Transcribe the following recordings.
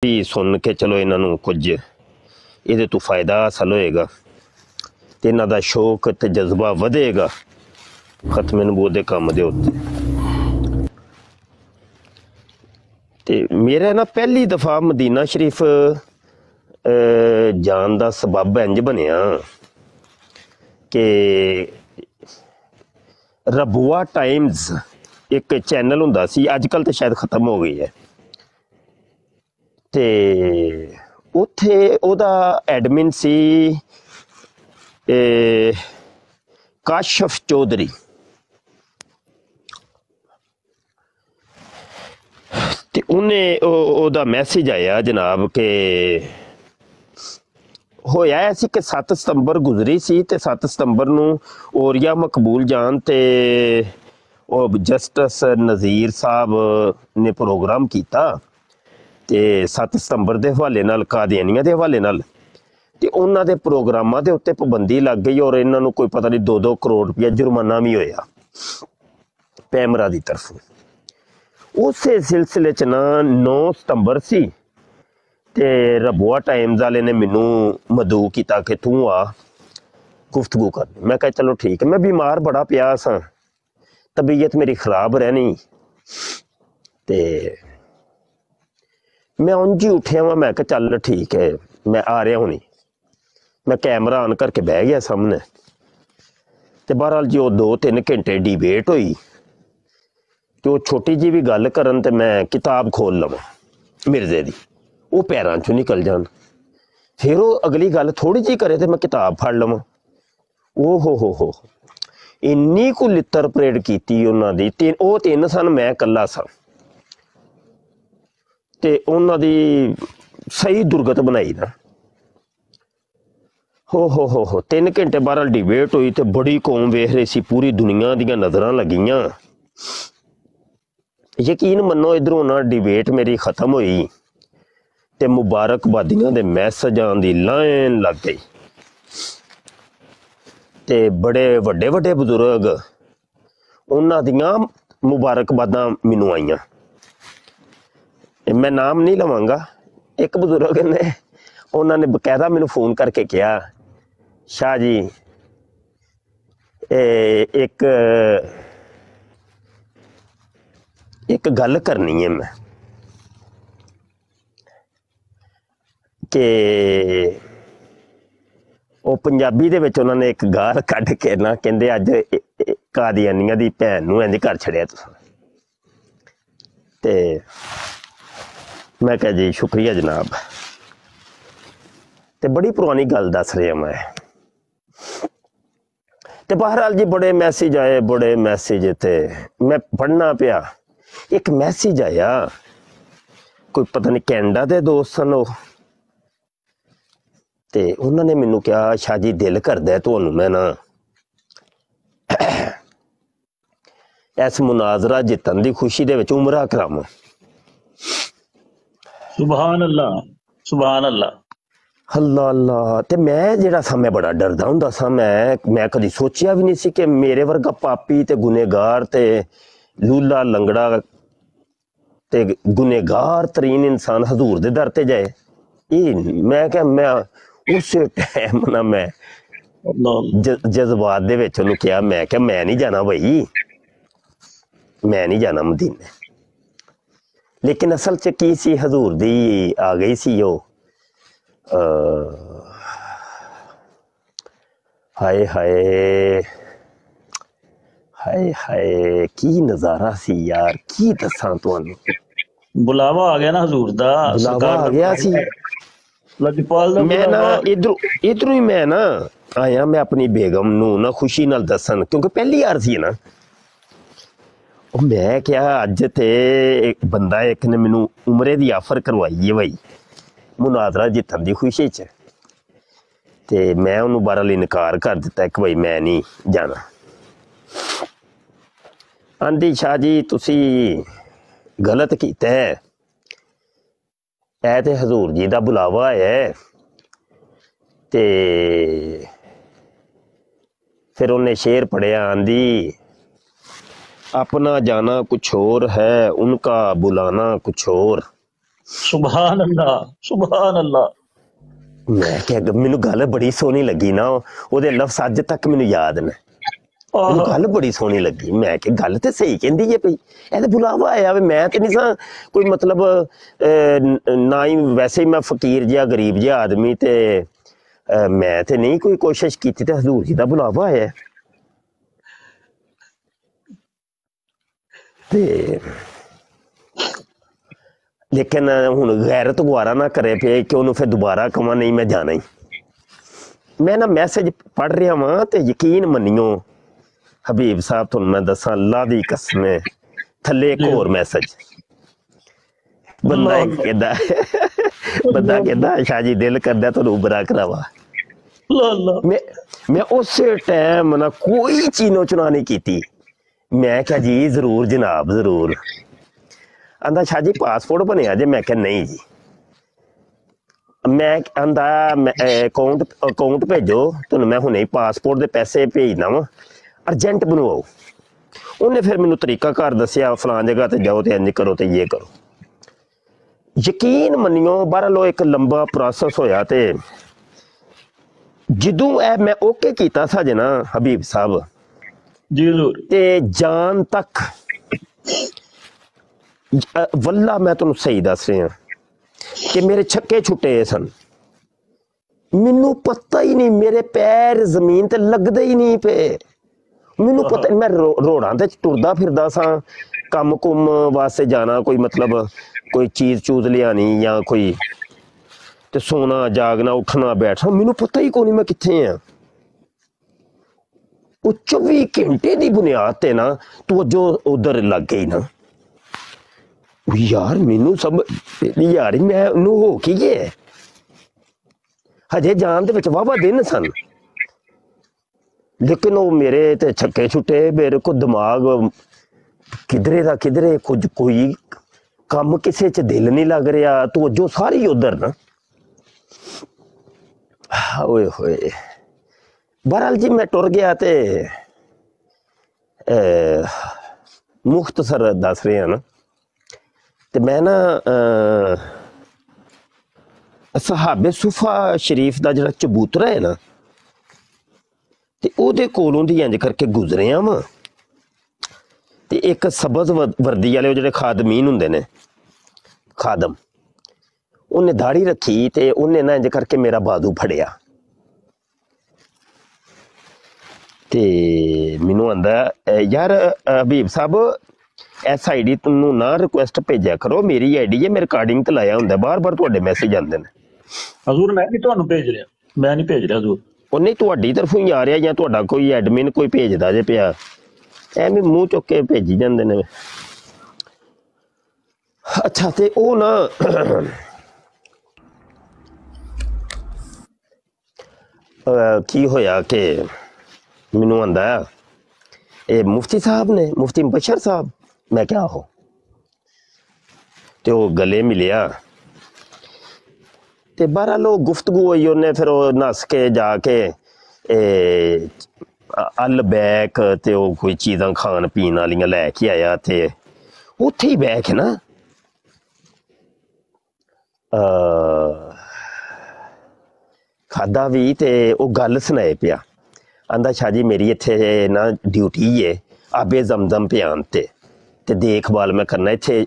भी सुन के चलो इन्हों कुछ ये तो फायदा हासिल होएगा, तो इन्हों का शौक तो जज्बा वधेगा खत्मे नबूवत के काम के उत्ते। तो मेरा ना पहली दफ़ा मदीना शरीफ जान का सबब इंज बनया कि रबुआ टाइम्स एक चैनल हुंदा सी, अजकल तो शायद खत्म हो गई है, तो उत्थे ओदा एडमिन सी काशफ चौधरी। ते उन्हें ओदा मैसेज आया जनाब के होया ऐसी कि 7 सितंबर गुजरी सी, ते 7 सितंबर नूं ओरिया मकबूल जान ते जस्टिस नज़ीर साहब ने प्रोग्राम किया, ते 7 सितंबर के हवाले नाल कादियानिया के हवाले नाल ते उन्हां दे प्रोग्रामां दे उत्ते पाबंदी लग गई और इन्हां नूं कोई पता नहीं 2-2 करोड़ रुपया जुर्माना भी होया पैमरा की तरफों। उस सिलसिले च ना 9 सितंबर सी ते रबुआ टाइम्स वाले ने मैनू मदऊ किया कि तू आ गुफ्तगू कर। मैं कहा चलो ठीक है, मैं बीमार बड़ा पिया सा, तबीयत मेरी खराब रहनी, ते मैं उंज ही उठिया वा, मैं कहा चल ठीक है मैं आ रहा होनी। मैं कैमरा ऑन करके बह गया सामने, तो बहरहाल जो 2-3 घंटे डिबेट हुई, तो छोटी जी भी गल करन ते मैं किताब खोल लवां मिर्जे दी, वो पैरों चों निकल जान, फिर वो अगली गल थोड़ी जी करे तो मैं किताब फड़ लवां। ओ हो इन्नी को लित्तर परेड की उन्होंने दी। वो 3 सन, मैं कला सा, ते उन्हों दी सही दुर्गत बनाई ना। हो 3 घंटे बहरहाल डिबेट हुई, तो बड़ी कौम वेख रही सी, पूरी दुनिया दियां नज़रां लगियां। यकीन मनो इधरों ना डिबेट मेरी खत्म हुई ते मुबारकबादियां दे मैसेजां दी लाइन लग गई, ते बड़े वड्डे वड्डे बजुर्ग उन्हां दियां मुबारकबादां मैनू आईयां। मैं नाम नहीं लवांगा, एक बजुर्ग ने उन्होंने बकायदा मैनू फोन करके कहा, शाह जी एक गल करनी है मैं कि वो पंजाबी दे विच उन्होंने एक गाल कढ़ के ना कहंदे अज कादियानिया दी भैन नूं इंज कर छड़िया तुसां। ते मैं कहा जी शुक्रिया जनाब, ते बड़ी पुरानी गल दस रहा मैं। ते बहरहाल जी बड़े मैसेज आए, बड़े मैसेज थे, मैं पढ़ना पिया। एक मैसेज आया, कोई पता नहीं कैनेडा दे दोस्त सन वो, ते उन्होंने मैनू कहा शाह जी दिल करदा है तुहानू मैं ना इस मुनाजरा जितन की खुशी दे विच उमरा करावां। सुभान अल्लाह, सुभान अल्लाह, अल्लाह अल्लाह। ते मैं जिहड़ा सा मैं बड़ा डरदा हुंदा सा, मैं कदी सोचिया भी नहीं सी कि मेरे वर्गा पापी ते गुनेगार ते लूला लंगड़ा ते गुनेगार तरीन इंसान हजूर दे दर ते जाए। मैं क्या मैं उस टाइम ना मैं जज्बात दे विच उहनूं कहा, मैं क्या मैं नहीं जाना भाई, मैं नहीं जाना मदीने। लेकिन असल च की सी, हजूर दी आ गई सी वो हाय हाय हाय हाय की नज़ारा सी यार, की दसां तुहानूं। बुलावा आ गया ना हजूर दा, बुलावा आ गया सी। लजपाल दा मैं ना बुलावा इधरों ही मैं ना आया, मैं अपनी बेगम नूं ना खुशी नाल दसन, क्योंकि पहली बार सी ना। मैं क्या अज ते एक बंदा एक ने मैनू उमरे की ऑफर करवाई है भाई मुनाजरा जितन की खुशी च, ते मैं उन्होंने बहरहाल इनकार कर दिता कि भाई मैं नहीं जाना। आंदी शाह जी तुसी गलत कीता है, ऐ ते हजूर जी का बुलावा है। ते फिर उन्हें शेर पढ़िया, आंदी अपना जाना कुछ और है, उनका बुलाना कुछ और। ਸੁਭਾਨ ਅੱਲਾ ਸੁਭਾਨ ਅੱਲਾ। ਮੈਂ ਕਿਹਾ ਮੈਨੂੰ ਗੱਲ ਬੜੀ ਸੋਹਣੀ ਲੱਗੀ ਨਾ, ਉਹਦੇ ਲਫ਼ਜ਼ ਅੱਜ ਤੱਕ ਮੈਨੂੰ ਯਾਦ ਨੇ। ਮੈਨੂੰ ਗੱਲ ਬੜੀ ਸੋਹਣੀ ਲੱਗੀ। ਮੈਂ ਕਿ ਗੱਲ ਤੇ ਸਹੀ ਕਹਿੰਦੀ ਹੈ ਪਈ, ਇਹ ਤੇ ਬੁਲਾਵਾ ਆਇਆ ਵੇ। ਮੈਂ ਤੇ ਨਹੀਂ ਸਾਂ ਕੋਈ ਮਤਲਬ ਨਾ ਹੀ, ਵੈਸੇ ਹੀ ਮੈਂ ਫਕੀਰ ਜਿਹਾ ਗਰੀਬ ਜਿਹਾ ਆਦਮੀ, ਤੇ ਮੈਂ ਤੇ ਨਹੀਂ ਕੋਈ ਕੋਸ਼ਿਸ਼ ਕੀਤੀ, ਤੇ ਹਜ਼ੂਰ ਜੀ ਦਾ ਬੁਲਾਵਾ ਆਇਆ। ਤੇ ਲੇਕਿਨ ਹੁਣ ਗੈਰਤ ਗੁਆਰਾ ਨਾ ਕਰੇ ਪਏ ਕਿ ਉਹਨੂੰ ਫਿਰ ਦੁਬਾਰਾ ਕਵਾਂ ਨਹੀਂ ਮੈਂ ਜਾਣਾ ਹੀ। ਮੈਂ ਨਾ ਮੈਸੇਜ ਪੜ੍ਹ ਰਿਹਾ ਵਾਂ ਤੇ ਯਕੀਨ ਮੰਨਿਓ ਹਬੀਬ ਸਾਹਿਬ, ਤੁਹਾਨੂੰ ਮੈਂ ਦੱਸਾਂ ਅੱਲਾ ਦੀ ਕਸਮ ਹੈ, ਥੱਲੇ ਇੱਕ ਹੋਰ ਮੈਸੇਜ। ਬੰਦਾ ਕਹਿੰਦਾ ਸ਼ਾਹ ਜੀ ਦਿਲ ਕਰਦਾ ਤੁਹਾਨੂੰ ਉਬਰਾ ਕਰਾਵਾ। ਮੈਂ ਉਸੇ ਟਾਈਮ ਨਾ ਕੋਈ ਚੀਨੋ ਚੁਨਾ ਨਹੀਂ ਕੀਤੀ। ਮੈਂ ਕਿਹਾ ਜੀ ਜ਼ਰੂਰ ਜਨਾਬ ਜ਼ਰੂਰ। ਆਂਦਾ ਸ਼ਾਹ ਜੀ ਪਾਸਪੋਰਟ ਬਣਿਆ ਜੇ? ਮੈਂ ਕਿਹਾ ਨਹੀਂ ਜੀ। ਮੈਂ ਆਂਦਾ ਅਕਾਊਂਟ ਭੇਜੋ, ਤੁਹਾਨੂੰ ਮੈਂ ਹੁਣੇ ਪਾਸਪੋਰਟ ਦੇ ਪੈਸੇ ਭੇਜਦਾ ਵਾ, ਅਰਜੈਂਟ ਬਣਵਾਓ। ਉਹਨੇ ਫਿਰ ਮੈਨੂੰ ਤਰੀਕਾ ਘਰ ਦੱਸਿਆ, ਫਲਾਂ ਜਗ੍ਹਾ ਤੇ ਜਾਓ ਤੇ ਇੰਜ ਕਰੋ ਤੇ ਇਹ ਕਰੋ। ਯਕੀਨ ਮੰਨਿਓ ਬਾਹਰੋਂ ਇੱਕ ਲੰਬਾ ਪ੍ਰੋਸੈਸ ਹੋਇਆ, ਤੇ ਜਦੋਂ ਇਹ ਮੈਂ ਓਕੇ ਕੀਤਾ ਸਾਜੇ ਨਾ ਹਬੀਬ ਸਾਹਿਬ ਜੀ ਜ਼ਰੂਰ, ਤੇ ਜਾਨ ਤੱਕ ਵੱਲਾ ਮੈਂ ਤੁਹਾਨੂੰ ਸਹੀ ਦੱਸ ਰਿਹਾ ਕਿ ਮੇਰੇ ਛੱਕੇ ਛੁੱਟੇ ਸਨ। ਮੈਨੂੰ ਪਤਾ ਹੀ ਨਹੀਂ, ਮੇਰੇ ਪੈਰ ਜ਼ਮੀਨ ਤੇ ਲੱਗਦੇ ਹੀ ਨਹੀਂ ਪਏ। ਮੈਨੂੰ ਪਤਾ, ਮੈਂ ਰੋਡਾਂ ਤੇ ਟੁਰਦਾ ਫਿਰਦਾ ਸਾਂ, ਕੰਮ ਕੁੰਮ ਵਾਸਤੇ ਜਾਣਾ, ਕੋਈ ਮਤਲਬ ਕੋਈ ਚੀਜ਼ ਚੂਜ਼ ਲਿਆਣੀ ਜਾਂ ਕੋਈ, ਤੇ ਸੋਣਾ ਜਾਗਣਾ ਉੱਠਣਾ ਬੈਠਣਾ, ਮੈਨੂੰ ਪਤਾ ਹੀ ਕੋਈ ਨਹੀਂ ਮੈਂ ਕਿੱਥੇ ਆ। ਉਹ 24 ਘੰਟੇ ਦੀ ਬੁਨਿਆਦ ਤੇ ਨਾ ਤਵੱਜੋ ਉਧਰ ਲੱਗ ਗਈ ਨਾ। ਯਾਰ ਮੈਨੂੰ ਸਭ ਯਾਰ ਮੈਂ ਉਹਨੂੰ ਹੋ ਕੀ ਗਿਆ, ਹਜੇ ਜਾਣ ਦੇ ਵਿੱਚ ਵਾਹਵਾ ਦਿਨ ਸਨ, ਲੇਕਿਨ ਉਹ ਮੇਰੇ ਤੇ ਛੱਕੇ ਛੁੱਟੇ। ਮੇਰੇ ਕੋ ਦਿਮਾਗ ਕਿਧਰੇ ਦਾ ਕਿਧਰੇ, ਕੁਝ ਕੋਈ ਕੰਮ ਕਿਸੇ ਚ ਦਿਲ ਨਹੀਂ ਲੱਗ ਰਿਹਾ, ਤਵੱਜੋ ਸਾਰੀ ਉਧਰ ਨਾ। ਓਏ ਹੋਏ, ਬਹਰਹਾਲ ਜੀ ਮੈਂ ਟੁਰ ਗਿਆ। ਤੇ ਮੁਖਤਸਰ ਦੱਸ ਰਿਹਾ ਨਾ, ਤੇ ਮੈਂ ਨਾ ਸਹਾਬੇ ਸੁਫਾ ਸ਼ਰੀਫ ਦਾ ਜਿਹੜਾ ਚਬੂਤਰਾ ਹੈ ਨਾ, ਤੇ ਉਹਦੇ ਕੋਲੋਂ ਦੀ ਇੰਜ ਕਰਕੇ ਗੁਜ਼ਰਿਆ ਵਾ। ਤੇ ਇੱਕ ਸਬਜ਼ ਵਰਦੀ ਵਾਲੇ ਉਹ ਜਿਹੜੇ ਖਾਦਮੀਨ ਹੁੰਦੇ ਨੇ, ਖਾਦਮ, ਉਹਨੇ ਦਾੜੀ ਰੱਖੀ ਤੇ ਉਹਨੇ ਨਾ ਇੰਜ ਕਰਕੇ ਮੇਰਾ ਬਾਜ਼ੂ ਫੜਿਆ ਤੇ ਮੈਨੂੰ ਆਂਦਾ ਯਾਰ ਹਬੀਬ ਸਾਹਿਬ ਇਸ ਆਈਡੀ ਤੁਹਾਨੂੰ ਨਾ ਰਿਕੁਐਸਟ ਭੇਜਿਆ ਕਰੋ, ਮੇਰੀ ਆਈਡੀ ਹੈ, ਮੈਂ ਰਿਕਾਰਡਿੰਗ ਤੇ ਲਾਇਆ ਹੁੰਦਾ, ਬਾਰ-ਬਾਰ ਤੁਹਾਡੇ ਮੈਸੇਜ ਆਉਂਦੇ ਨੇ। ਹਜ਼ੂਰ ਮੈਂ ਵੀ ਤੁਹਾਨੂੰ ਭੇਜ ਰਿਹਾ, ਮੈਂ ਨਹੀਂ ਭੇਜ ਰਿਹਾ ਹਜ਼ੂਰ। ਉਹ ਨਹੀਂ ਤੁਹਾਡੀ ਤਰਫੋਂ ਹੀ ਆ ਰਿਹਾ ਜਾਂ ਤੁਹਾਡਾ ਕੋਈ ਐਡਮਿਨ ਕੋਈ ਭੇਜਦਾ ਜੇ ਪਿਆ, ਐਵੇਂ ਮੂੰਹ ਚੁੱਕ ਕੇ ਭੇਜੀ ਜਾਂਦੇ ਨੇ। ਅੱਛਾ, ਤੇ ਉਹ ਨਾ ਕੀ ਹੋਇਆ ਕਿ ਮੈਨੂੰ ਆਂਦਾ ਇਹ ਮੁਫਤੀ ਸਾਹਿਬ ਨੇ, ਮੁਫਤੀ ਬਸ਼ਰ ਸਾਹਿਬ। ਮੈਂ ਕਿਹਾ ਆਹੋ। ਤੇ ਉਹ ਗਲੇ ਮਿਲਿਆ ਤੇ ਬਹਰਹਾਲ ਉਹ ਗੁਫ਼ਤਗੂ ਹੋਈ। ਉਹਨੇ ਫਿਰ ਉਹ ਨੱਸ ਕੇ ਜਾ ਕੇ ਅਲ ਬੈਕ ਤੇ ਉਹ ਕੋਈ ਚੀਜ਼ਾਂ ਖਾਣ ਪੀਣ ਵਾਲੀਆਂ ਲੈ ਕੇ ਆਇਆ, ਤੇ ਉੱਥੇ ਹੀ ਬਹਿ ਕੇ ਨਾ ਖਾਦਾ ਵੀ, ਤੇ ਉਹ ਗੱਲ ਸੁਣਾਏ ਪਿਆ। ਆਂਦਾ ਸ਼ਾਹ ਜੀ ਮੇਰੀ ਇੱਥੇ ਨਾ ਡਿਊਟੀ ਹੈ ਆਬੇ ਜ਼ਮਜ਼ਮ ਪਿਆਨ ਤੇ ਦੇਖਭਾਲ ਮੈਂ ਕਰਨਾ ਇੱਥੇ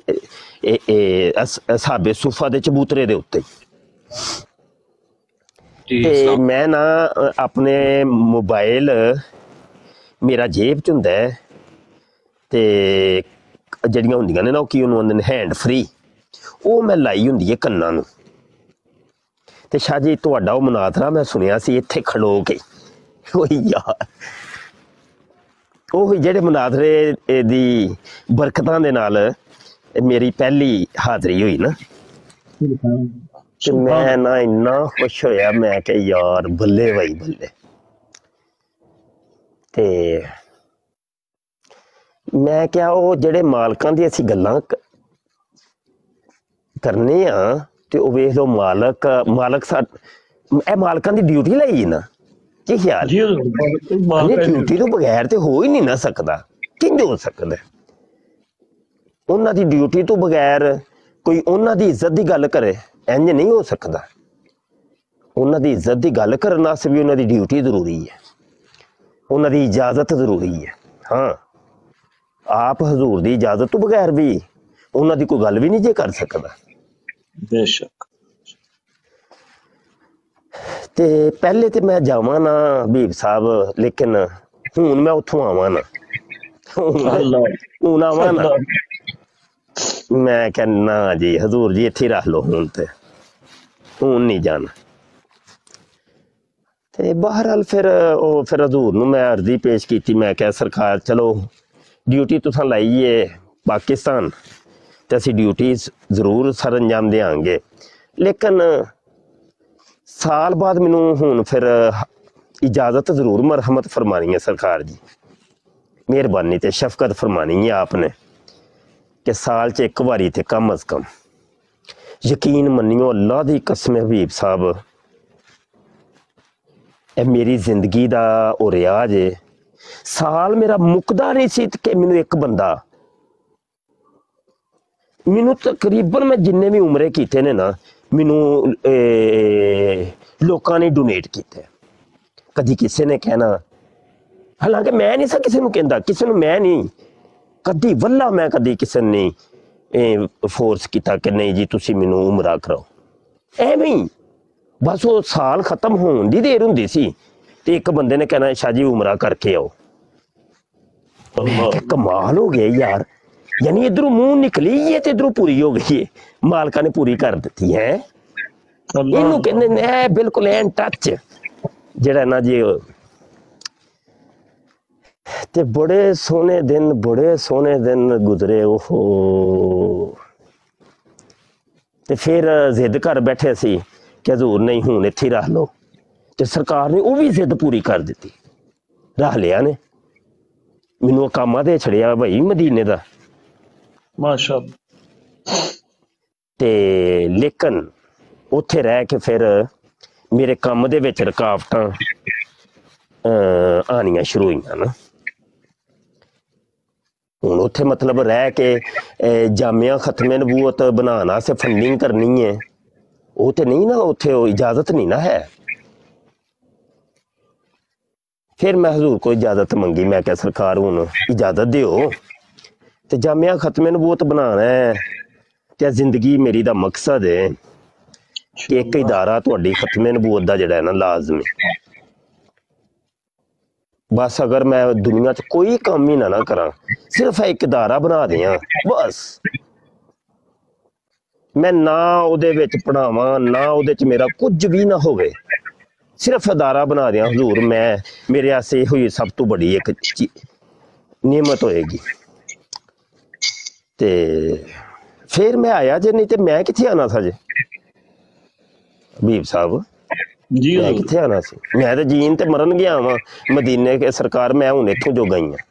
ਸਾਬੇ ਸੂਫਾ ਦੇ ਚਬੂਤਰੇ ਦੇ ਉੱਤੇ। ਤੇ ਮੈਂ ਨਾ ਆਪਣੇ ਮੋਬਾਈਲ ਮੇਰਾ ਜੇਬ ਚ ਹੁੰਦਾ ਹੈ, ਤੇ ਜਿਹੜੀਆਂ ਹੁੰਦੀਆਂ ਨੇ ਨਾ ਉਹ ਕੀ ਉਹਨੂੰ ਆਂਦੇ ਨੇ ਹੈਂਡ ਫਰੀ, ਉਹ ਮੈਂ ਲਾਈ ਹੁੰਦੀ ਹੈ ਕੰਨਾਂ ਨੂੰ। ਤੇ ਸ਼ਾਹ ਜੀ ਤੁਹਾਡਾ ਉਹ ਮੁਨਾਜ਼ਰਾ ਮੈਂ ਸੁਣਿਆ ਸੀ ਇੱਥੇ ਖਲੋ ਕੇ। ਉਹੀ ਯਾਰ, ਉਹ ਜਿਹੜੇ ਮੁਨਾਜ਼ਰੇ ਦੀ ਬਰਕਤਾਂ ਦੇ ਨਾਲ ਮੇਰੀ ਪਹਿਲੀ ਹਾਜ਼ਰੀ ਹੋਈ ਨਾ, ਤੇ ਮੈਂ ਨਾ ਇੰਨਾ ਖੁਸ਼ ਹੋਇਆ। ਮੈਂ ਕਿਹਾ ਯਾਰ ਬੱਲੇ ਬਾਈ ਬੱਲੇ। ਤੇ ਮੈਂ ਕਿਹਾ ਉਹ ਜਿਹੜੇ ਮਾਲਕਾਂ ਦੀ ਅਸੀਂ ਗੱਲਾਂ ਕਰਨੇ ਆ, ਤੇ ਉਹ ਵੇਖ ਲਓ ਮਾਲਕ ਇਹ ਮਾਲਕਾਂ ਦੀ ਡਿਊਟੀ ਲਈ ਨਾ। ਕੀ ਖਿਆਲ? ਡਿਊਟੀ ਤੋਂ ਬਗੈਰ ਤੇ ਹੋ ਹੀ ਨਹੀਂ ਨਾ ਸਕਦਾ। ਕਿੰਝ ਹੋ ਸਕਦਾ? ਉਹਨਾਂ ਦੀ ਡਿਊਟੀ ਤੋਂ ਬਗੈਰ ਕੋਈ ਉਹਨਾਂ ਦੀ ਇੱਜ਼ਤ ਦੀ ਗੱਲ ਕਰੇ, ਇੰਜ ਨਹੀਂ ਹੋ ਸਕਦਾ। ਉਹਨਾਂ ਦੀ ਇੱਜ਼ਤ ਦੀ ਗੱਲ ਕਰਨ ਵਾਸਤੇ ਵੀ ਉਹਨਾਂ ਦੀ ਡਿਊਟੀ ਜ਼ਰੂਰੀ ਹੈ, ਉਹਨਾਂ ਦੀ ਇਜਾਜ਼ਤ ਜ਼ਰੂਰੀ ਹੈ। ਹਾਂ, ਆਪ ਹਜ਼ੂਰ ਦੀ ਇਜਾਜ਼ਤ ਤੋਂ ਬਗੈਰ ਵੀ ਉਹਨਾਂ ਦੀ ਕੋਈ ਗੱਲ ਵੀ ਨਹੀਂ ਜੇ ਕਰ ਸਕਦਾ। ਬੇਸ਼ੱਕ। ਤੇ ਪਹਿਲੇ ਤੇ ਮੈਂ ਜਾਵਾਂ ਨਾ ਹਬੀਬ ਸਾਹਿਬ, ਲੇਕਿਨ ਹੁਣ ਮੈਂ ਉੱਥੋਂ ਆਵਾਂ ਨਾ, ਹੁਣ ਆਵਾਂ ਨਾ। ਮੈਂ ਕਹਿੰਦਾ ਜੀ ਹਜ਼ੂਰ ਜੀ ਇੱਥੇ ਰੱਖ ਲਓ, ਹੁਣ ਨਹੀਂ ਜਾਣਾ। ਤੇ ਬਹਰਹਾਲ ਫਿਰ ਹਜ਼ੂਰ ਨੂੰ ਮੈਂ ਅਰਜ਼ੀ ਪੇਸ਼ ਕੀਤੀ। ਮੈਂ ਕਿਹਾ ਸਰਕਾਰ ਚਲੋ ਡਿਊਟੀ ਤੁਸਾਂ ਲਾਈ ਏ ਪਾਕਿਸਤਾਨ, ਤੇ ਅਸੀਂ ਡਿਊਟੀ ਜ਼ਰੂਰ ਸਰ ਅੰਜਾਮ ਦੇਵਾਂਗੇ, ਲੇਕਿਨ ਸਾਲ ਬਾਅਦ ਮੈਨੂੰ ਹੁਣ ਫਿਰ ਇਜਾਜ਼ਤ ਜ਼ਰੂਰ ਮਰਹਮਤ ਫਰਮਾਨੀ ਹੈ ਸਰਕਾਰ ਜੀ, ਮਿਹरबानी ਤੇ शफकत फरमानी है आपने कि साल च एक बारी ते कम अज कम। यकीन मनियो अल्लाह दी कसम हबीब साहब, ए मेरी जिंदगी दा ओ रियाज है। साल मेरा मुकदा नहीं सी कि मैनू एक बंदा, मैनू तकरीबन मैं जिन्ने भी उमरे कीते ने ना, मैनू लोकां ने डोनेट कीते। कदी किसी ने कहना, हालांकि मैं नहीं सा किसी कहता, किसी मैं नहीं कदी वल्ला, मैं कदी किसी ने फोर्स किया कि नहीं जी तुसी मैनू उमरा कराओ, एवें ही बस। वो साल खत्म होने की देर होंदी सी ते एक बंदे ने कहना शाह जी उमरा करके आओ। कमाल हो गया यार, यानी इधरों मुंह निकली है तो इधरों पूरी हो गई है, मालका ने पूरी कर दी है। इनू कहते बिल्कुल एन टच जेड़ा ना जी। ते बड़े सोहने दिन गुजरे। ओहो, ते फिर जिद कर बैठे सी कि हजूर नहीं हुण इत्थे रख लो, ते सरकार ने वो भी जिद पूरी कर दी, रख लिया ने। मैनू कामा दे छड़िया भाई मदीने दा माशाअल्लाह। ते लेकिन उत्थे रह के फिर मेरे काम दे विच रुकावटां आनियां शुरू होईयां ना। हुण उत्थे मतलब रह के जामिया खत्मे नबूवत बनाना से फंडिंग करनी है, वो तो नहीं ना, उत्थे इजाजत नहीं ना है। फिर मैं हजूर को इजाजत मंगी, मैं क्या सरकार हुण इजाजत दिओ, ते जामिया खत्मे नबूवत बनाना है, ते जिंदगी मेरी दा मकसद है कि एक इदारा तुहाडी खत्मे नबूवत दा जिहड़ा है ना लाजमी। बस अगर मैं दुनिया च कोई काम ही ना करा, सिर्फ एक इदारा बना दियां बस। मैं ना उहदे विच पढ़ावां, ना उहदे च मेरा कुछ भी ना होवे, सिर्फ इदारा बना दियां हजूर, मैं मेरे आसे हुई सब तो बड़ी एक नियमत होएगी। ते फिर मैं आया जे, नहीं तो मैं कित्थे आना था जे हबीब साहब जी। मैं कित्थे आना सी, मैं तो जीन ते मरन गया वां मदीने के सरकार, मैं हुण इत्थों जो गई हां।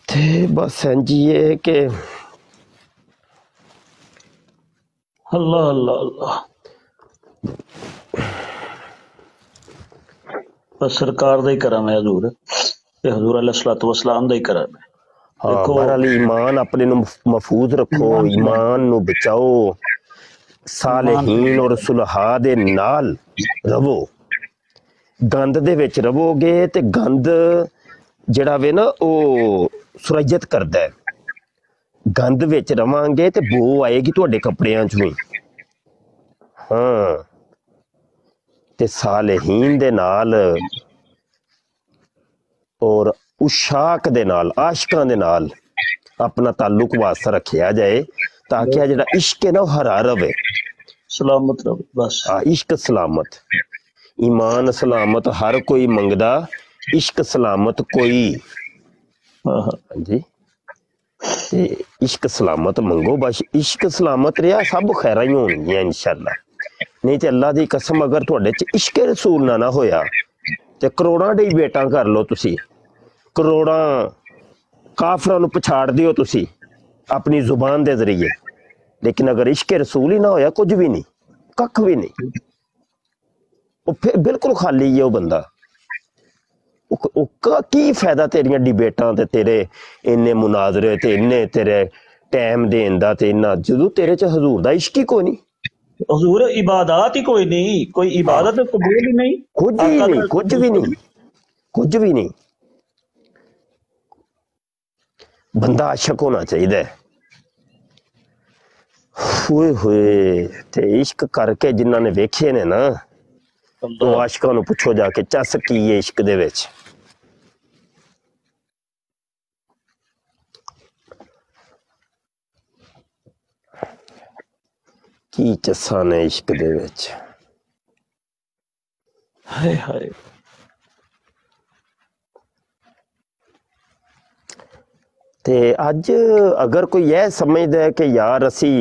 ते बस इंज ही है कि अल्लाह अल्लाह अल्लाह, बस सरकार दा ही करम है हजूर, ते हजूर अलैहिस्सलातु वस्सलाम दा ही करम है। हाँ, बहरहाल ईमान अपने नू महफूज रखो, ईमान नू बचाओ, सालेहीन और सुलहा दे नाल रवो। गंद दे विच रवोगे ते गंद जिहड़ा वे ना वो सुरैयत करदा है। गंद विच रवांगे ते बो आएगी तुहाडे कपड़ियां चों ही। हाँ, ते सालेहीन दे नाल और उशाक दे नाल, आशिकां दे नाल अपना ताल्लुक वास्ता रखिया जाए, ताकि जिहड़ा इश्क है ना हरा रवे, सलामत रहे बस। हाँ, इश्क सलामत, ईमान सलामत हर कोई मंगदा, इश्क सलामत कोई। हाँ जी, ते इश्क सलामत मंगो, बस इश्क सलामत रहा सब खैरां ही होणगियां इंशाअल्लाह। नहीं तो अल्लाह दी कसम अगर तुहाडे च इश्क रसूल ना होया ते करोड़ां दी बेटा कर लो तुसी, करोड़ां काफरां नूं पछाड़ दिओ तुसी अपनी जुबान दे जरिए, लेकिन अगर इश्क रसूल ही ना होया कुछ भी नहीं, कख भी नहीं, वो फिर बिल्कुल खाली है वो बंदा, की फायदा तेरिया डिबेटां ते तेरे इन्ने मुनाजरे ते इन्ने तेरे टाइम देन दा ते इन्ना जदों तेरे च हजूर दा इश्क ही कोई नहीं। हजूर इबादत ही कोई नहीं, कोई हाँ, इबादत कबूल ही नहीं। कुछ ही आका नहीं, दा कुछ भी नहीं, कुछ भी नहीं। बंदा आशक होना चाहिए। हुए हुए ते इश्क करके जिन्हां ने वेखे ने ना, तो आशकां नूं पुछो जाके चस की है इश्क दे विच। की चस्सा ने इश्क दे विच। हाय हाय। ते अज अगर कोई यह समझदा है कि यार असी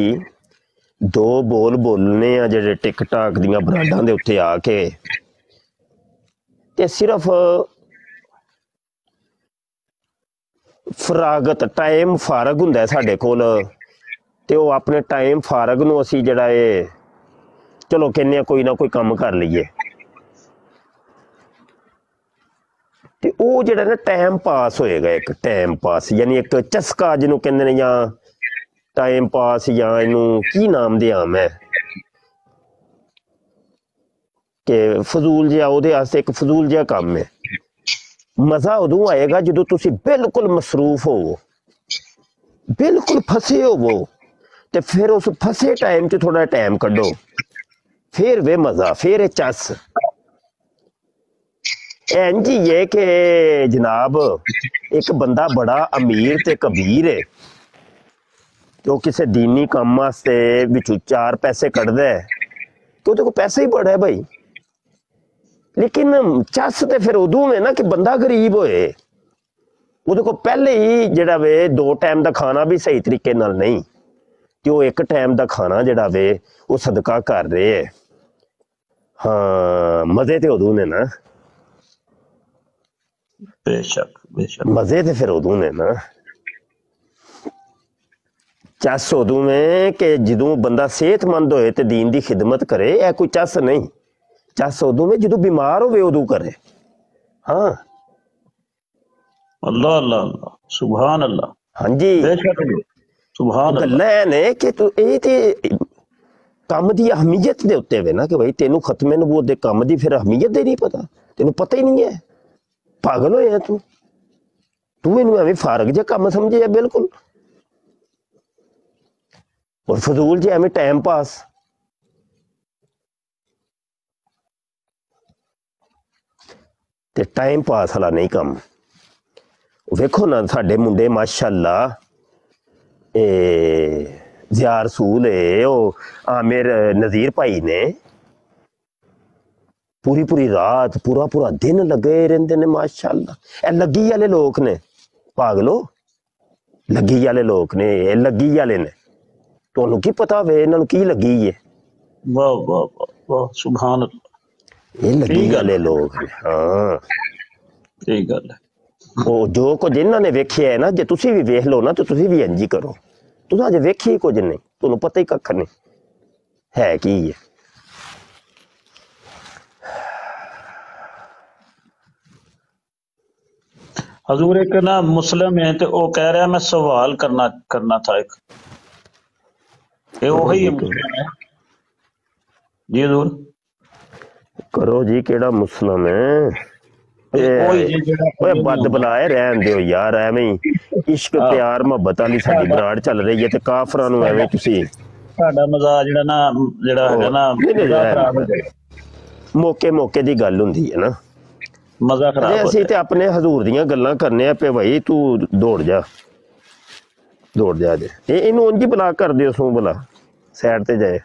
दो बोल बोलने आ जेडे टिकटाक दियां ब्रांडां दे उत्ते आके ते सिर्फ फरागत टाइम फारग हुंदा है साडे कोल ते ओह अपने टाइम फारग नूं असी जेड़ा ए चलो कहने आ कोई ना कोई काम कर लईए ते ओह जेड़ा ना टाइम पास होएगा, एक टाइम पास यानी एक चस्का जिन्हों कहंदे ने, जां टाइम पास या इनू की नाम दियां मैं कि फजूल जिहा ओहदे आस्ते एक फजूल जिहा काम है। मज़ा उदों आएगा जदों तुसी बिल्कुल मसरूफ होवो, बिल्कुल फसे होवो ते फिर उस फसे टाइम च थोड़ा टाइम कड्डो, फिर वे मज़ा, फिर चस। इंज ही है कि जनाब एक बंदा बड़ा अमीर ते कबीर है, तो किसी दीनी काम वास्ते विचों 4 पैसे कढ़दा है तो उहदे कोल पैसा ही बड़ा है भाई। लेकिन चस ते फिर उदों है ना कि बंदा गरीब होए, उहदे कोल पहले ही जेड़ा वे 2 टाइम का खाना भी सही तरीके नाल नहीं, तो वो 1 टाइम का खाना जेड़ा वे वो सदका कर रहे है। हाँ, मजे ते उदों ने ना, बेशक बेशक। मजे ते फिर उदों ने ना, चस उदों में कि जदों बंदा सेहतमंद होए ते दीन दी खिदमत करे, यह कोई चस नहीं। चस उदों में जदों बीमार होवे उदों करे। हाँ अल्लाह अल्लाह अल्लाह, सुभान अल्लाह। हाँ जी, बेशक जी, सुभान अल्लाह। गल्लां है ने कि तू ये ते काम की अहमियत के उत्ते वे ना कि भाई तेनू खत्मे नबूवत दे काम की फिर अहमियत ही नहीं पता, तेनू पता ही नहीं है, पागल होया तू इनू एवं फारग जे काम समझे बिल्कुल, और फजूल जे एवं टाइम पास। ते टाइम पास वाला नहीं काम। वेखो ना साडे मुंडे माशाअल्लाह ज़िया रसूल है, वो आमिर नज़ीर भाई ने पूरी पूरी रात पूरा पूरा दिन लगे रहंदे ने माशाअल्लाह। ए लग्गी वाले लोग ने, पागलो लग्गी वाले लोग ने, ये लग्गी वाले ने, तुहानू की पता वे इन्हां नू की लगी है? वाह वाह वाह वाह, सुभान अल्लाह। ये लग्गी ठीक वाले गल लोग ने। हाँ, ठीक गल है। ਉਹ ਜੋ ਕੁਝ ਇਹਨਾਂ ਨੇ ਵੇਖਿਆ ਹੈ ਨਾ, ਜੇ ਤੁਸੀਂ ਵੀ ਵੇਖ ਲਓ ਨਾ ਤਾਂ ਤੁਸੀਂ ਵੀ ਇੰਜ ਹੀ ਕਰੋ। ਤੁਸੀਂ ਅਜੇ ਵੇਖੀ ਕੁਝ ਨਹੀਂ, ਤੁਹਾਨੂੰ ਪਤਾ ਹੀ ਕੱਖ ਨਹੀਂ ਹੈ ਕੀ ਹੈ। हजूर एक ना मुस्लिम है तो वो कह रहा है मैं सवाल करना करना था एक, ये करो वही जी, है मुस्लिम है जी हजूर। करो जी, केड़ा मुस्लिम है? वही जी जेड़ा ओए कबूल नहीं बद होता। बलाए रहन दियो यार, एवें ही इश्क हाँ, प्यार मुहब्बत वाली साडी साडा बराड़ चल रही है ते काफरां नू एवें तुसी साडा मजाक जेड़ा ना जेड़ा हैगा ना नहीं नहीं मजा रहन खराब हो दे, जाएगा, मौके मौके दी गल हुंदी है ना। मजा अरे खराब हो असी ते जाएगा। अपने हजूर दियां गल्लां करने आ पे भाई, तू दौड़ जा दौड़ जा जे इनू उंज ही बुला कर दियो सू बुला साइड ते जाए।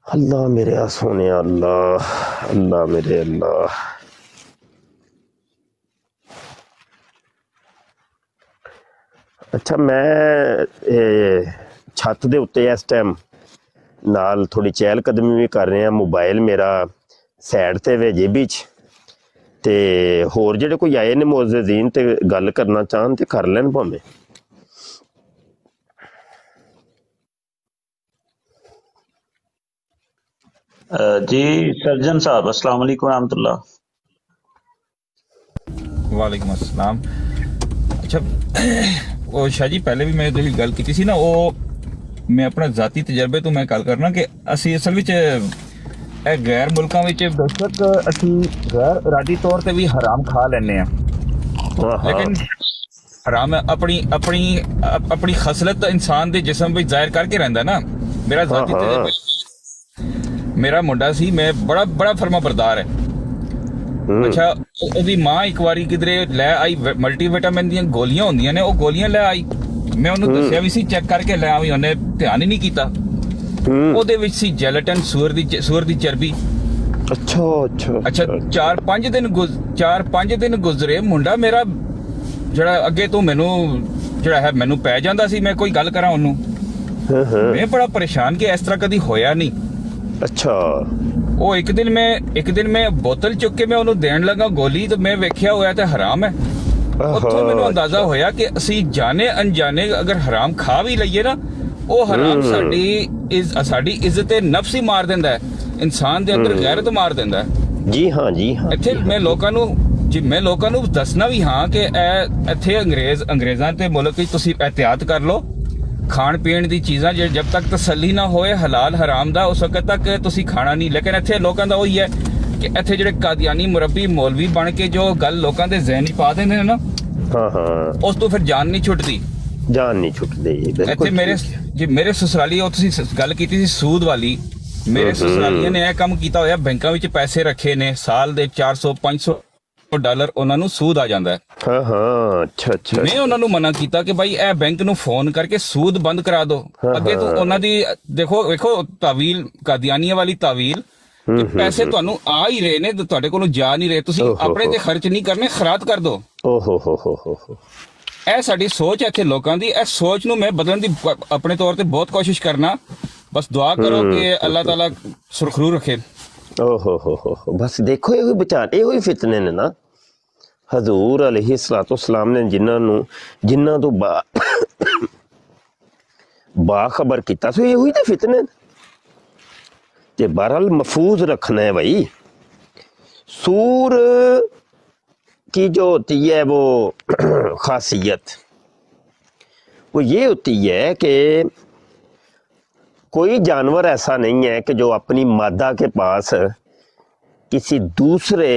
अल्लाह मेरे सोने, अल्लाह अल्लाह मेरे अल्लाह। अच्छा, मैं छत दे उत्ते इस टाइम नाल थोड़ी चहल कदमी भी कर रहे हैं, मोबाइल मेरा साइड ते वे जेबी च, ते होर जेह्ड़े कोई आए ने मोअज़्ज़िज़ीन ते गल करना चाहन ते कर लैन भावें। जी सर्जन साहब अस्सलाम वालेकुम रहमतुल्लाह। वालेकुम अस्सलाम। अच्छा ਉਹ ਸ਼ਾਹ ਜੀ ਪਹਿਲੇ ਵੀ ਮੈਂ ਜਿਹੜੀ ਗੱਲ ਕੀਤੀ ਸੀ ਨਾ ਉਹ ਮੈਂ ਆਪਣਾ ਜ਼ਾਤੀ ਤਜਰਬੇ ਤੋਂ ਮੈਂ ਗੱਲ ਕਰਨਾ ਕਿ ਅਸੀਂ ਅਸਲ ਵਿੱਚ ਇਹ ਗੈਰ ਮੁਲਕਾਂ ਵਿੱਚ ਬੇਸ਼ੱਕ ਅਸੀਂ ਗੈਰ ਇਰਾਦੀ ਤੌਰ ਤੇ ਵੀ ਹਰਾਮ ਖਾ ਲੈਂਦੇ ਆ ਲੇਕਿਨ ਹਰਾਮ ਆਪਣੀ ਆਪਣੀ ਆਪਣੀ ਖਸਲਤ ਇਨਸਾਨ ਦੇ ਜਿਸਮ ਵਿੱਚ ਜ਼ਾਹਿਰ ਕਰਕੇ ਰਹਿੰਦਾ ਨਾ। ਮੇਰਾ ਜ਼ਾਤੀ ਤਜਰਬਾ ਮੇਰਾ ਮੁੰਡਾ ਸੀ ਮੈਂ ਬੜਾ ਫਰਮਾ ਬਰਦਾਰ ਹੈ। ਅੱਛਾ ਉਹਦੀ ਮਾਂ ਇੱਕ ਵਾਰੀ ਕਿਧਰੇ ਲੈ ਆਈ ਮਲਟੀਵਿਟਾਮਿਨ ਦੀਆਂ ਗੋਲੀਆਂ ਹੁੰਦੀਆਂ ਨੇ ਉਹ ਗੋਲੀਆਂ ਲੈ ਆਈ। ਮੈਂ ਉਹਨੂੰ ਦੱਸਿਆ ਵੀ ਸੀ ਚੈੱਕ ਕਰਕੇ ਲੈ ਆਵੀਂ ਉਹਨੇ ਧਿਆਨ ਹੀ ਨਹੀਂ ਕੀਤਾ। ਉਹਦੇ ਵਿੱਚ ਸੀ ਜੈਲੇਟਿਨ ਸੂਰ ਦੀ ਚਰਬੀ। ਅੱਛਾ 4-5 ਦਿਨ ਗੁਜ਼ਰੇ ਮੁੰਡਾ ਮੇਰਾ ਜਿਹੜਾ ਅੱਗੇ ਤੋਂ ਮੈਨੂੰ ਜਿਹੜਾ ਹੈ ਮੈਨੂੰ ਪੈ ਜਾਂਦਾ ਸੀ ਮੈਂ ਕੋਈ ਗੱਲ ਕਰਾਂ ਉਹਨੂੰ ਮੈਂ ਬੜਾ ਪਰੇਸ਼ਾਨ ਕਿ ਇਸ ਤਰ੍ਹਾਂ ਕਦੀ ਹੋਇਆ ਨਹੀਂ। ਅੱਛਾ ਉਹ ਇੱਕ ਦਿਨ ਮੈਂ ਬੋਤਲ ਚੁੱਕ ਕੇ ਮੈਂ ਉਹਨੂੰ ਦੇਣ ਲੱਗਾ ਗੋਲੀ ਤੇ ਮੈਂ ਵੇਖਿਆ ਹੋਇਆ ਤੇ ਹਰਾਮ ਹੈ। ਉੱਥੋਂ ਮੈਨੂੰ ਅੰਦਾਜ਼ਾ ਹੋਇਆ ਕਿ ਅਸੀਂ ਜਾਣੇ ਅਣਜਾਣੇ ਅਗਰ ਹਰਾਮ ਖਾ ਵੀ ਲਈਏ ਨਾ ਉਹ ਹਰਾਮ ਸਾਡੀ ਇੱਜ਼ਤ ਨਫਸ ਹੀ ਮਾਰ ਦਿੰਦਾ ਹੈ ਇਨਸਾਨ ਦੇ ਅੰਦਰ ਗੈਰਤ ਮਾਰ ਦਿੰਦਾ ਹੈ। ਜੀ ਹਾਂ ਇੱਥੇ ਮੈਂ ਲੋਕਾਂ ਨੂੰ ਦੱਸਣਾ ਵੀ ਹਾਂ ਕਿ ਇੱਥੇ ਅੰਗਰੇਜ਼ਾਂ ਤੇ ਮੁਲਕ ਵਿੱਚ ਤੁਸੀਂ ਇਹਤਿਆਤ ਕਰ ਲਓ। ਖਾਣ ਪੀਣ ਦੀ ਚੀਜ਼ਾਂ ਜਦ ਤੱਕ ਤਸੱਲੀ ਨਾ ਹੋਏ ਹਲਾਲ ਹਰਾਮ ਦਾ ਉਸ ਵਕਤ ਤੱਕ ਤੁਸੀਂ ਖਾਣਾ ਨਹੀਂ। ਲੇਕਿਨ ਇੱਥੇ ਲੋਕਾਂ ਦਾ ਉਹੀ ਹੈ ਕਿ ਇੱਥੇ ਜਿਹੜੇ ਕਾਦੀਆਨੀ ਮੁਰੱਬੀ ਮੌਲਵੀ ਬਣ ਕੇ ਜੋ ਗੱਲ ਲੋਕਾਂ ਦੇ ਜ਼ਹਿਨ 'ਚ ਪਾ ਦਿੰਦੇ ਨੇ ਨਾ ਉਸ ਤੋਂ ਫਿਰ ਜਾਨ ਨਹੀਂ ਛੁੱਟਦੀ। ਇੱਥੇ ਮੇਰੇ ਸਸੁਰਾਲੀ ਉਹ ਤੁਸੀਂ ਗੱਲ ਕੀਤੀ ਸੀ ਸੂਦ ਵਾਲੀ ਮੇਰੇ ਸਸੁਰਾਲੀਆਂ ਨੇ ਇਹ ਕੰਮ ਕੀਤਾ ਹੋਇਆ ਬੈਂਕਾਂ ਵਿੱਚ ਪੈਸੇ ਰੱਖੇ ਨੇ ਸਾਲ ਦੇ 400-500 ਡਾਲਰ ਉਹਨਾਂ ਨੂੰ ਸੂਦ ਆ ਜਾਂਦਾ ਹੈ। ਅੱਛਾ ਮੈਂ ਉਹਨਾਂ ਨੂੰ ਮਨਾ ਕੀਤਾ ਕਿ ਭਾਈ ਇਹ ਬੈਂਕ ਨੂੰ ਫੋਨ ਕਰਕੇ ਸੂਦ ਬੰਦ ਕਰਾ ਦਿਓ। ਅੱਗੇ ਤੋਂ ਉਹਨਾਂ ਦੀ ਵੇਖੋ ਤਾਵੀਲ ਕਾਦੀਆਨੀਆਂ ਵਾਲੀ ਤਾਵੀਲ ਕਿ ਪੈਸੇ ਤੁਹਾਨੂੰ ਆ ਹੀ ਰਹੇ ਨੇ ਤੁਹਾਡੇ ਕੋਲੋਂ ਜਾ ਨਹੀਂ ਰਹੇ ਤੁਸੀਂ ਆਪਣੇ ਤੇ ਖਰਚ ਨਹੀਂ ਕਰਨੇ ਖਰਾਤ ਕਰ ਦਿਓ। ਇਹ ਸਾਡੀ ਸੋਚ ਹੈ ਇੱਥੇ ਲੋਕਾਂ ਦੀ। ਇਸ ਸੋਚ ਨੂੰ ਮੈਂ ਬਦਲਣ ਦੀ ਆਪਣੇ ਤੌਰ ਤੇ ਬਹੁਤ ਕੋਸ਼ਿਸ਼ ਕਰਨਾ। ਬਸ ਦੁਆ ਕਰੋ ਕਿ ਅੱਲਾਹ ਤਾਲਾ ਸੁਰਖਰੂ ਰੱਖੇ। ਬਸ ਦੇਖੋ ਇਹੋ ਹੀ ਫਿਤਨੇ ਨੇ ਨਾ ਹਜ਼ੂਰ ਅਲੈਹਿਸਸਲਾਮ ਨੇ ਜਿਨ੍ਹਾਂ ਤੋਂ ਬਾਖਬਰ ਕੀਤਾ ਸੋ ਇਹੋ ਹੀ ਤੇ ਫਿਤਨੇ ਤੇ बहरहाल महफूज रखना है भाई। सूर की जो होती है वो खासियत वो ये होती है कि कोई जानवर ऐसा नहीं है कि जो अपनी मादा के पास किसी दूसरे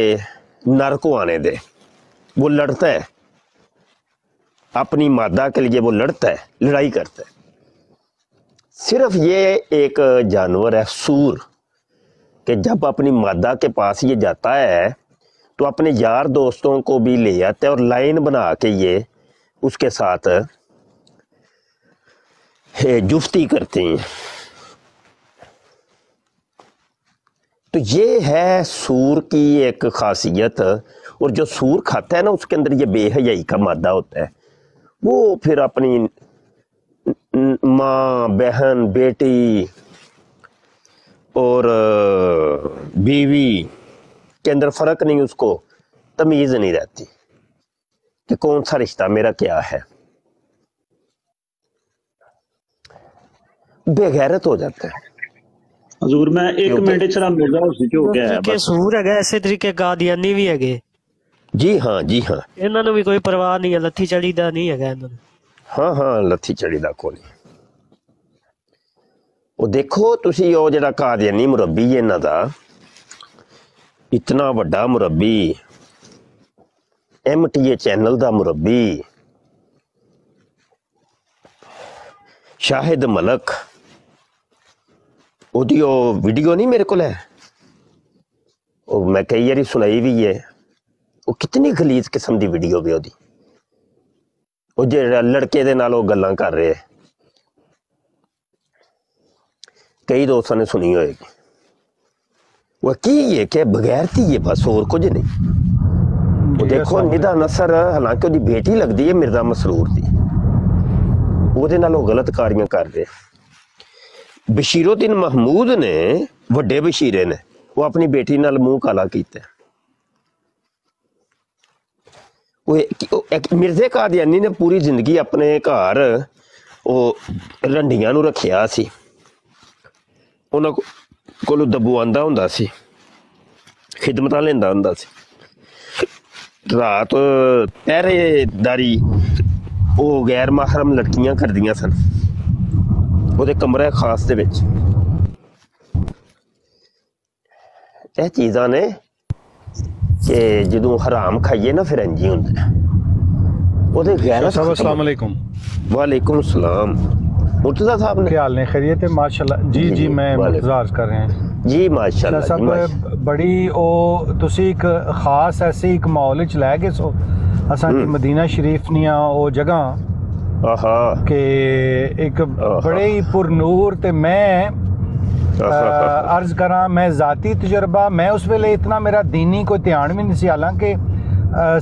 नर को आने दे। वो लड़ता है अपनी मादा के लिए, वो लड़ता है, लड़ाई करता है। सिर्फ ये एक जानवर है सूर कि जब अपनी मादा के पास ये जाता है तो अपने यार दोस्तों को भी ले आता है और लाइन बना के ये उसके साथ जुफ्ती करते हैं। तो ये है सूर की एक खासियत। और जो सूर खाता है ना उसके अंदर ये बेहयाई का मादा होता है। वो फिर अपनी माँ बहन बेटी और बीवी के अंदर फर्क नहीं, उसको तमीज नहीं रहती कि कौन सा रिश्ता मेरा क्या है। बेगैरत हो जाता है। हजूर मैं एक मिनट चला मिर्जा हो गया है बस। सूर है इसे तरीके कादियानी भी है। जी हाँ इन्हां नूं भी कोई परवाह नहीं है, लत्थी चढ़ी दा नहीं है इन्हां नूं। हाँ लत्थी चढ़ी दा कोई नहीं। वो देखो तुसी वो जिहड़ा कादियानी मुरब्बी है इन्हां दा इतना वड्डा मुरब्बी MTA चैनल दा मुरब्बी शाहिद मलक ओदी वो वीडियो नहीं मेरे को है वो मैं कई बारी सुनाई भी है। वो कितनी गलीज किस्म की वीडियो भी ओदी वो जिहड़ा लड़के दे नाल वो गल्लां कर रहे कई दोस्तों ने सुनी होएगी। वो की है कि बगैरती है बस और कुछ नहीं। वो देखो निदा नसर हालांकि ओदी बेटी लगती है मिर्जा मसरूर दी ओदे नाल वो गलत कारियां कर रहे। बशीरुद्दीन महमूद ने वड्डे बशीरे ने वो अपनी बेटी नाल मुंह काला कीता। मिर्जे कादियानी ने पूरी जिंदगी अपने घर वो रंडियां नूं रखिया सी। उन्हां को ਕੋਲੋਂ ਦਬਵਾਉਂਦਾ ਹੁੰਦਾ ਸੀ, ਖਿਦਮਤਾਂ ਲੈਂਦਾ ਹੁੰਦਾ ਸੀ। ਰਾਤ ਪਹਿਰੇਦਾਰੀ ਉਹ ਗੈਰ ਮਾਹਰਮ ਲੜਕੀਆਂ ਕਰਦੀਆਂ ਸਨ ਉਹਦੇ ਕਮਰੇ ਖਾਸ ਦੇ ਵਿੱਚ। ਇਹ ਚੀਜ਼ਾਂ ਨੇ ਕਿ ਜਦੋਂ ਹਰਾਮ ਖਾਈਏ ਨਾ ਫਿਰ ਇੰਝ ਹੀ ਹੁੰਦਾ। ਉਹਦੇ गैरत। अस्सलाम वालेकुम। वालेकुम सलाम। मुर्तज़ा साहब ने क्या हाल है? खैरियत है? माशाल्लाह। जी जी मैं इंतजार कर रहे हैं जी माशाल्लाह सब बड़ी ओ तुसी एक खास ऐसी एक माहौल च लै गए सो असां की मदीना शरीफ निया ओ जगह आहा के एक बड़े ही पुरनूर ते मैं अर्ज करा मैं जाती तजुर्बा मैं उस वेले इतना मेरा दीनी कोई ध्यान भी नहीं सी। हालांकि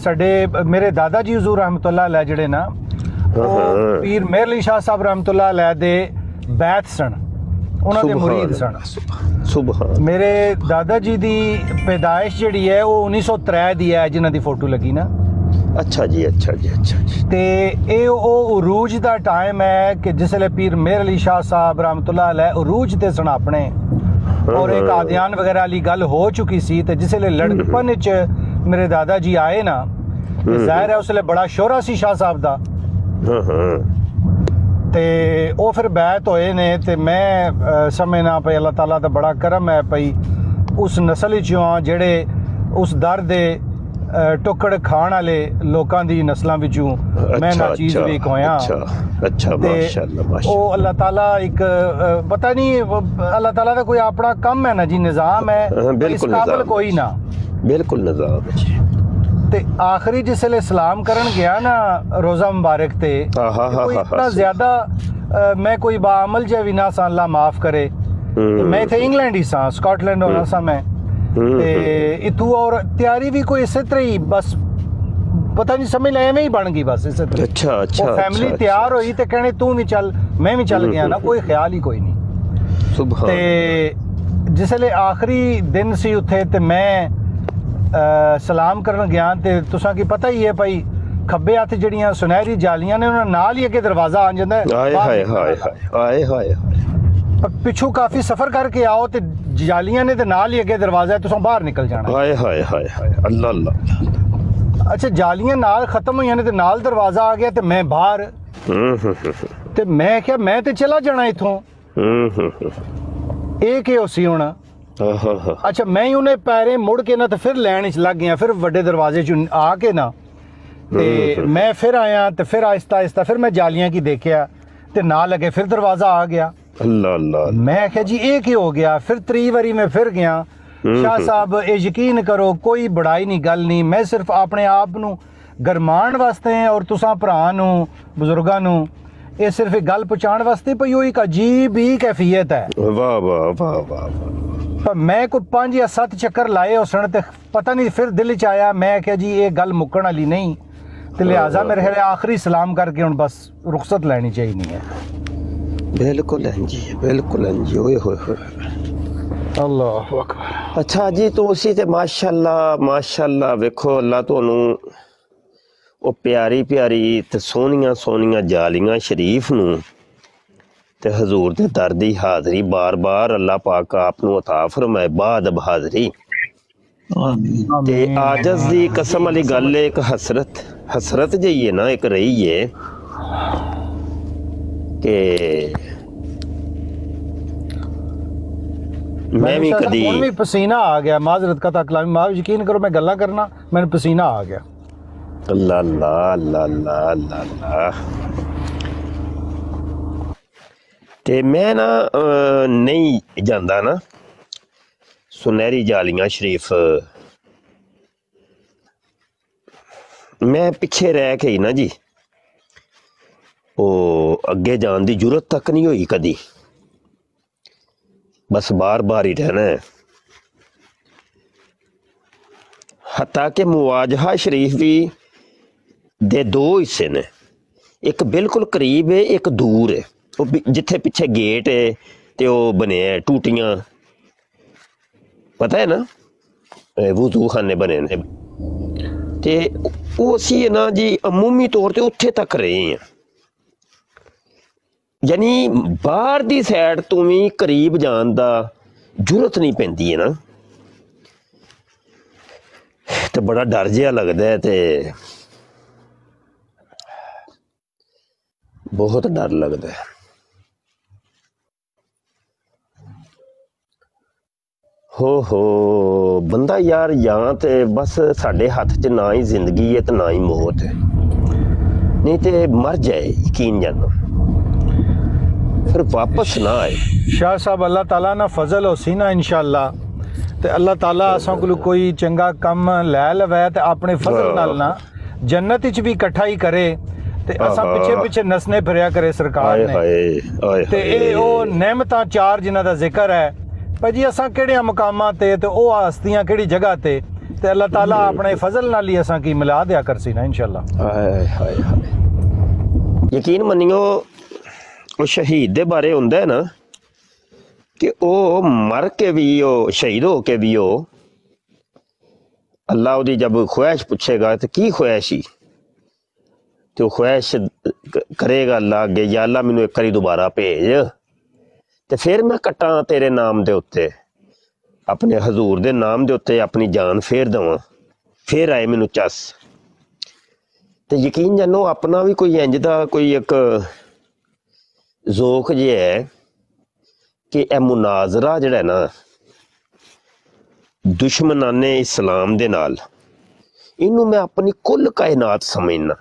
साडे मेरे दादा जी हुजूर रहमतुल्लाह अलैह जड़े ना पीर मेहर अली शाह साहब रहमतुल्लाह अलैह दे बैत सन, उन्हां दे मुरीद सन। सुभान। मेरे दादा जी दी पैदाइश जिहड़ी है वो 1903 दी है जिन्हां दी फोटो लगी ना। अच्छा जी अच्छा जी अच्छा जी। ते ए ओ उरूज दा टाइम है कि जिसले पीर मेहर अली शाह साहब रहमतुल्लाह अलैह उरूज ते सन अपने, और एक आदियान वगैरह वाली गल हो चुकी सी। ते जिसले लड़कपन च मेरे दादा जी आए ना, जाहिर है उसले बड़ा शोहरा सी शाह साहब दा। ते ओ फिर बैत होए ने ते मैं समझना भाई अल्लाह ताला दा बड़ा करम है भाई उस नस्ल चों आ जेड़े उस दर दे टुकड़ खाण वाले लोकां दी नस्लां विचों मैं ना चीज भी खोया। अच्छा माशाल्लाह माशाल्लाह। ओ अल्लाह ताला एक पता नहीं अल्लाह ताला दा कोई अपना कम है ना जी, निजाम है। बिल्कुल इस काबिल कोई ना बिल्कुल निजाम है। ते आखिरी जिसले सलाम करन गया ना रोजा मुबारक ते कोई इतना ज्यादा मैं कोई बाअमल जे भी ना सा, अल्लाह माफ करे। मैं इथे इंग्लैंड ही सा, स्कॉटलैंड होना सा मैं ते इतू, और तैयारी भी कोई इस तरह ही बस पता नहीं समझ ले एवें ही बन गई बस इस तरह। अच्छा अच्छा। फैमिली तैयार हुई ते कहने तू भी चल मैं भी चल गया ना, कोई ख्याल ही कोई नहीं। सुभान। ते जिसले आखिरी दिन सी उथे ते मैं सलाम करन गया ते तुसां की पता ही है भाई खब्बे हत्थ जड़ियां सुनहरी जालियां ने उन्हां नाल ही अगे दरवाजा आ जांदा है। हाय हाय हाय हाय हाय हाय। पिछू काफी सफर करके आओ ते जालियां ने ते नाल ही अगे दरवाजा है, तुसां बाहर निकल जाना। हाय हाय हाय हाय अल्लाह अल्लाह। अच्छा जालियां नाल खत्म हुई ने ते नाल दरवाजा आ गया ते मैं बाहर ते मैं क्या मैं ते चला जाना इथों। ए के होसी होना। अच्छा मैं उन्हें पैरे मुड़ के ना तो फिर लैन च लग गया, फिर वड्डे दरवाजे च आके ना ते मैं फिर आया ते फिर आहिस्ता आहिस्ता फिर मैं जालियां की देखिया ते ना लगे फिर दरवाजा आ गया। अल्लाह अल्लाह। मैं क्या जी ये की हो गया। फिर 3 बारी मैं फिर गया। शाह साहब ये यकीन करो कोई बड़ाई नहीं गल नहीं, मैं सिर्फ अपने आप नू गरमान वास्ते और तुसां भरा नू बुजुर्गां नू ये सिर्फ एक गल पहुंचाने वास्ते भई वो एक अजीब ही कैफियत है। वाह वाह वाह वाह। पर मैं कोई 5 या 7 चक्कर लाए उसन ते पता नहीं फिर दिल च आया मैं क्या जी ये गल मुक्कण वाली नहीं, ते लिहाजा मेरे ख्याल आखिरी सलाम करके हुण बस रुखसत लेनी चाहिए नहीं है। बिल्कुल जी बिल्कुल जी। ओए होए होए अल्लाह अकबर। अच्छा जी तो उसी ते माशाल्लाह माशाल्लाह वेखो अल्लाह तुहानू ओ प्यारी प्यारी ते सोहनियां सोहनियां जालियां शरीफ नू ते हजूर दे दर दी हाज़री बार बार अल्लाह पाक आप नू अता फरमाए बादब हाज़री। ते आजज दी कसम वाली गल एक हसरत हसरत जी है ना एक रही है कि मैं भी कदी पसीना आ गया माजरत का तकलामी माफ यकीन करो मैं गल्ला करना मैंने पसीना आ गया। अल्लाह अल्लाह अल्लाह अल्लाह अल्लाह अल्लाह। ते मैं ना नहीं जांदा ना सुनहरी जालियां शरीफ, मैं पिछे रह के ही ना जी ओ अगे जान दी जरूरत तक नहीं हुई कदी, बस बार बार ही रहना है। हत्ता के मुवाजहा शरीफ भी दे 2 हिस्से ने, एक बिल्कुल करीब है एक दूर है। जिथे पिछे गेट है ते ओ बने है टूटियां पता है ना वुजू खाने बने ने ते उसी है ना जी अमूमी तौर ते उत्थे तक रहे हैं, यानी बाहर दी साइड तो भी करीब जान दा ਜ਼ਰੂਰਤ ਨਹੀਂ ਪੈਂਦੀ ਹੈ ਨਾ ਤੇ ਬੜਾ ਡਰ ਜਿਹਾ ਲੱਗਦਾ ਹੈ ਤੇ ਬਹੁਤ ਡਰ ਲੱਗਦਾ ਹੈ। ਹੋ ਬੰਦਾ ਯਾਰ ਜਾਂ ਤੇ ਬਸ ਸਾਡੇ ਹੱਥ 'ਚ ਨਾ ਹੀ ਜ਼ਿੰਦਗੀ ਹੈ ਤੇ ਨਾ ਹੀ ਮੌਤ ਹੈ, नहीं तो मर जाए यकीन जानो फिर वापस ना आए। शाह साहब अल्लाह ताला ना फजल हो सी ना इंशाअल्लाह ते अल्लाह ताला असां कोल कोई चंगा कम लै लवे ते अपने फजल नाल ना जन्नत विच भी इकट्ठा ही करे ते असां पिछे पिछे नसने फिरया करे सरकार ने ते ए ओ नेमतां चार जिन्हां दा जिक्र है भाजी असां केड़े मकामां ते ओ हस्तियां केड़ी जगह ते अल्लाह ताला अपने फजल नाल ही असां की मिला दिया करसी ना इंशाअल्लाह। हाय हाय हाय यकीन मनियो वो शहीद दे बारे हुंदा है ना कि ओ मर के भी हो शहीद हो के भी हो अल्लाह ओदी जब ख्वाहिश पूछेगा तो की ख्वाहिश ही तो ख्वाहिश करेगा अल्लाह अगे या अल्लाह मैनू एक बारी दोबारा भेज ते फिर मैं कट्टां तेरे नाम दे उत्ते अपने हजूर दे नाम दे उत्ते अपनी जान फेर देवां फिर आए मैनू चस ते यकीन जानो अपना भी कोई इंज दा कोई एक जोक जे है कि ए मुनाजरा जिहड़ा ना दुश्मनाने इस्लाम दे नाल इनू मैं अपनी कुल कायनात समझना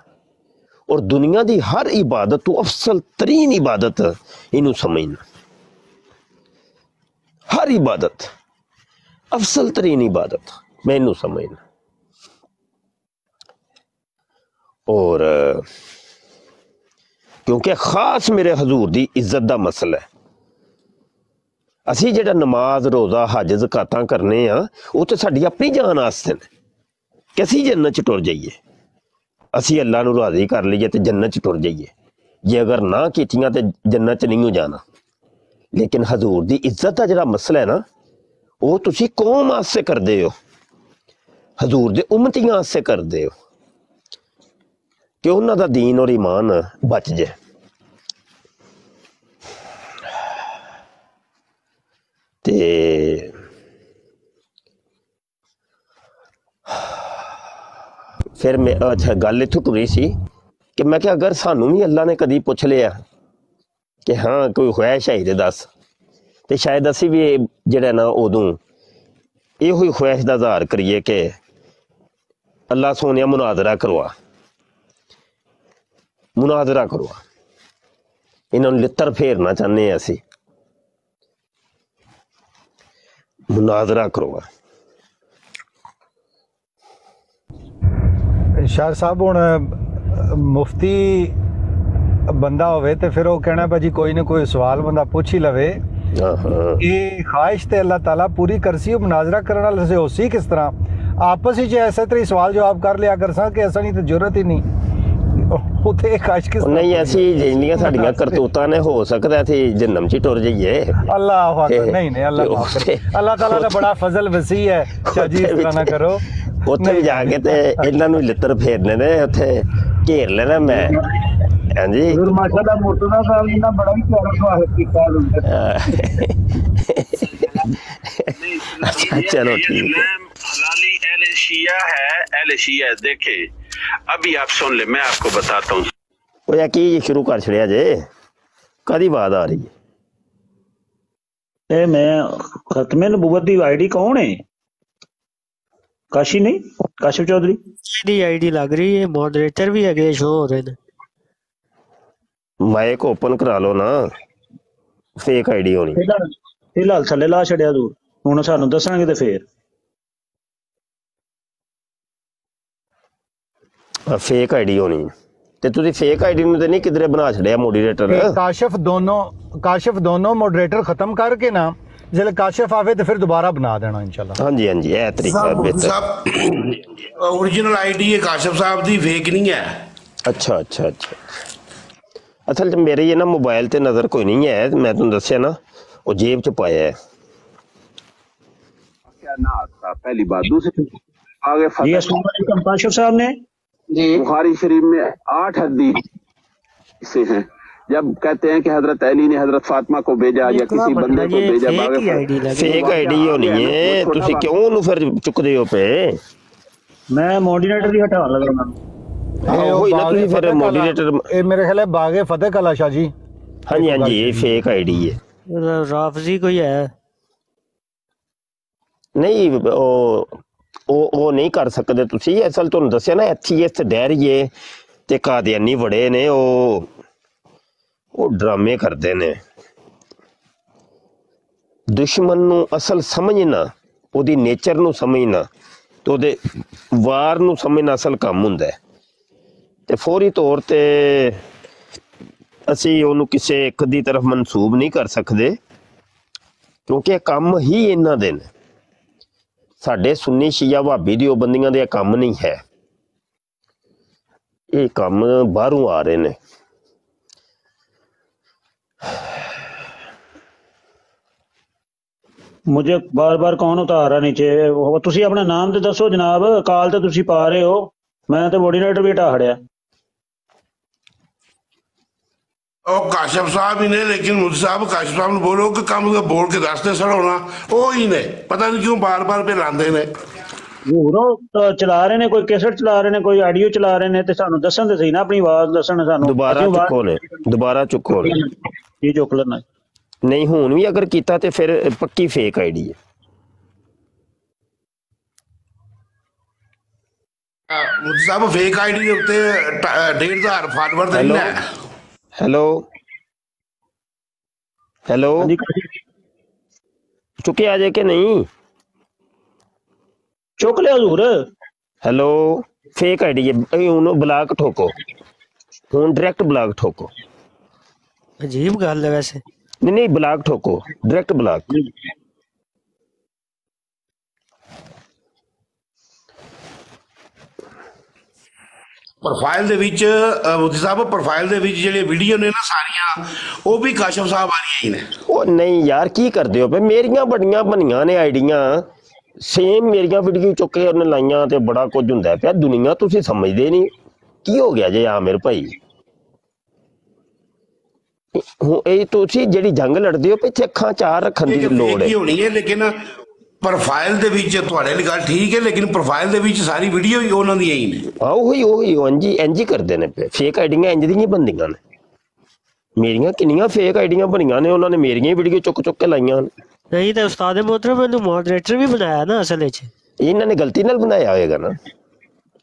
और दुनिया दी हर इबादत तो अफसल तरीन इबादत इनू समझना हर इबादत अफसल तरीन इबादत मैं इनू समझना और क्योंकि खास मेरे हजूर दी इज्जत दा मसला है असी जेड़ा नमाज रोज़ा हज ज़कातां करने आ वो तो साडी अपनी जान आस्ते ने कि असी जन्नत च टुर जाइए असी अल्लाह नू राज़ी कर लईए ते जन्नत च टुर जाइए जे अगर ना कीतियां ते जन्नत च नहीं हो जाना लेकिन हजूर दी इज्जत दा जेड़ा मसला है ना वो तुसी कौम आस्ते करदे हो हजूर दे उम्मतियां आस्ते करदे हो कि उन्हां दा दीन और ईमान बच जाए। ते फिर मैं अच्छा गल इत्थों टुरी सी कि मैं क्या अगर सानू भी अल्लाह ने कदी पुछ लिया कि हाँ कोई ख्वाहिश है ते दस तो शायद असी भी जेड़ा ना उदों यो ही ख्वाहिश का इजहार करिए कि अल्लाह सोनिया मुनाजरा करवा इन्होंने लित्तर फेरना चाहते हैं असी मुनाजरा करवा। शाह साहब हुण मुफ्ती बंदा होवे ते फिर वो कहना भाजी कोई ना कोई सवाल बंदा पूछ ही लवे ये ख्वाहिश ते अल्लाह ताला पूरी करसी मुनाजरा करने वाले से होसी किस तरह आपस ही ऐसे तरह सवाल जवाब कर लिया कर सा कि ऐसा नहीं तो जरूरत ही नहीं नहीं ऐसी जिंदगियां साडियां करतूतां ने हो सकदा थी जन्नम च टुर जाइए अल्लाह अकबर नहीं अल्लाह ताला दा बड़ा फजल वसी है जी इस तरह ना करो उत्थे भी जाके ते इन्हां नूं लित्तर फेरने ने उत्थे घेर लेना मैं हां जी माशाल्लाह मुर्तजा साहब ने बड़ा ही प्यारा स्वागत कीता अच्छा चलो ठीक है हलाली अहले शिया है अहले शिया देखे अभी आप सुन ले मैं आपको बताता हूँ वो या की शुरू कर छड़िया जे कदी बात आ रही है ए मैं खत्मे नबूवत दी आईडी कौन है काशी नहीं काशिफ चौधरी दी आईडी लग रही है मॉडरेटर भी है शो हो रहे हैं माइक ओपन करा लो ना फेक आईडी होनी फिलहाल थले ला छड़िया तू हुण सानू दसांगे ते फिर फेक आईडी होनी ते तुसी फेक आईडी नु ते नहीं किधरे बना छड़िया मॉडरेटर काशिफ दोनों मॉडरेटर खत्म करके ना जब काशिफ आवे तो फिर दोबारा बना देना इंशाल्लाह। हाँ जी ए तरीका बेहतर ओरिजिनल आईडी है काशिफ साहब दी फेक नहीं है। अच्छा अच्छा अच्छा असल च मेरे ये ना मोबाइल ते नजर कोई नहीं है मैं तुम दसिया ना वो जेब च पाया है क्या ना आता पहली बात दूसरी आगे काशिफ साहब ने बुखारी शरीफ में 8 हदीस हैं जब कहते हैं कि हजरत अली ने हजरत फातिमा को भेजा या किसी बंदे को भेजा फेक आईडी होनी है ਤੁਸੀਂ ਕਿਉਂ ਉਹਨੂੰ ਫਿਰ ਚੁੱਕਦੇ ਹੋ ਪਏ मैं मोडिनेटर भी हटा लगा ना ਉਹੀ ਨਾ ਤੁਸੀਂ ਫਿਰ ਮੋਡਰੇਟਰ ਇਹ ਮੇਰੇ ਖਿਆਲ ਹੈ ਬਾਗੇ ਫਤਿਹ ਕਲਾ ਸ਼ਾਹ ਜੀ ਹਾਂਜੀ ਹਾਂਜੀ ਇਹ ਫੇਕ ਆਈਡੀ ਹੈ ਰਾਫਜ਼ੀ ਕੋਈ ਹੈ ਨਹੀਂ ਉਹ ਨਹੀਂ ਕਰ ਸਕਦੇ ਤੁਸੀਂ ਅਸਲ ਤੁਹਾਨੂੰ ਦੱਸਿਆ ਨਾ ਐਥੀਇਸਟ ਡੈਰੀਏ ਤੇ ਕਾਦੀਆਨੀ ਬੜੇ ਨੇ ਉਹ ਡਰਾਮੇ ਕਰਦੇ ਨੇ ਦੁਸ਼ਮਣ ਨੂੰ ਅਸਲ ਸਮਝਣਾ ਉਹਦੀ ਨੇਚਰ ਨੂੰ ਸਮਝਣਾ ਤੇ ਉਹਦੇ ਵਾਰ ਨੂੰ ਸਮਝਣਾ ਅਸਲ ਕੰਮ ਹੁੰਦਾ ਹੈ ਤੇ ਫੌਰੀ ਤੌਰ ਤੇ ਅਸੀਂ ਉਹਨੂੰ ਕਿਸੇ ਇੱਕ ਦੀ ਤਰਫ ਮਨਸੂਬ ਨਹੀਂ ਕਰ ਸਕਦੇ ਕਿਉਂਕਿ ਇਹ ਕੰਮ ਹੀ ਇਹਨਾਂ ਦੇ ਨੇ ਸਾਡੇ ਸੁੰਨੀ ਸ਼ੀਆ ਵਹਾਬੀ ਦਿਓਬੰਦੀਆਂ ਦੇ ਕੰਮ ਨਹੀਂ ਹੈ ਇਹ ਕੰਮ ਬਾਹਰੋਂ ਆ ਰਹੇ ਨੇ मुझे बार बार कौन उतार रहा नीचे तुसी अपना नाम तो दसो जनाब काल तो तुसी पा रहे हो मैं तो मोडिनेटर भी हटा खड़िया ਉਹ ਕਾਸ਼ਫ ਸਾਹਿਬ ਹੀ ਨੇ ਲੇਕਿਨ ਮੁਫਤੀ ਸਾਹਿਬ ਕਾਸ਼ਫ ਸਾਹਿਬ ਨੂੰ ਬੋਲੋ ਕਿ ਕੰਮ ਬੋਲ ਕੇ ਦੱਸਦੇ ਸਰ ਹੋਣਾ ਉਹ ਹੀ ਨੇ ਪਤਾ ਨਹੀਂ ਕਿਉਂ ਬਾਰ-ਬਾਰ ਭੇਲਾਉਂਦੇ ਨੇ ਉਹ ਚਲਾ ਰਹੇ ਨੇ ਕੋਈ ਕੈਸਟ ਚਲਾ ਰਹੇ ਨੇ ਕੋਈ ਆਡੀਓ ਚਲਾ ਰਹੇ ਨੇ ਤੇ ਸਾਨੂੰ ਦੱਸਣ ਤੇ ਸਹੀ ਨਾ ਆਪਣੀ ਆਵਾਜ਼ ਦੱਸਣ ਸਾਨੂੰ ਦੁਬਾਰਾ ਚੁੱਕੋ ਨੇ ਇਹ ਚੁੱਕ ਲੈਣਾ ਨਹੀਂ ਹੁਣ ਵੀ ਅਗਰ ਕੀਤਾ ਤੇ ਫਿਰ ਪੱਕੀ ਫੇਕ ਆਈਡੀ ਹੈ ਮੁਫਤੀ ਸਾਹਿਬ ਫੇਕ ਆਈਡੀ ਦੇ ਉੱਤੇ 1.5 ਫਾਲੋਅਰ ਦੇ ਨੇ ਹੈਲੋ ਚੁੱਕਿਆ ਜੇ ਕਿ ਨਹੀਂ ਚੁੱਕ ਲਿਆ ਹਜ਼ੂਰ ਹੈਲੋ ਫੇਕ ਆਈਡੀ ਹੈ ਉਹਨੂੰ ਬਲਾਕ ਠੋਕੋ ਹੁਣ ਡਾਇਰੈਕਟ ਬਲਾਕ ਠੋਕੋ ਅਜੀਬ ਗੱਲ ਹੈ ਵੈਸੇ नहीं ब्लॉक ठोको डायरेक्ट ब्लॉक प्रोफाइल ਦੇ ਵਿੱਚ ਮੁਫਤੀ ਸਾਹਿਬ ਪ੍ਰੋਫਾਈਲ ਦੇ ਵਿੱਚ ਜਿਹੜੇ ਵੀਡੀਓ ਨੇ ਨਾ ਸਾਰੀਆਂ ਉਹ ਵੀ ਕਾਸ਼ਫ ਸਾਹਿਬ ਵਾਲੀਆਂ ਹੀ ਨੇ ਉਹ ਨਹੀਂ ਯਾਰ ਕੀ ਕਰਦੇ ਹੋ ਮੇਰੀਆਂ ਬੜੀਆਂ ਬਣੀਆਂ ਨੇ ਆਈਡੀਆਂ ਸੇਮ ਮੇਰੀਆਂ ਵੀਡੀਓ ਚੁੱਕ ਕੇ ਉਹਨੇ ਲਾਈਆਂ ਤੇ ਬੜਾ ਕੁਝ ਹੁੰਦਾ ਪਿਆ ਦੁਨੀਆ ਤੁਸੀਂ ਸਮਝਦੇ ਨਹੀਂ ਕੀ ਹੋ ਗਿਆ ਜੇ ਆਮਿਰ ਭਾਈ ਇਹ ਤੁਸੀਂ ਜਿਹੜੀ ਜੰਗ ਲੜਦੇ ਹੋ ਪਿੱਛੇ ਅੱਖਾਂ ਚਾਰ ਰੱਖਣ ਦੀ ਲੋੜ ਹੈ ਹੋਣੀ ਹੈ ਲੇਕਿਨ ਪ੍ਰੋਫਾਈਲ ਦੇ ਵਿੱਚ ਤੁਹਾਡੇ ਲਈ ਗੱਲ ਠੀਕ ਹੈ ਲੇਕਿਨ ਪ੍ਰੋਫਾਈਲ ਦੇ ਵਿੱਚ ਸਾਰੀ ਵੀਡੀਓ ਹੀ ਉਹਨਾਂ ਦੀਆਂ ਹੀ ਨੇ ਉਹੀ ਇੰਜ ਹੀ ਕਰਦੇ ਨੇ ਫੇਕ ਆਈਡੀਆਂ ਇੰਜ ਦੀਆਂ ਬੰਦੀਆਂ ਨੇ ਮੇਰੀਆਂ ਕਿੰਨੀਆਂ ਫੇਕ ਆਈਡੀਆਂ ਬਣੀਆਂ ਨੇ ਉਹਨਾਂ ਨੇ ਮੇਰੀਆਂ ਵੀਡੀਓ ਚੁੱਕ ਕੇ ਲਾਈਆਂ ਨੇ ਨਹੀਂ ਤਾਂ ਉਸਤਾਦ ਮੁਹਤਰਮ ਮੈਨੂੰ ਮੋਡਰੇਟਰ ਵੀ ਬਣਾਇਆ ਨਾ ਅਸਲ ਵਿੱਚ ਇਹਨਾਂ ਨੇ ਗਲਤੀ ਨਾਲ ਬਣਾਇਆ ਹੋਏਗਾ ਨਾ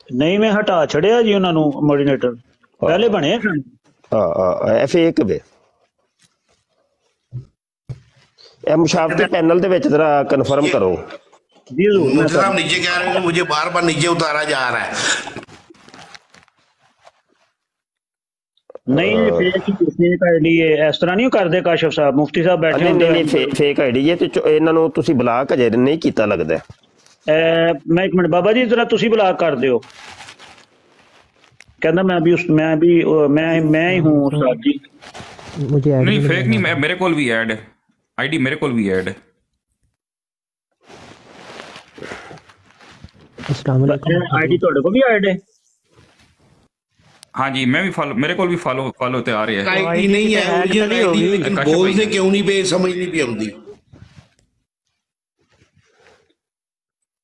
ਨਹੀਂ ਮੈਂ ਹਟਾ ਛੜਿਆ ਜੀ ਉਹਨਾਂ ਨੂੰ ਮੋਡਰੇਟਰ ਪਹਿਲੇ ਬਣੇ ਹਾਂ ਫੇਕ ਵੇ ਇਹ ਮੁਸ਼ਾਵਰਤੀ पैनल ਦੇ ਵਿੱਚ जरा कन्फर्म करो जी हजूर मुफ्ती साहब नीचे कह रहे हैं मुझे बार बार नीचे उतारा जा रहा है नहीं फेक आईडी है इस तरह नहीं करते काशिफ साहब मुफ्ती साहब बैठे होंगे नहीं फेक आईडी है ਤੇ ਇਹਨਾਂ ਨੂੰ ਤੁਸੀਂ ਬਲਾਕ ਅਜੇ ਨਹੀਂ ਕੀਤਾ ਲੱਗਦਾ मैं एक मिनट बाबा जी जरा तुसी ब्लॉक कर दियो कहना मैं ही हूँ उस्ताद जी मुझे नहीं फेक नहीं मेरे कोल भी ऐड है आईडी मेरे कोल भी ऐड है आईडी ਤੁਹਾਡੇ ਕੋਲ ਵੀ ऐड है हाँ जी मैं भी फॉलो मेरे कोल भी फॉलो होते आ रहे हैं आईडी नहीं है ओरिजिनल आईडी लेकिन बोलते क्यों नहीं पे समझ नहीं पी आउंदी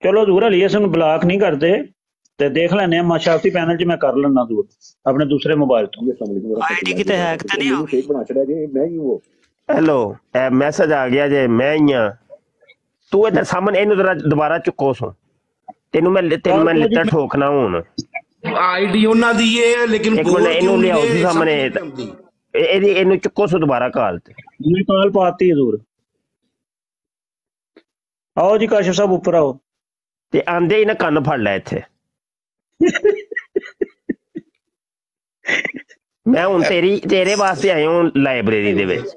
चलो दूर हली अस ब्लॉक नहीं करते ते देख लेने माशाफती पैनल च मैं कर लेना दूर अपने दूसरे मोबाइल तो आईडी किते हैक तो नहीं होगी बना छड़ा जे मैं ही वो हेलो मैसेज आ गया जे मैं ही हां तू इधर सामने इनु जरा दोबारा चुको सो तेनु मैं लिट्टा ठोकना हुन आईडी ਉਹਨਾਂ ਦੀ ਹੈ लेकिन एक मिनट इनु ले आओ सामने ਇਹਦੀ ਇਹਨੂੰ ਚੁੱਕੋ ਸੋ ਦੁਬਾਰਾ ਕਾਲ ਤੇ मैं कॉल पाती है दूर आओ जी काशिफ साहब ऊपर आओ ਤੇ ਆਂਦੇ ਹੀ ਨਾ ਕੰਨ ਫੜ ਲੈ ਇੱਥੇ ਮੈਂ ਹੁਣ ਤੇਰੇ ਵਾਸਤੇ ਆਇਆ ਹਾਂ ਲਾਇਬ੍ਰੇਰੀ ਦੇ ਵਿੱਚ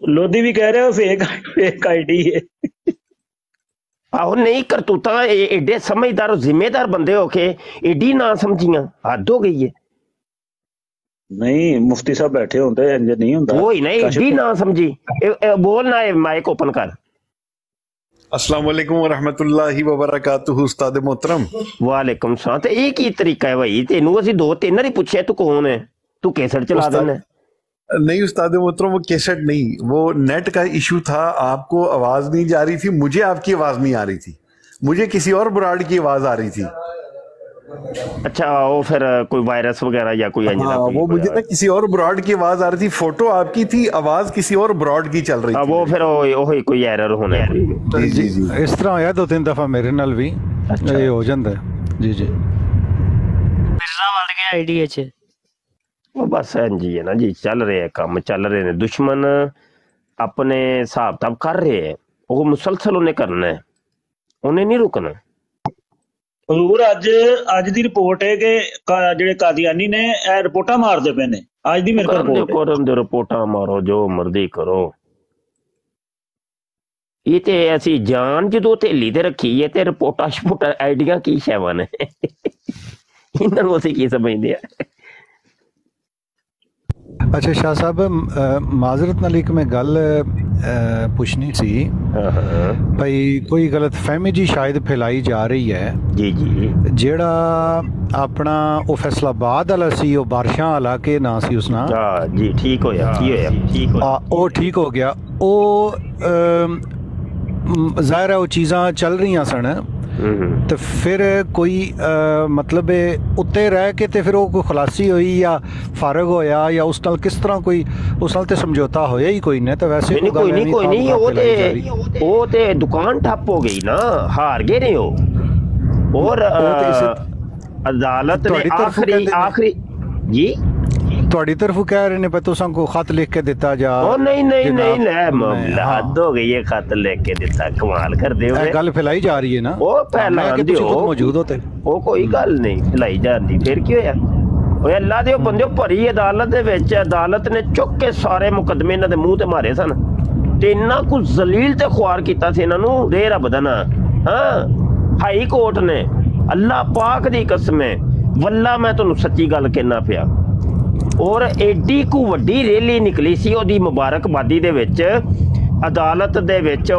लोधी भी कह रहे हो फेक आईडी है ਆਹੋ ਨਹੀਂ ਕਰਤੂਤਾਂ ਏਡੇ ਸਮਝਦਾਰ ਜ਼ਿੰਮੇਦਾਰ ਬੰਦੇ ਹੋ ਕੇ ਏਡੀ ਨਾ ਸਮਝੀਆਂ ਹੱਦ ਹੋ ਗਈ ਹੈ नहीं मुफ्ती साहब बैठे होंगे इंज नहीं होंदा वो ही नहीं ਏਡੀ ਨਾ ਸਮਝੀ ਬੋਲ ਨਾ ਮਾਈਕ ਓਪਨ ਕਰ अस्सलाम वालेकुम वरहमतुल्लाहि वबरकातुहू उस्ताद मोहतरम। वालेकुम सलाम। ते ये की तरीका है भाई, तेनू असीं 2-3 बारी पूछे तू कौन है, तू कैसेट चला देना? नहीं उस्ताद मोहतरम, वो कैसेट नहीं, वो नेट का इशू था। आपको आवाज नहीं जा रही थी, मुझे आपकी आवाज नहीं आ रही थी, मुझे किसी और ब्रांड की आवाज आ रही थी। अच्छा, वो फिर कोई वायरस वगैरह या कोई हाँ, वो मुझे ना किसी और ब्रॉड की आवाज आ रही थी, फोटो आपकी थी, आवाज किसी और ब्रॉड की चल रही थी। वो फिर वो कोई एरर होना है। जी जी जी, इस तरह होया 2-3 दफा मेरे नाल भी ये हो जाता है। जी जी, मिर्जा वड़ गया आईडी च। वो बस जी है ना जी, चल रहे हैं काम, चल रहे हैं। दुश्मन अपने हिसाब तब कर रहे हैं, वो मुसलसल उन्हें करना है, उन्हें नहीं रुकना। ਹਜ਼ੂਰ ਅੱਜ ਦੀ ਰਿਪੋਰਟ ਹੈ ਕਿ ਜਿਹੜੇ ਕਾਦੀਆਨੀ ਨੇ ਇਹ ਰਿਪੋਰਟਾਂ ਮਾਰਦੇ ਪਏ ਨੇ। ਅੱਜ ਦੀ ਮੇਰੇ ਕੋਲ ਕਰਨ ਦੇ ਰਿਪੋਰਟਾਂ ਮਾਰੋ, ਜੋ ਮਰਜ਼ੀ ਕਰੋ। ਇਹ ਤੇ ਅਸੀਂ ਜਾਨ ਜਦੋਂ ਢੇਲੀ ਤੇ ਰੱਖੀ ਹੈ ਤੇ ਰਿਪੋਰਟਾਂ ਆਈਡੀਆਂ ਕੀ ਸ਼ੈਵਾਂ ਨੇ, ਇਹਨਾਂ ਨੂੰ ਅਸੀਂ ਕੀ ਸਮਝਦੇ ਆ। अच्छा शाह साहब, माजरत नाल एक मैं गल पुछनी सी भाई, कोई गलत फहमी जी शायद फैलाई जा रही है जी जी, जेड़ा अपना वो फैसलाबाद वाला सी, वो बारिशां वाला के ना सी उसना जी, ठीक होया, ठीक होया, वो ठीक हो गया। वो ज़ाहिर है वो चीज़ां चल रही सन, तो फिर कोई मतलब उत्ते रह के ते फिर वो कोई खलासी हुई या फारग होया या उस नाल किस तरह कोई उस नाल ते समझौता होया ही कोई नहीं। तो वैसे कोई नहीं वो ते दुकान ठप हो गई ना, हार गए ने वो, और अदालत ने आखिरी जी ਤੁਹਾਡੀ ਤਰਫੋਂ ਕਹਿ ਰਹੇ ਨੇ ਪਰ ਤੁਸੀਂ ਕੋ ਖਤ ਲਿਖ ਕੇ ਦਿੱਤਾ ਜਾ। ਉਹ ਨਹੀਂ ਲੈ ਮਾਮਲਾ ਹੱਦ ਹੋ ਗਈ ਹੈ, ਖਤ ਲਿਖ ਕੇ ਦਿੱਤਾ, ਕਮਾਲ ਕਰਦੇ ਹੋ। ਇਹ ਗੱਲ ਫੈਲਾਈ ਜਾ ਰਹੀ ਹੈ ਨਾ, ਉਹ ਪਹਿਲਾਂ ਕਿ ਤੁਸੀਂ ਖੁਦ ਮੌਜੂਦ ਹੋ ਤੇ ਉਹ ਕੋਈ ਗੱਲ ਨਹੀਂ ਫੈਲਾਈ ਜਾਂਦੀ। ਫਿਰ ਕੀ ਹੋਇਆ? ਓਏ ਅੱਲਾ ਦੇ ਬੰਦੇ, ਭਰੀ ਅਦਾਲਤ ਦੇ ਵਿੱਚ ਅਦਾਲਤ ਨੇ ਚੁੱਕ ਕੇ ਸਾਰੇ ਮੁਕੱਦਮੇ ਇਹਨਾਂ ਦੇ ਮੂੰਹ ਤੇ ਮਾਰੇ ਸਨ, ਤੇ ਇੰਨਾ ਕੁ ਜ਼ਲੀਲ ਤੇ ਖੁਆਰ ਕੀਤਾ ਸੀ ਇਹਨਾਂ ਨੂੰ, ਰੇ ਰੱਬ ਦਾ ਨਾ। ਹਾਂ, ਹਾਈ ਕੋਰਟ ਨੇ, ਅੱਲਾ ਪਾਕ ਦੀ ਕਸਮ ਹੈ, ਵੱਲਾ ਮੈਂ ਤੁਹਾਨੂੰ ਸੱਚੀ ਗੱਲ ਕਹਿਣਾ ਪਿਆ। ਔਰ ਐਡੀ ਕੁ ਵੱਡੀ ਰੈਲੀ ਨਿਕਲੀ ਸੀ ਉਹਦੀ ਮੁਬਾਰਕਬਾਦੀ ਦੇ ਵਿੱਚ, ਅਦਾਲਤ ਦੇ ਵਿੱਚ।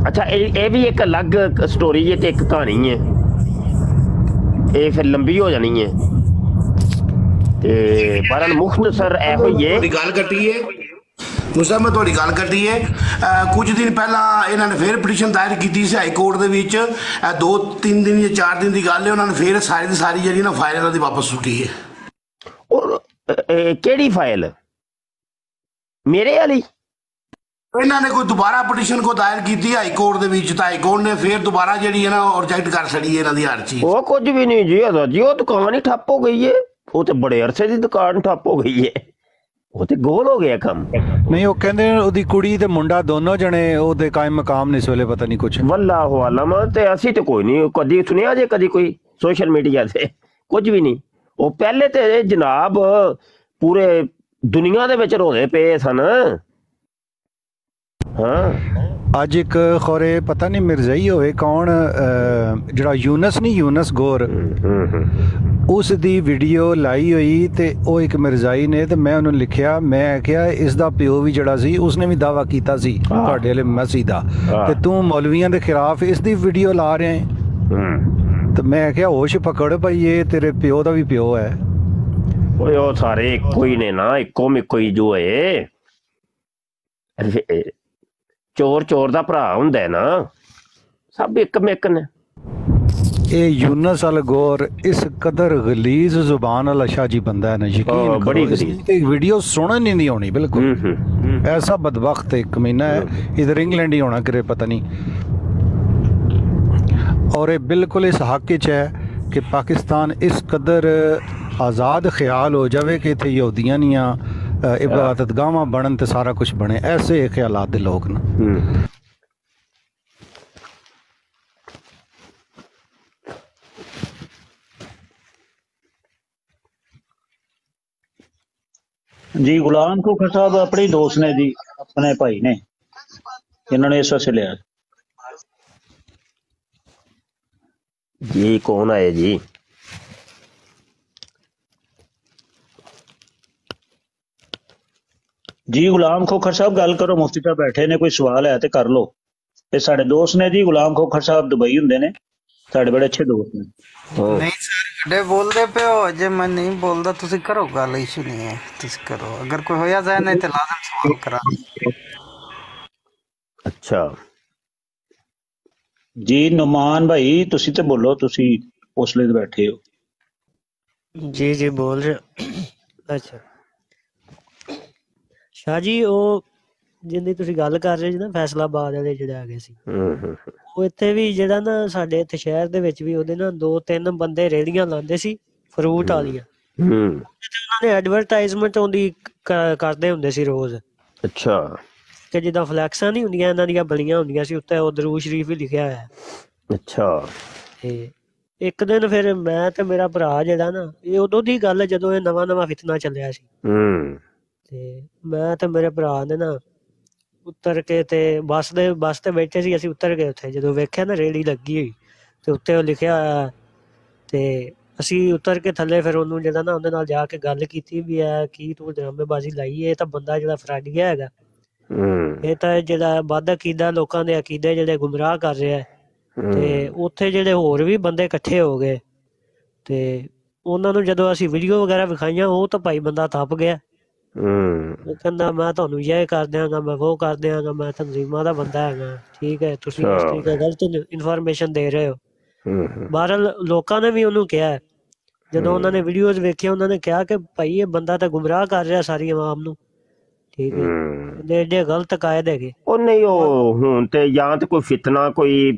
ਅੱਛਾ, ਇਹ ਵੀ ਇੱਕ ਅਲੱਗ ਸਟੋਰੀ ਹੈ ਤੇ ਇੱਕ ਕਹਾਣੀ ਹੈ, ਇਹ ਫਿਰ ਲੰਬੀ ਹੋ ਜਾਣੀ ਹੈ। ਤੇ ਪਰ ਮੁਖਤਸਰ ਇਹੋ ਹੀ ਹੈ। ਗੱਲ ਕੱਟੀ ਹੈ ਮੁਸਾ, ਮੈਂ ਤੁਹਾਡੀ ਗੱਲ ਕੱਟੀ ਹੈ। ਕੁਝ ਦਿਨ ਪਹਿਲਾਂ ਇਹਨਾਂ ਨੇ ਫੇਰ ਪਟੀਸ਼ਨ ਦਾਇਰ ਕੀਤੀ ਸੀ ਹਾਈ ਕੋਰਟ ਦੇ ਵਿੱਚ। 2-3 ਦਿਨ ਜਾਂ 4 ਦਿਨ ਦੀ ਗੱਲ ਹੈ, ਉਹਨਾਂ ਨੇ ਫੇਰ ਸਾਰੀ ਦੀ ਸਾਰੀ ਜਿਹੜੀ ਨਾ ਫਾਈਲ ਇਹਨਾਂ ਦੀ ਵਾਪਸ ਸੁੱਟੀ ਹੈ। ਔਰ ਕਿਹੜੀ ਫਾਈਲ? ਮੇਰੇ ਵਾਲੀ? ਇਹਨਾਂ ਨੇ ਕੋਈ ਦੁਬਾਰਾ ਪਟੀਸ਼ਨ ਕੋ ਦਾਇਰ ਕੀਤੀ ਹਾਈ ਕੋਰਟ ਦੇ ਵਿੱਚ, ਤਾਂ ਹਾਈ ਕੋਰਟ ਨੇ ਫੇਰ ਦੁਬਾਰਾ ਜਿਹੜੀ ਹੈ ਨਾ ਰਿਜੈਕਟ ਕਰ ਛੜੀ ਇਹਨਾਂ ਦੀ ਹਰ ਚੀਜ਼। ਉਹ ਕੁਝ ਵੀ ਨਹੀਂ ਜੀ, ਉਹ ਦੁਕਾਨ ਹੀ ਠੱਪ ਹੋ ਗਈ ਹੈ। ਉਹ ਤੇ ਬੜੇ ਅਰਸੇ ਦੀ ਦੁਕਾਨ ਠੱਪ ਹੋ ਗਈ ਹੈ, ਉਹ ਤੇ ਗੋਲ ਹੋ ਗਿਆ ਕੰਮ। ਨਹੀਂ, ਉਹ ਕਹਿੰਦੇ ਉਹਦੀ ਕੁੜੀ ਤੇ ਮੁੰਡਾ ਦੋਨੋਂ ਜਣੇ ਉਹਦੇ ਕਾਇਮ ਮਕਾਮ ਨੇ ਇਸ ਵੇਲੇ, ਪਤਾ ਨਹੀਂ ਕੁਛ। ਵੱਲਾਹੁ ਆਲਮ। ਤੇ ਅਸੀਂ ਤੇ ਕੋਈ ਨਹੀਂ ਕਦੀ ਸੁਣਿਆ ਜੇ ਕਦੀ ਕੋਈ ਸੋਸ਼ਲ ਮੀਡੀਆ ਤੇ, ਕੁਝ ਵੀ ਨਹੀਂ। ਉਹ ਪਹਿਲੇ ਤੇ ਜਨਾਬ ਪੂਰੇ ਦੁਨੀਆ ਦੇ ਵਿੱਚ ਰੋਦੇ ਪਏ ਸਨ। ਹਾਂ, ਅੱਜ ਇੱਕ ਖੋਰੇ ਪਤਾ ਨਹੀਂ ਮਿਰਜ਼ਾਈ ਹੋਵੇ ਕੌਣ, ਜਿਹੜਾ ਯੂਨਸ ਨਹੀਂ, ਯੂਨਸ ਗੌਰ, ਉਸ ਦੀ ਵੀਡੀਓ ਲਾਈ ਹੋਈ ਤੇ ਉਹ ਇੱਕ ਮਿਰਜ਼ਾਈ ਨੇ, ਤੇ ਮੈਂ ਉਹਨੂੰ ਲਿਖਿਆ, ਮੈਂ ਕਿਹਾ ਇਸ ਦਾ ਪਿਓ ਵੀ ਜਿਹੜਾ ਸੀ ਉਸਨੇ ਵੀ ਦਾਵਾ ਕੀਤਾ ਸੀ ਤੁਹਾਡੇ ਵਾਲੇ ਮਸੀਹ ਦਾ, ਤੇ ਤੂੰ ਮੌਲਵੀਆਂ ਦੇ ਖਿਲਾਫ ਇਸ ਦੀ ਵੀਡੀਓ ਲਾ ਰਿਹਾ ਹੈ। ਤੇ ਮੈਂ ਕਿਹਾ ਹੋਸ਼ ਪਕੜ ਭਾਈ, ਇਹ ਤੇਰੇ ਪਿਓ ਦਾ ਵੀ ਪਿਓ ਹੈ। ਓਏ ਉਹ ਸਾਰੇ ਇੱਕੋ ਹੀ ਨੇ ਨਾ, ਇੱਕੋ ਹੀ ਜੋ ਹੈ। ਚੋਰ ਦਾ ਭਰਾ ਹੁੰਦਾ ਨਾ, ਸਭ ਇੱਕ ਮਿੱਕ ਨੇ। ਇਹ ਯੂਨਸ ਅਲ ਗੌਰ ਇਸ ਕਦਰ ਗਲੀਜ਼ ਜ਼ੁਬਾਨ ਵਾਲਾ ਸ਼ਾਜੀ ਬੰਦਾ ਹੈ ਨਾ, ਯਕੀਨ ਬੜੀ ਤੇ ਵੀਡੀਓ ਸੁਣਨ ਹੀ ਨਹੀਂ ਆਉਣੀ ਬਿਲਕੁਲ। ਐਸਾ ਬਦਬਖਤ ਇੱਕ ਮਹੀਨਾ ਹੈ, ਇਧਰ ਇੰਗਲੈਂਡ ਹੀ ਹੋਣਾ ਕਰੇ ਪਤਾ ਨਹੀਂ। और ये बिल्कुल इस हक च है कि पाकिस्तान इस कदर आज़ाद ख्याल हो जाए कि इतने यहूदियां नियां इबादतगाहां बनन ते सारा कुछ बने, ऐसे ख्यालात दे लोग न। जी गुलाम खोखर साहब अपने दोस्त ने जी, अपने भाई ने, इन्होंने इस वास्ते लिया। जी कौन आए जी? ਜੀ ਗੁਲਾਮ ਖੋਖਰ ਸਾਹਿਬ ਗੱਲ ਕਰੋ, ਮੁਫਤੀ ਸਾਹਿਬ ਬੈਠੇ ਨੇ, ਕੋਈ ਸਵਾਲ ਹੈ ਤੇ ਕਰ ਲਓ। ਇਹ ਸਾਡੇ ਦੋਸਤ ਨੇ ਜੀ, ਗੁਲਾਮ ਖੋਖਰ ਸਾਹਿਬ ਦੁਬਈ ਹੁੰਦੇ ਨੇ, ਸਾਡੇ ਬੜੇ ਅੱਛੇ ਦੋਸਤ ਨੇ। ਨਹੀਂ ਸਰ ਵੱਡੇ ਬੋਲਦੇ ਪਏ ਹੋ, ਜੇ ਮੈਂ ਨਹੀਂ ਬੋਲਦਾ ਤੁਸੀਂ ਕਰੋ ਗੱਲ, ਇਸ਼ੂ ਨਹੀਂ ਹੈ, ਤੁਸੀਂ ਕਰੋ। ਅਗਰ ਕੋਈ ਹੋਇਆ ਜਾਏ ਨਹੀਂ ਤੇ ਲਾਜ਼ਮ ਸਵਾਲ ਕਰਾ। ਅੱਛਾ ਜੀ ਨੁਮਾਨ ਭਾਈ ਤੁਸੀਂ ਤੇ ਬੋਲੋ, ਤੁਸੀਂ ਹੌਸਲੇ ਤੇ ਬੈਠੇ ਹੋ। ਜੀ ਜੀ ਬੋਲ ਰਹੇ। ਅੱਛਾ ਸ਼ਾਹ ਜੀ, ਉਹ ਜਿੰਦੀ ਤੁਸੀਂ ਗੱਲ ਕਰ ਰਹੇ ਸੀ ਨਾ ਫੈਸਲਾਬਾਦ ਵਾਲੇ ਜਿਹੜੇ ਆ ਗਏ ਸੀ, ਉਹ ਇੱਥੇ ਵੀ ਜਿਹੜਾ ਨਾ ਸਾਡੇ ਇੱਥੇ ਸ਼ਹਿਰ ਦੇ ਵਿੱਚ ਵੀ ਉਹਦੇ ਨਾ 2-3 ਬੰਦੇ ਰੇਹੜੀਆਂ ਲਾਉਂਦੇ ਸੀ ਫਰੂਟ ਵਾਲੀਆਂ। ਉਹਨਾਂ ਨੇ ਐਡਵਰਟਾਈਜ਼ਮੈਂਟ ਉਹਦੀ ਕਰਦੇ ਹੁੰਦੇ ਸੀ ਰੋਜ਼। ਅੱਛਾ ਕਿ ਜਿੱਦਾਂ ਫਲੈਕਸਾਂ ਨਹੀਂ ਹੁੰਦੀਆਂ ਇਹਨਾਂ ਦੀਆਂ ਬਣੀਆਂ ਹੁੰਦੀਆਂ ਸੀ, ਉੱਤੇ ਉਹ ਦਰੂਦ ਸ਼ਰੀਫ ਵੀ ਲਿਖਿਆ ਹੋਇਆ। ਅੱਛਾ ਤੇ ਇੱਕ ਦਿਨ ਫਿਰ ਮੈਂ ਤੇ ਮੇਰਾ ਭਰਾ ਜਿਹੜਾ ਨਾ, ਇਹ ਉਦੋਂ ਦੀ ਗੱਲ ਹੈ ਜਦੋਂ ਇਹ ਨਵਾਂ ਫਿਤਨਾ ਚੱਲਿਆ ਸੀ, ਤੇ ਮੈਂ ਤੇ ਮੇਰੇ ਭਰਾ ਨੇ ਨਾ ਉਤਰ ਕੇ ਤੇ ਬੱਸ ਤੇ ਬੈਠੇ ਸੀ, ਅਸੀਂ ਉਤਰ ਗਏ ਉੱਥੇ। ਜਦੋਂ ਵੇਖਿਆ ਨਾ ਰੇਹੜੀ ਲੱਗੀ ਹੋਈ ਤੇ ਉੱਤੇ ਉਹ ਲਿਖਿਆ ਹੋਇਆ, ਤੇ ਅਸੀਂ ਉਤਰ ਕੇ ਥੱਲੇ ਫਿਰ ਉਹਨੂੰ ਜਿਹੜਾ ਨਾ ਉਹਦੇ ਨਾਲ ਜਾ ਕੇ ਗੱਲ ਕੀਤੀ ਵੀ ਇਹ ਕੀ ਤੂੰ ਡਰਾਮੇਬਾਜ਼ੀ ਲਾਈ, ਇਹ ਤਾਂ ਬੰਦਾ ਜਿਹੜਾ ਫਰਾਡੀਆ ਹੈਗਾ, ਇਹ ਤਾਂ ਜਿਹੜਾ ਵੱਧ ਅਕੀਦਾ ਲੋਕਾਂ ਦੇ ਅਕੀਦੇ ਜਿਹੜੇ ਗੁੰਮਰਾਹ ਕਰ ਰਿਹਾ। ਤੇ ਉੱਥੇ ਜਿਹੜੇ ਹੋਰ ਵੀ ਬੰਦੇ ਇਕੱਠੇ ਹੋ ਗਏ ਤੇ ਉਹਨਾਂ ਨੂੰ ਜਦੋਂ ਅਸੀਂ ਵੀਡੀਓ ਵਗੈਰਾ ਵਿਖਾਈਆਂ, ਉਹ ਤਾਂ ਭਾਈ ਬੰਦਾ ਥੱਪ ਗਿਆ। ਉਹ ਕਹਿੰਦਾ ਮੈਂ ਤੁਹਾਨੂੰ ਇਹ ਕਰ ਦਿਆਂਗਾ, ਮੈਂ ਉਹ ਕਰ ਦਿਆਂਗਾ, ਮੈਂ ਤਨਜ਼ੀਮਾਂ ਦਾ ਬੰਦਾ ਹੈਗਾ। ਠੀਕ ਹੈ, ਤੁਸੀਂ ਇਸ ਤਰੀਕੇ ਗਲਤ ਇਨਫੋਰਮੇਸ਼ਨ ਦੇ ਰਹੇ ਹੋ। ਬਹਰਹਾਲ ਲੋਕਾਂ ਨੇ ਵੀ ਉਹਨੂੰ ਕਿਹਾ, ਜਦੋਂ ਉਹਨਾਂ ਨੇ ਵੀਡੀਓਜ਼ ਵੇਖੀਆਂ ਉਹਨਾਂ ਨੇ ਕਿਹਾ ਕਿ ਭਾਈ ਇਹ ਬੰਦਾ ਤਾਂ ਗੁੰਮਰਾਹ ਕਰ ਰਿਹਾ ਸਾਰੀ ਆਵਾਮ ਨੂੰ। ਠੀਕ ਹੈ, ਏਡੇ ਗਲਤ ਕਾਇਦ ਹੈਗੇ। ਉਹ ਨਹੀਂ, ਉਹ ਹੁਣ ਤੇ ਜਾਂ ਤੇ ਕੋਈ ਫਿਤਨਾ ਕੋਈ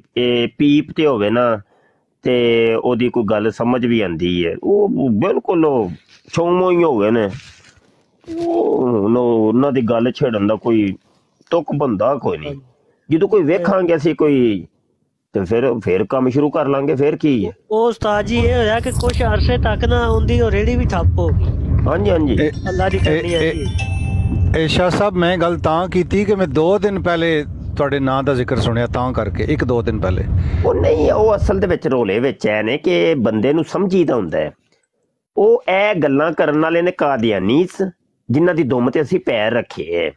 ਪੀਪ ਤੇ ਹੋਵੇ ਨਾ ਤੇ ਉਹਦੀ ਕੋਈ ਗੱਲ ਸਮਝ ਵੀ ਆਉਂਦੀ ਹੈ। ਉਹ ਬਿਲਕੁਲ ਛੋਮੋ ਹੀ ਹੋ ਗਏ ਨੇ, ਉਹਨਾਂ ਦੀ ਗੱਲ ਛੇੜਨ ਦਾ ਕੋਈ ਤੁਕ ਬੰਦਾ ਕੋਈ ਨਹੀਂ। ਜਦੋਂ ਕੋਈ ਵੇਖਾਂਗੇ ਅਸੀਂ ਕੋਈ ਤੇ ਫਿਰ ਕੰਮ ਸ਼ੁਰੂ ਕਰ ਲਾਂਗੇ। ਫਿਰ ਕੀ ਹੈ ਉਹ ਉਸਤਾਦ ਜੀ, ਇਹ ਹੋਇਆ ਕਿ ਕੁਛ ਅਰਸੇ ਤੱਕ ਨਾ ਉਹਦੀ ਉਹ ਰੇਹੜੀ ਵੀ ਠੱਪ ਹੋ ਗਈ। ਹਾਂਜੀ ਹਾਂਜੀ, ਅੱਲਾ ਦੀ ਕਰਨੀ ਹੈ। ਸ਼ਾਹ ਸਾਹਿਬ ਮੈਂ ਗੱਲ ਤਾਂ ਕੀਤੀ ਕਿ ਮੈਂ 2 ਦਿਨ ਪਹਿਲੇ ਤੁਹਾਡੇ ਨਾਂ ਦਾ ਜ਼ਿਕਰ ਸੁਣਿਆ, ਤਾਂ ਕਰਕੇ 1-2 ਦਿਨ ਪਹਿਲੇ। ਉਹ ਨਹੀਂ, ਉਹ ਅਸਲ ਦੇ ਵਿੱਚ ਰੋਲੇ ਵਿੱਚ ਐ ਨੇ ਕਿ ਬੰਦੇ ਨੂੰ ਸਮਝੀਦਾ ਹੁੰਦਾ ਹੈ। ਉਹ ਇਹ ਗੱਲਾਂ ਕਰਨ ਵਾਲੇ ਨੇ ਕਾਦੀਆਨੀਸ, ਜਿਨ੍ਹਾਂ ਦੀ ਦੁਮ ਤੇ ਅਸੀਂ ਪੈਰ ਰੱਖੇ ਹੈ।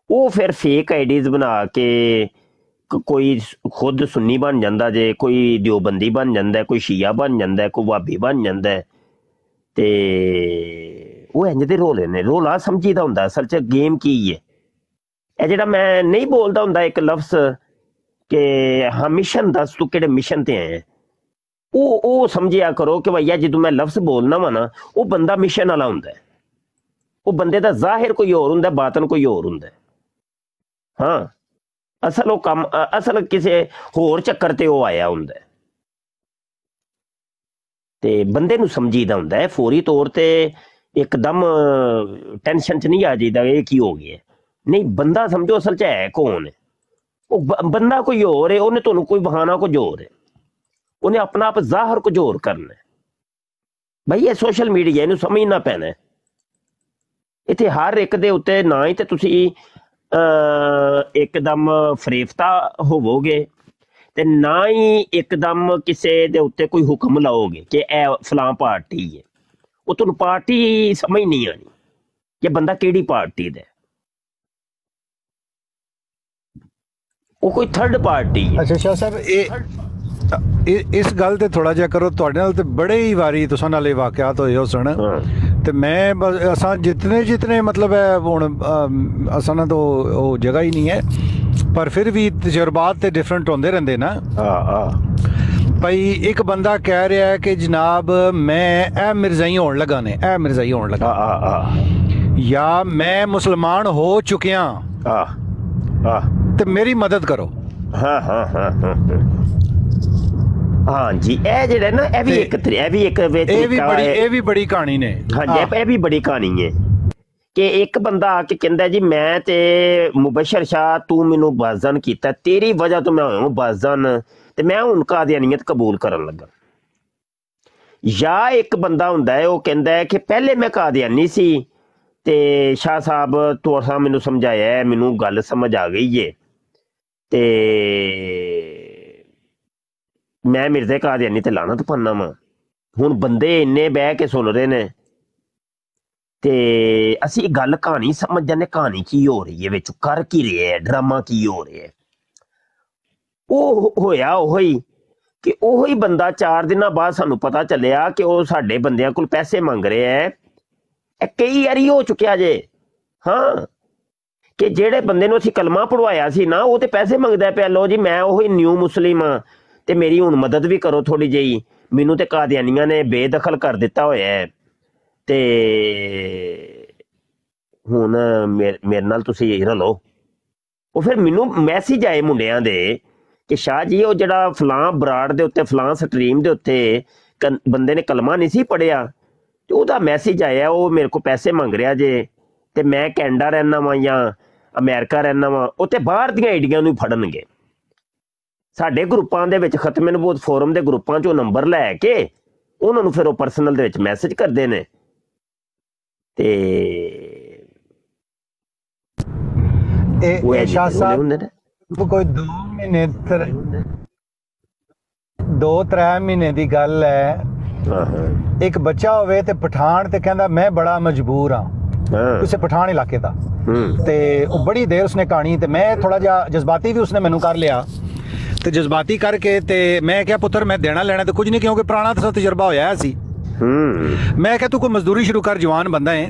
ਉਹ ਫਿਰ ਫੇਕ ਆਈਡੀਜ਼ ਬਣਾ ਕੇ ਕੋਈ ਖੁਦ ਸੁੰਨੀ ਬਣ ਜਾਂਦਾ ਜੇ, ਕੋਈ ਦਿਓਬੰਦੀ ਬਣ ਜਾਂਦਾ, ਕੋਈ ਸ਼ੀਆ ਬਣ ਜਾਂਦਾ, ਕੋਈ ਵਾਬੀ ਬਣ ਜਾਂਦਾ, ਤੇ ਉਹ ਇੰਜ ਦੇ ਰੋਲੇ ਨੇ। ਰੋਲਾ ਸਮਝੀਦਾ ਹੁੰਦਾ ਅਸਲ 'ਚ ਗੇਮ ਕੀ ਹੈ। ਇਹ ਜਿਹੜਾ ਮੈਂ ਨਹੀਂ ਬੋਲਦਾ ਹੁੰਦਾ ਇੱਕ ਲਫ਼ਜ਼ ਕਿ ਹਾਂ ਮਿਸ਼ਨ ਦੱਸ, ਤੂੰ ਕਿਹੜੇ ਮਿਸ਼ਨ ਤੇ ਆਏ, ਉਹ ਸਮਝਿਆ ਕਰੋ ਕਿ ਭਈਆ ਜਦੋਂ ਮੈਂ ਲਫ਼ਜ਼ ਬੋਲਣਾ ਵਾ ਨਾ, ਉਹ ਬੰਦਾ ਮਿਸ਼ਨ ਵਾਲਾ ਹੁੰਦਾ। ਉਹ ਬੰਦੇ ਦਾ ਜ਼ਾਹਿਰ ਕੋਈ ਹੋਰ ਹੁੰਦਾ, ਬਾਤਨ ਕੋਈ ਹੋਰ ਹੁੰਦਾ। ਹਾਂ, ਅਸਲ ਉਹ ਕੰਮ ਅਸਲ ਕਿਸੇ ਹੋਰ ਚੱਕਰ ਤੇ ਉਹ ਆਇਆ ਹੁੰਦਾ ਤੇ ਬੰਦੇ ਨੂੰ ਸਮਝੀਦਾ ਹੁੰਦਾ ਹੈ। ਫੌਰੀ ਤੌਰ ਤੇ ਇੱਕਦਮ ਟੈਨਸ਼ਨ 'ਚ ਨਹੀਂ ਆ ਜਾਈਦਾ ਇਹ ਕੀ ਹੋ ਗਿਆ। ਨਹੀਂ, ਬੰਦਾ ਸਮਝੋ ਅਸਲ 'ਚ ਹੈ ਕੌਣ ਹੈ। ਉਹ ਬੰਦਾ ਕੋਈ ਹੋਰ ਹੈ, ਉਹਨੇ ਤੁਹਾਨੂੰ ਕੋਈ ਬਹਾਨਾ ਕੁਝ ਹੋਰ ਹੈ, ਉਹਨੇ ਆਪਣਾ ਆਪ ਜ਼ਾਹਰ ਕੁਝ ਹੋਰ ਕਰਨਾ। ਭਾਈ ਇਹ ਸੋਸ਼ਲ ਮੀਡੀਆ, ਇਹਨੂੰ ਸਮਝਣਾ ਪੈਣਾ। ਇੱਥੇ ਹਰ ਇੱਕ ਦੇ ਉੱਤੇ ਨਾ ਹੀ ਤੇ ਤੁਸੀਂ ਇੱਕਦਮ ਫਰੇਫਤਾ ਹੋਵੋਗੇ ਤੇ ਨਾ ਹੀ ਇੱਕਦਮ ਕਿਸੇ ਦੇ ਉੱਤੇ ਕੋਈ ਹੁਕਮ ਲਾਓਗੇ ਕਿ ਇਹ ਫਲਾਂ ਪਾਰਟੀ ਹੈ। ਉਹ ਤੁਹਾਨੂੰ ਪਾਰਟੀ ਸਮਝ ਨਹੀਂ ਆਣੀ ਕਿ ਬੰਦਾ ਕਿਹੜੀ ਪਾਰਟੀ ਦਾ, ਉਹ ਕੋਈ ਥਰਡ ਪਾਰਟੀ ਹੈ। ਅੱਛਾ ਸ਼ਾਹ ਸਾਹਿਬ, ਇਸ ਗੱਲ ਤੇ ਥੋੜਾ ਜਿਹਾ ਕਰੋ। ਤੁਹਾਡੇ ਨਾਲ ਤੇ ਬੜੇ ਹੀ ਵਾਰੀ ਤੁਸਾਂ ਨਾਲ ਇਹ ਵਾਕਿਆਤ ਹੋਏ ਹੋ ਸਨ, ਤੇ ਮੈਂ ਬਸ ਅਸਾਂ ਜਿਤਨੇ ਮਤਲਬ ਹੈ ਹੁਣ ਅਸਾਂ ਨਾਲ ਤਾਂ ਉਹ ਜਗ੍ਹਾ ਹੀ ਨਹੀਂ ਹੈ, ਪਰ ਫਿਰ ਵੀ ਤਜਰਬਾਤ ਤੇ ਡਿਫਰੈਂਟ ਹੁੰਦੇ ਰਹਿੰਦੇ ਨਾ। ਭਾਈ ਇੱਕ ਬੰਦਾ ਕਹਿ ਰਿਹਾ ਹੈ ਕਿ ਜਨਾਬ ਮੈਂ ਇਹ ਮਿਰਜ਼ਾਈ ਹੋਣ ਲੱਗਾ ਨੇ, ਇਹ ਮਿਰਜ਼ਾਈ ਹੋਣ ਲੱਗਾ, ਜਾਂ ਮੈਂ ਮੁਸਲਮਾਨ ਹੋ ਚੁੱਕਿਆ ਤੇ ਮੇਰੀ ਮਦਦ ਕਰੋ। हाँ जी, ਇਹ ਜਿਹੜਾ ਨਾ ਇਹ ਵੀ ਬੜੀ ਕਹਾਣੀ ਨੇ। ਹਾਂਜੀ, ਇਹ ਵੀ ਬੜੀ ਕਹਾਣੀ ਹੈ ਕਿ ਇੱਕ ਬੰਦਾ ਆ ਕੇ ਕਹਿੰਦਾ ਜੀ ਮੈਂ ਤੇ ਮੁਬਸ਼ਰ ਸ਼ਾਹ ਤੂੰ ਮੈਨੂੰ ਬਾਜ਼ਨ ਕੀਤਾ, ਤੇਰੀ ਵਜ੍ਹਾ ਤੋਂ ਮੈਂ ਹੋਇਆ ਬਾਜ਼ਨ ਤੇ ਮੈਂ ਹੁਣ ਕਾਦੀਆਨੀਅਤ ਕਬੂਲ ਕਰਨ ਲੱਗਾ। ਜਾਂ ਇੱਕ ਬੰਦਾ ਹੁੰਦਾ ਹੈ ਉਹ ਕਹਿੰਦਾ ਹੈ ਕਿ ਪਹਿਲੇ ਮੈਂ ਕਾਦੀਆਨੀ ਸੀ ਤੇ ਸ਼ਾਹ ਸਾਹਿਬ ਤੁਸੀਂ ਮੈਨੂੰ ਸਮਝਾਇਆ, ਮੈਨੂੰ ਗੱਲ ਸਮਝ ਆ ਗਈ ਹੈ ਤੇ ਮੈਂ ਮਿਰਜ਼ੇ ਕਾਦੀਆਨੀ ਤੇ ਲਾਨਤ ਪਾਨਾ ਵਾ। ਹੁਣ ਬੰਦੇ ਇੰਨੇ ਬਹਿ ਕੇ ਸੁਣ ਰਹੇ ਨੇ ਤੇ ਅਸੀਂ ਗੱਲ ਕਹਾਣੀ ਸਮਝ ਜਾਂਦੇ ਕਹਾਣੀ ਕੀ ਹੋ ਰਹੀ ਹੈ ਵਿੱਚ, ਕਰ ਕੀ ਰਿਹਾ ਹੈ, ਡਰਾਮਾ ਕੀ ਹੋ ਰਿਹਾ ਹੈ। ਉਹ ਹੋਇਆ ਉਹੀ ਕਿ ਉਹੀ ਬੰਦਾ 4 ਦਿਨਾਂ ਬਾਅਦ ਸਾਨੂੰ ਪਤਾ ਚੱਲਿਆ ਕਿ ਉਹ ਸਾਡੇ ਬੰਦਿਆਂ ਕੋਲ ਪੈਸੇ ਮੰਗ ਰਿਹਾ ਹੈ। ਇਹ ਕਈ ਵਾਰੀ ਹੋ ਚੁੱਕਿਆ ਜੇ, ਹਾਂ, ਕਿ ਜਿਹੜੇ ਬੰਦੇ ਨੂੰ ਅਸੀਂ ਕਲਮਾ ਪੜਵਾਇਆ ਸੀ ਨਾ, ਉਹ ਤੇ ਪੈਸੇ ਮੰਗਦਾ ਪਿਆ, ਲੋ ਜੀ ਮੈਂ ਉਹੀ ਨਿਊ ਮੁਸਲਿਮ ਹਾਂ ਤੇ ਮੇਰੀ ਹੁਣ ਮਦਦ ਵੀ ਕਰੋ ਥੋੜੀ ਜਿਹੀ, ਮੈਨੂੰ ਤੇ ਕਾਦੀਆਨੀਆਂ ਨੇ ਬੇਦਖਲ ਕਰ ਦਿੱਤਾ ਹੋਇਆ ਹੈ ਤੇ ਹੁਣ ਮੇਰੇ ਨਾਲ ਤੁਸੀਂ ਰਲੋ। ਉਹ ਫਿਰ ਮੈਨੂੰ ਮੈਸੇਜ ਆਏ ਮੁੰਡਿਆਂ ਦੇ ਕਿ ਸ਼ਾਹ ਜੀ ਉਹ ਜਿਹੜਾ ਫਲਾਂ ਬਰਾੜ ਦੇ ਉੱਤੇ, ਫਲਾਂ ਸਟਰੀਮ ਦੇ ਉੱਤੇ ਬੰਦੇ ਨੇ ਕਲਮਾ ਨਹੀਂ ਸੀ ਪੜਿਆ ਤੇ ਉਹਦਾ ਮੈਸੇਜ ਆਇਆ, ਉਹ ਮੇਰੇ ਕੋਲ ਪੈਸੇ ਮੰਗ ਰਿਹਾ ਜੇ ਤੇ ਮੈਂ ਕੈਨੇਡਾ ਰਹਿਣਾ ਵਾਂ ਜਾਂ ਅਮਰੀਕਾ ਰਹਿਣਾ ਵਾਂ, ਉਹ ਤੇ ਬਾਹਰ ਦੀਆਂ ਆਈਡੀਆਂ ਨੂੰ ਫੜਨਗੇ। ਸਾਡੇ ਗਰੁੱਪਾਂ ਦੇ ਵਿੱਚ ਖਤਮੇ ਨਬੂਵਤ ਫੋਰਮ ਦੇ ਗਰੁੱਪਾਂ 'ਚੋਂ ਨੰਬਰ ਲੈ ਕੇ ਉਹਨਾਂ ਨੂੰ ਫਿਰ ਉਹ ਪਰਸਨਲ ਦੇ ਵਿੱਚ ਮੈਸੇਜ ਕਰਦੇ ਨੇ ਤੇ ਇਹ ਸ਼ਾਹ ਸਾਹਿਬ ਕੋਈ 2-3 ਮਹੀਨੇ ਦੀ ਗੱਲ ਹੈ। ਇੱਕ ਬੱਚਾ ਹੋਵੇ ਤੇ ਪਠਾਨ ਤੇ ਕਹਿੰਦਾ ਮੈਂ ਬੜਾ ਮਜਬੂਰ ਹਾਂ, ਕਿਸੇ ਪਠਾਨ ਇਲਾਕੇ ਦਾ, ਤੇ ਉਹ ਬੜੀ ਦੇਰ ਉਸਨੇ ਕਹਾਣੀ ਤੇ ਮੈਂ ਥੋੜਾ ਜਿਹਾ ਜਜ਼ਬਾਤੀ ਵੀ ਉਸਨੇ ਮੈਨੂੰ ਕਰ ਲਿਆ ਤੇ ਜਜ਼ਬਾਤੀ ਕਰਕੇ ਤੇ ਮੈਂ ਕਿਹਾ ਪੁੱਤਰ ਮੈਂ ਦੇਣਾ ਲੈਣਾ ਤੇ ਕੁਝ ਨਹੀਂ, ਕਿਉਂਕਿ ਪੁਰਾਣਾ ਤਾਂ ਤਜਰਬਾ ਹੋਇਆ ਸੀ। ਮੈਂ ਕਿਹਾ ਤੂੰ ਕੋਈ ਮਜ਼ਦੂਰੀ ਸ਼ੁਰੂ ਕਰ, ਜਵਾਨ ਬੰਦਾ ਹੈ।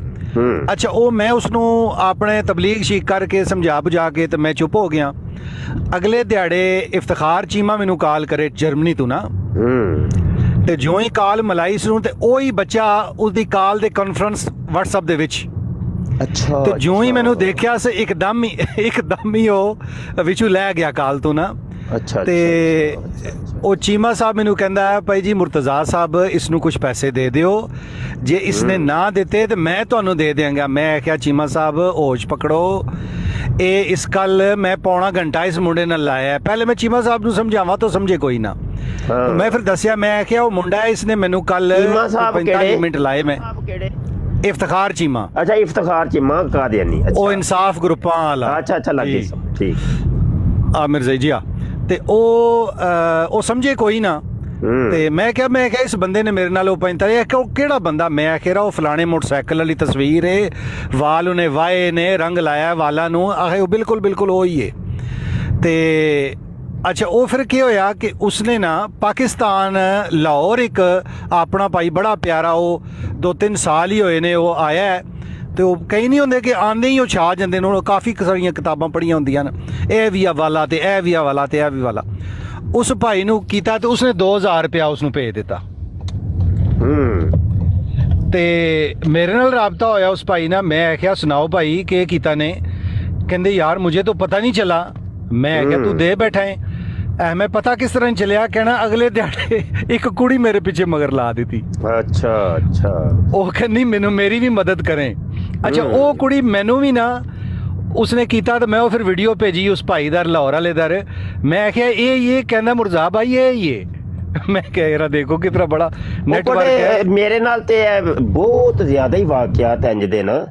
ਅੱਛਾ, ਉਹ ਮੈਂ ਉਸਨੂੰ ਆਪਣੇ ਤਬਲੀਗ ਸ਼ੀਕ ਕਰਕੇ ਸਮਝਾ ਬੁਝਾ ਕੇ ਤੇ ਮੈਂ ਚੁੱਪ ਹੋ ਗਿਆ। ਅਗਲੇ ਦਿਹਾੜੇ ਇਫਤਖਾਰ ਚੀਮਾ ਮੈਨੂੰ ਕਾਲ ਕਰੇ ਜਰਮਨੀ ਤੋਂ ਨਾ, ਤੇ ਜਿਉਂ ਹੀ ਕਾਲ ਮਲਾਈ ਸੁਣ ਤੇ ਉਹੀ ਬੱਚਾ ਉਸਦੀ ਕਾਲ ਦੇ ਕਾਨਫਰੰਸ WhatsApp ਦੇ ਵਿੱਚ। ਅੱਛਾ, ਤੇ ਜਿਉਂ ਹੀ ਮੈਨੂੰ ਦੇਖਿਆ ਸੀ ਇੱਕਦਮ ਹੀ ਉਹ ਵਿੱਚੋਂ ਲੈ ਗਿਆ ਕਾਲ ਤੋਂ ਨਾ। ਅੱਛਾ, ਤੇ ਉਹ ਚੀਮਾ ਸਾਹਿਬ ਮੈਨੂੰ ਕਹਿੰਦਾ ਹੈ ਭਾਈ ਜੀ ਮੁਰਤਜ਼ਾ ਸਾਹਿਬ ਇਸ ਨੂੰ ਕੁਝ ਪੈਸੇ ਦੇ ਦਿਓ, ਜੇ ਇਸਨੇ ਨਾ ਦਿੱਤੇ ਤੇ ਮੈਂ ਤੁਹਾਨੂੰ ਦੇ ਦਿਆਂਗਾ। ਮੈਂ ਕਿਹਾ ਚੀਮਾ ਸਾਹਿਬ ਹੋਸ਼ ਪਕੜੋ, ਇਹ ਇਸ ਕੱਲ ਮੈਂ ਪੌਣਾ ਘੰਟਾ ਇਸ ਮੁੰਡੇ ਨਾਲ ਲਾਇਆ। ਪਹਿਲੇ ਮੈਂ ਚੀਮਾ ਸਾਹਿਬ ਨੂੰ ਸਮਝਾਵਾਂ ਤਾਂ ਸਮਝੇ ਕੋਈ ਨਾ, ਮੈਂ ਫਿਰ ਦੱਸਿਆ, ਮੈਂ ਕਿਹਾ ਉਹ ਮੁੰਡਾ ਇਸਨੇ ਮੈਨੂੰ ਕੱਲ 45 ਮਿੰਟ ਲਾਏ। ਮੈਂ ਇਫਤਖਾਰ ਚੀਮਾ। ਅੱਛਾ, ਇਫਤਖਾਰ ਚੀਮਾ ਕਾਦੀਆਨੀ, ਉਹ ਇਨਸਾਫ ਗਰੁੱਪਾਂ ਵਾਲਾ। ਅੱਛਾ ਲੱਗੇ, ਠੀਕ ਆਮਿਰ ਜ਼ਈਜੀਆ। ਤੇ ਉਹ ਸਮਝੇ ਕੋਈ ਨਾ। ਤੇ ਮੈਂ ਕਿਹਾ ਇਸ ਬੰਦੇ ਨੇ ਮੇਰੇ ਨਾਲ ਉਹ 45 ਉਹ ਕਿਹੜਾ ਬੰਦਾ? ਮੈਂ ਕਿਹਾ ਉਹ ਫਲਾਣੇ ਮੋਟਰਸਾਈਕਲ ਵਾਲੀ ਤਸਵੀਰ ਹੈ, ਵਾਲ ਉਹਨੇ ਵਾਏ ਨੇ, ਰੰਗ ਲਾਇਆ ਵਾਲਾਂ ਨੂੰ, ਆਹੇ ਉਹ ਬਿਲਕੁਲ ਉਹੀ ਹੈ। ਤੇ ਅੱਛਾ, ਉਹ ਫਿਰ ਕੀ ਹੋਇਆ ਕਿ ਉਸਨੇ ਨਾ ਪਾਕਿਸਤਾਨ ਲਾਹੌਰ ਇੱਕ ਆਪਣਾ ਭਾਈ ਬੜਾ ਪਿਆਰਾ, ਉਹ 2-3 ਸਾਲ ਹੀ ਹੋਏ ਨੇ ਉਹ ਆਇਆ, ਤੇ ਉਹ ਕਈ ਨਹੀਂ ਹੁੰਦੇ ਕਿ ਆਉਂਦੇ ਹੀ ਉਹ ਛਾ ਜਾਂਦੇ ਨੇ। ਉਹ ਕਾਫੀ ਸਾਰੀਆਂ ਕਿਤਾਬਾਂ ਪੜ੍ਹੀਆਂ ਹੁੰਦੀਆਂ ਨੇ, ਇਹ ਵੀ ਹਵਾਲਾ ਤੇ ਇਹ ਵੀ ਹਵਾਲਾ ਤੇ ਇਹ ਵੀ ਵਾਲਾ। ਉਸ ਭਾਈ ਨੂੰ ਕੀਤਾ ਤੇ ਉਸਨੇ 2000 ਰੁਪਇਆ ਉਸਨੂੰ ਭੇਜ ਦਿੱਤਾ। ਤੇ ਮੇਰੇ ਨਾਲ ਰਾਬਤਾ ਹੋਇਆ ਉਸ ਭਾਈ ਨਾਲ। ਮੈਂ ਆਖਿਆ ਸੁਣਾਓ ਭਾਈ ਕੀ ਕੀਤਾ ਨੇ? ਕਹਿੰਦੇ ਯਾਰ ਮੁਝੇ ਤਾਂ ਪਤਾ ਨਹੀਂ ਚਲਾ। ਮੈਂ ਕਿਹਾ ਤੂੰ ਦੇ ਬੈਠਾ ਹੈ? ਮੈਂ ਪਤਾ ਕਿਸ ਤਰ੍ਹਾਂ ਚੱਲਿਆ? ਕਹਿਣਾ ਅਗਲੇ ਦਿਹਾੜੇ ਇੱਕ ਕੁੜੀ ਮੇਰੇ ਪਿੱਛੇ ਮਗਰ ਲਾ ਦਿੱਤੀ। ਅੱਛਾ, ਉਹ ਕਹਿੰਦੀ ਮੈਨੂੰ ਮੇਰੀ ਵੀ ਮਦਦ ਕਰੇ। ਅੱਛਾ, ਉਹ ਕੁੜੀ ਮੈਨੂੰ ਵੀ ਨਾ ਉਸਨੇ ਕੀਤਾ ਤੇ ਮੈਂ ਉਹ ਫਿਰ ਵੀਡੀਓ ਭੇਜੀ ਉਸ ਭਾਈ ਦਾ, ਲਾਹੌਰ ਵਾਲੇ ਦਾ। ਮੈਂ ਕਿਹਾ ਇਹ ਕਹਿੰਦਾ ਮੁਰਜ਼ਾ ਭਾਈ ਇਹ ਮੈਂ ਕਿਹਾ ਯਾਰ ਦੇਖੋ ਕਿਸ ਤਰ੍ਹਾਂ ਬੜਾ ਨੈਟਵਰਕ ਹੈ। ਮੇਰੇ ਨਾਲ ਤੇ ਬਹੁਤ ਜ਼ਿਆਦਾ ਹੀ ਵਾਕਿਆਤ ਇੰਜ ਦੇ ਨਾ,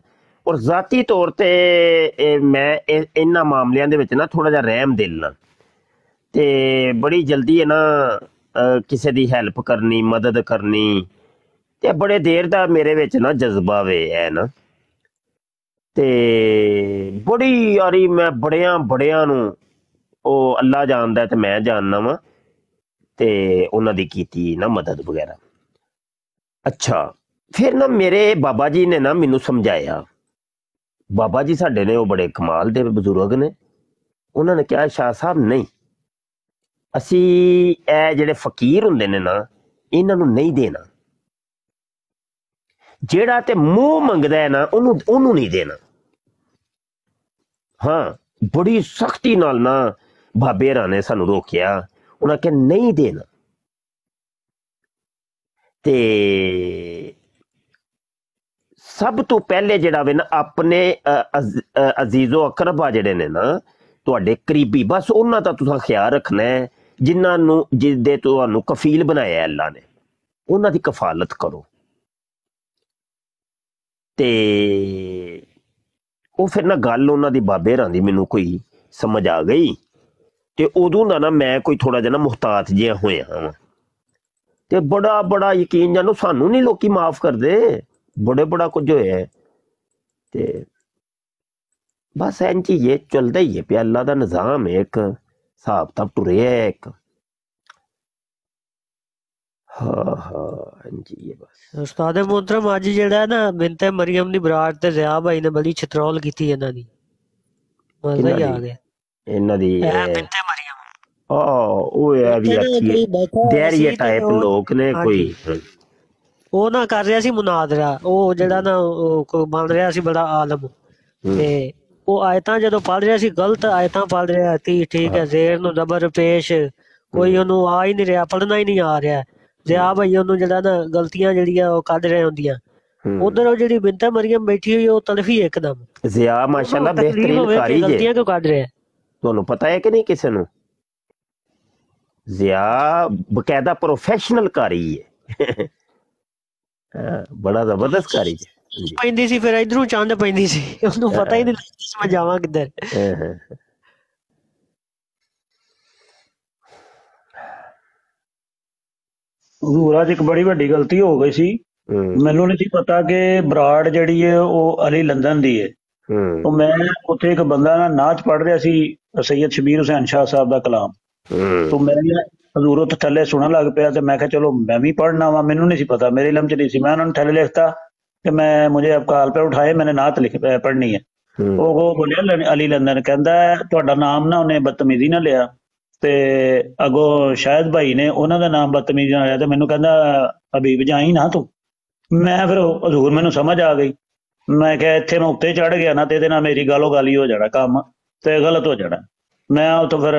ਔਰ ਜ਼ਾਤੀ ਤੌਰ ਤੇ ਮੈਂ ਇਹਨਾਂ ਮਾਮਲਿਆਂ ਦੇ ਵਿੱਚ ਨਾ ਥੋੜਾ ਜਿਹਾ ਰਹਿਮ ਦਿਲ ਨਾ, ਤੇ ਬੜੀ ਜਲਦੀ ਹੈ ਨਾ ਕਿਸੇ ਦੀ ਹੈਲਪ ਕਰਨੀ, ਮਦਦ ਕਰਨੀ, ਤੇ ਬੜੇ ਦੇਰ ਦਾ ਮੇਰੇ ਵਿੱਚ ਨਾ ਜਜ਼ਬਾ ਵੇ ਹੈ ਨਾ। ਤੇ ਬੜੀ ਯਾਰੀ ਮੈਂ ਬੜਿਆਂ ਨੂੰ, ਉਹ ਅੱਲਾ ਜਾਣਦਾ ਤੇ ਮੈਂ ਜਾਣਦਾ ਵਾਂ, ਤੇ ਉਹਨਾਂ ਦੀ ਕੀਤੀ ਨਾ ਮਦਦ ਵਗੈਰਾ। ਅੱਛਾ, ਫਿਰ ਨਾ ਮੇਰੇ ਬਾਬਾ ਜੀ ਨੇ ਨਾ ਮੈਨੂੰ ਸਮਝਾਇਆ। ਬਾਬਾ ਜੀ ਸਾਡੇ ਨੇ ਉਹ ਬੜੇ ਕਮਾਲ ਦੇ ਬਜ਼ੁਰਗ ਨੇ। ਉਹਨਾਂ ਨੇ ਕਿਹਾ ਸ਼ਾਹ ਸਾਹਿਬ ਨਹੀਂ, ਅਸੀਂ ਇਹ ਜਿਹੜੇ ਫਕੀਰ ਹੁੰਦੇ ਨੇ ਨਾ ਇਹਨਾਂ ਨੂੰ ਨਹੀਂ ਦੇਣਾ, ਜਿਹੜਾ ਤੇ ਮੂੰਹ ਮੰਗਦਾ ਹੈ ਨਾ ਉਹਨੂੰ ਨਹੀਂ ਦੇਣਾ। ਹਾਂ, ਬੜੀ ਸਖਤੀ ਨਾਲ ਨਾ ਬਾਬੇ ਰਾਂ ਨੇ ਸਾਨੂੰ ਰੋਕਿਆ। ਉਹਨਾਂ ਕਿ ਨਹੀਂ ਦੇਣਾ। ਤੇ ਸਭ ਤੋਂ ਪਹਿਲੇ ਜਿਹੜਾ ਵੇ ਨਾ ਆਪਣੇ ਅਜ਼ੀਜ਼ੋ ਅਕਰਬਾ ਜਿਹੜੇ ਨੇ ਨਾ ਤੁਹਾਡੇ ਕਰੀਬੀ, ਬਸ ਉਹਨਾਂ ਦਾ ਤੁਸੀਂ ਖਿਆਲ ਰੱਖਣਾ ਹੈ, ਜਿਨ੍ਹਾਂ ਨੂੰ ਜਿਸਦੇ ਤੁਹਾਨੂੰ ਕਫੀਲ ਬਣਾਇਆ ਅੱਲਾ ਨੇ, ਉਹਨਾਂ ਦੀ ਕਫਾਲਤ ਕਰੋ। ਤੇ ਉਹ ਫਿਰ ਨਾ ਗੱਲ ਉਹਨਾਂ ਦੀ ਬਾਬੇ ਰਾਂ ਦੀ ਮੈਨੂੰ ਕੋਈ ਸਮਝ ਆ ਗਈ, ਤੇ ਉਦੋਂ ਦਾ ਨਾ ਮੈਂ ਕੋਈ ਥੋੜਾ ਜਿਹਾ ਨਾ ਮੁਹਤਾਤ ਜਿਹਾ ਹੋਇਆ ਵਾ। ਤੇ ਬੜਾ ਯਕੀਨ ਜਾਨੋ ਸਾਨੂੰ ਨਹੀਂ ਲੋਕੀ ਮਾਫ ਕਰਦੇ, ਬੜਾ ਕੁਝ ਹੋਇਆ। ਤੇ ਬਸ ਇੰਝ ਹੀ ਇਹ ਚੱਲਦਾ ਹੀ ਹੈ ਪਿਆ। ਅੱਲਾ ਦਾ ਨਿਜ਼ਾਮ ਹੈ, ਇੱਕ ਹਿਸਾਬ ਤਾਂ ਟੁਰਿਆ ਹੈ ਇੱਕ। ਹਾਂ ਇੰਝ ਹੀ ਹੈ ਬਸ। ਉਸਤਾਦ ਮੁਹਤਰਮ ਅੱਜ ਜਿਹੜਾ ਨਾ ਬਿੰਤੇ ਮਰੀਮ ਦੀ ਬਰਾਤ ਤੇ ਜ਼ਿਆ ਭਾਈ ਨੇ ਬੜੀ ਛਤਰੋਲ ਕੀਤੀ ਇਹਨਾਂ ਦੀ, ਮਜ਼ਾ ਹੀ ਆ ਗਿਆ। ਇਹਨਾਂ ਦੀ ਬਿੰਤੇ ਮਰੀਮ ਉਹ ਹੈ ਵੀ ਅੱਛੀ ਡੈਰੀਆ ਟਾਈਪ ਲੋਕ ਨੇ ਕੋਈ। ਉਹ ਨਾ ਕਰ ਰਿਹਾ ਸੀ ਮੁਨਾਜ਼ਰਾ, ਉਹ ਜਿਹੜਾ ਨਾ ਉਹ ਬਣ ਰਿਹਾ ਸੀ ਬੜਾ ਆਲਮ, ਤੇ ਉਹ ਆਇਤਾਂ ਜਦੋਂ ਪੜ੍ਹ ਰਿਹਾ ਸੀ ਗਲਤ ਆਇਤਾਂ ਪੜ੍ਹ ਰਿਹਾ ਸੀ, ਠੀਕ ਹੈ, ਜ਼ੇਰ ਨੂੰ ਜ਼ਬਰ ਪੇਸ਼, ਕੋਈ ਉਹਨੂੰ ਆ ਹੀ ਨਹੀਂ ਰਿਹਾ, ਪੜ੍ਹਨਾ ਹੀ ਨਹੀਂ ਆ ਰਿਹਾ। ਜ਼ਿਆ ਭਾਈ ਉਹਨੂੰ ਜਿਹੜਾ ਨਾ ਗਲਤੀਆਂ ਜਿਹੜੀਆਂ ਉਹ ਕੱਢ ਰਹੇ ਹੁੰਦੀਆਂ। ਉਧਰ ਉਹ ਜਿਹੜੀ ਬਿੰਤੇ ਮਰੀਮ ਬੈਠੀ ਹੋਈ ਉਹ ਤਲਫੀ ਇੱਕਦਮ। ਜ਼ਿਆ ਮਾਸ਼ਾਅੱਲਾ ਬਿਹਤਰੀਨ ਕਾਰੀ ਹੈ। ਗਲਤੀਆਂ ਕਿਉਂ ਕੱਢ ਰਿਹਾ ਤੁਹਾਨੂੰ ਪਤਾ ਹੈ ਕਿ ਨਹੀਂ ਕਿਸੇ ਨੂੰ? ਜ਼ਿਆ ਬਕਾਇਦਾ ਪ੍ਰੋਫੈਸ਼ਨਲ ਕਾਰੀ ਹੈ, ਬੜਾ ਜ਼ਬਰਦਸਤ ਕਾਰੀ ਹੈ। ਪੈਂਦੀ ਸੀ ਫਿਰ ਇਧਰੋਂ ਚੰਦ ਪੈਂਦੀ ਸੀ, ਉਹਨੂੰ ਪਤਾ ਹੀ ਨਹੀਂ ਲੱਗਦਾ ਮੈਂ ਜਾਵਾਂ ਕਿੱਧਰ। ਹਜ਼ੂਰ ਅੱਜ ਇੱਕ ਬੜੀ ਵੱਡੀ ਗਲਤੀ ਹੋ ਗਈ ਸੀ। ਮੈਨੂੰ ਨਹੀਂ ਸੀ ਪਤਾ ਕਿ ਬਰਾੜ ਜਿਹੜੀ ਹੈ ਉਹ ਅਲੀ ਲੰਦਨ ਦੀ ਹੈ। तो मैं उत्थे एक बंदा ना नाच पढ़ रहा सी सैयद शबीर हुसैन शाह साहब का कलाम, तो मैं हजूर उत्थे थले सुनन लग पिया। तो मैं कहा चलो मैं भी पढ़ना वा, मैनू नहीं सी पता, मेरे इलम च नहीं सी। मैं उन्होंने थले लिखता कि मैं मुझे अब कॉल पे उठाए, मैंने नात लिख पढ़नी है। वो बोलिया अली लंदन, कहता तुहाडा नाम ना उन्हें बदतमीजी ना लिया, ते अगो शायद भाई ने उन्हों का नाम बदतमीजी ना लिया, तो मैनू कहता हबीब जाई ना तू। मैं फिर हजूर मैनू समझ आ गई। मैं क्या इत्थे मैं उत्ते चढ़ गया ना ते मेरी गालो गाली हो जाना, काम ते गलत हो जाना। मैं उत्थों फिर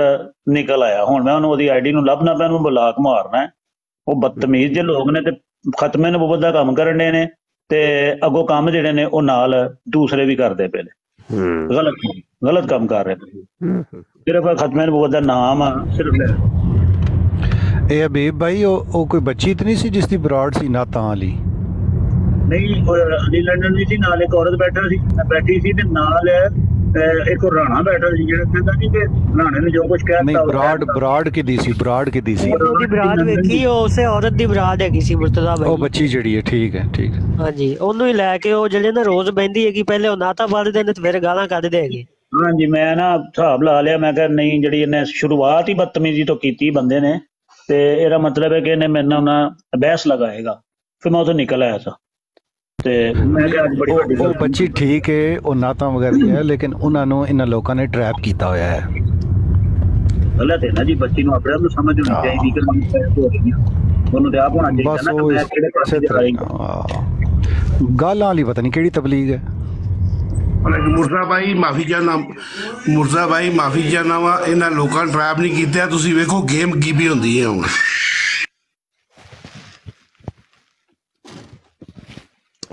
निकल आया। हुण मैं उन्होंने आईडी नूं लभना पिया, उन्होंने ब्लॉक मारना है। वो बदतमीज जे लोग ने ते खत्मे नबूवत दा काम करन दे ने, ते अगों काम जिहड़े ने ओ नाल दूसरे भी करदे पे ने, गलत काम कर रहे। सिर्फ खत्मे नबूवत दा नाम सिर्फ ए हबीब भाई ओ कोई बच्ची तो नहीं सी जिसदी बराड़ सी नातां वाली? नहीं, अली लंदन भी सी, नाल एक औरत बैठी सी ते नाल एक राणा बैठा सी, जेड़ा कहंदा सी कि राणे ने जो कुछ कहता। नहीं, बराड़ की दी सी, बराड़ की दी सी। ਉਹਦੀ ਬਰਾਤ ਵੇਖੀ, ਉਹ ਉਸੇ ਔਰਤ ਦੀ ਬਰਾਤ ਹੈਗੀ ਸੀ ਮੁਰਤਜ਼ਾ ਭਾਈ। ਉਹ ਬੱਚੀ ਜਿਹੜੀ ਹੈ, ਠੀਕ ਹੈ ਠੀਕ ਹੈ। ਹਾਂਜੀ, ਉਹਨੂੰ ਹੀ ਲੈ ਕੇ ਉਹ ਜਿਹੜੇ ਨਾ ਰੋਜ਼ ਬਹਿੰਦੀ ਹੈਗੀ, ਪਹਿਲੇ ਉਹ ਨਾਤਾ ਪੜ੍ਹਦੇ ਨੇ ਤੇ ਫਿਰ ਗਾਲਾਂ ਕੱਢਦੇ ਹੈਗੇ। ਹਾਂਜੀ, ਮੈਂ ਨਾ ਹਿਸਾਬ ਲਾ ਲਿਆ, ਮੈਂ ਕਿਹਾ ਨਹੀਂ, ਜਿਹੜੀ ਇਹਨੇ ਸ਼ੁਰੂਆਤ ਹੀ ਬਦਤਮੀਜ਼ੀ ਤੋਂ ਕੀਤੀ ਬੰਦੇ ਨੇ, ਤੇ ਇਹਦਾ ਮਤਲਬ ਹੈ ਕਿ ਇਹਨੇ ਮੇਰੇ ਨਾਲ ਨਾ ਬਹਿਸ ਲਗਾਏਗਾ। ਫਿਰ ਮੈਂ ਉੱਥੋਂ ਨਿਕਲ ਆਇਆ ਸੀ। ਤੇ ਮੈਂ ਕਿਹਾ ਅੱਜ ਬੜੀ ਵੱਡੀ ਉਹ ਬੱਚੀ ਠੀਕ ਹੈ, ਉਹ ਨਾਤਾਂ ਵਗੈਰਾ ਹੈ, ਲੇਕਿਨ ਉਹਨਾਂ ਨੂੰ ਇਹਨਾਂ ਲੋਕਾਂ ਨੇ ਟਰੈਪ ਕੀਤਾ ਹੋਇਆ ਹੈ। ਗਲਤ ਹੈ ਨਾ ਜੀ, ਬੱਚੀ ਨੂੰ ਆਪਣੇ ਆਪ ਨੂੰ ਸਮਝ ਹੋਣੀ ਚਾਹੀਦੀ ਕਿ ਮੈਂ ਟਰੈਪ ਹੋ ਰਹੀ ਹਾਂ। ਉਹਨੂੰ ਤੇ ਆਪ ਹੋਣਾ ਚਾਹੀਦਾ ਨਾ ਕਿ ਮੈਂ ਕਿਹੜੇ ਪਾਸੇ ਜਾ ਰਹੀ ਹਾਂ। ਗਾਲਾਂ ਵਾਲੀ ਪਤਾ ਨਹੀਂ ਕਿਹੜੀ ਤਬਲੀਗ ਹੈ। ਮੁਰਜ਼ਾ ਭਾਈ ਮਾਫੀ ਚਾਹਨਾ ਵਾ, ਇਹਨਾਂ ਲੋਕਾਂ ਨੇ ਟਰੈਪ ਨਹੀਂ ਕੀਤਾ। ਤੁਸੀਂ ਵੇਖੋ ਗੇਮ ਕੀ ਵੀ ਹੁੰਦੀ ਹੈ ਹੁਣ।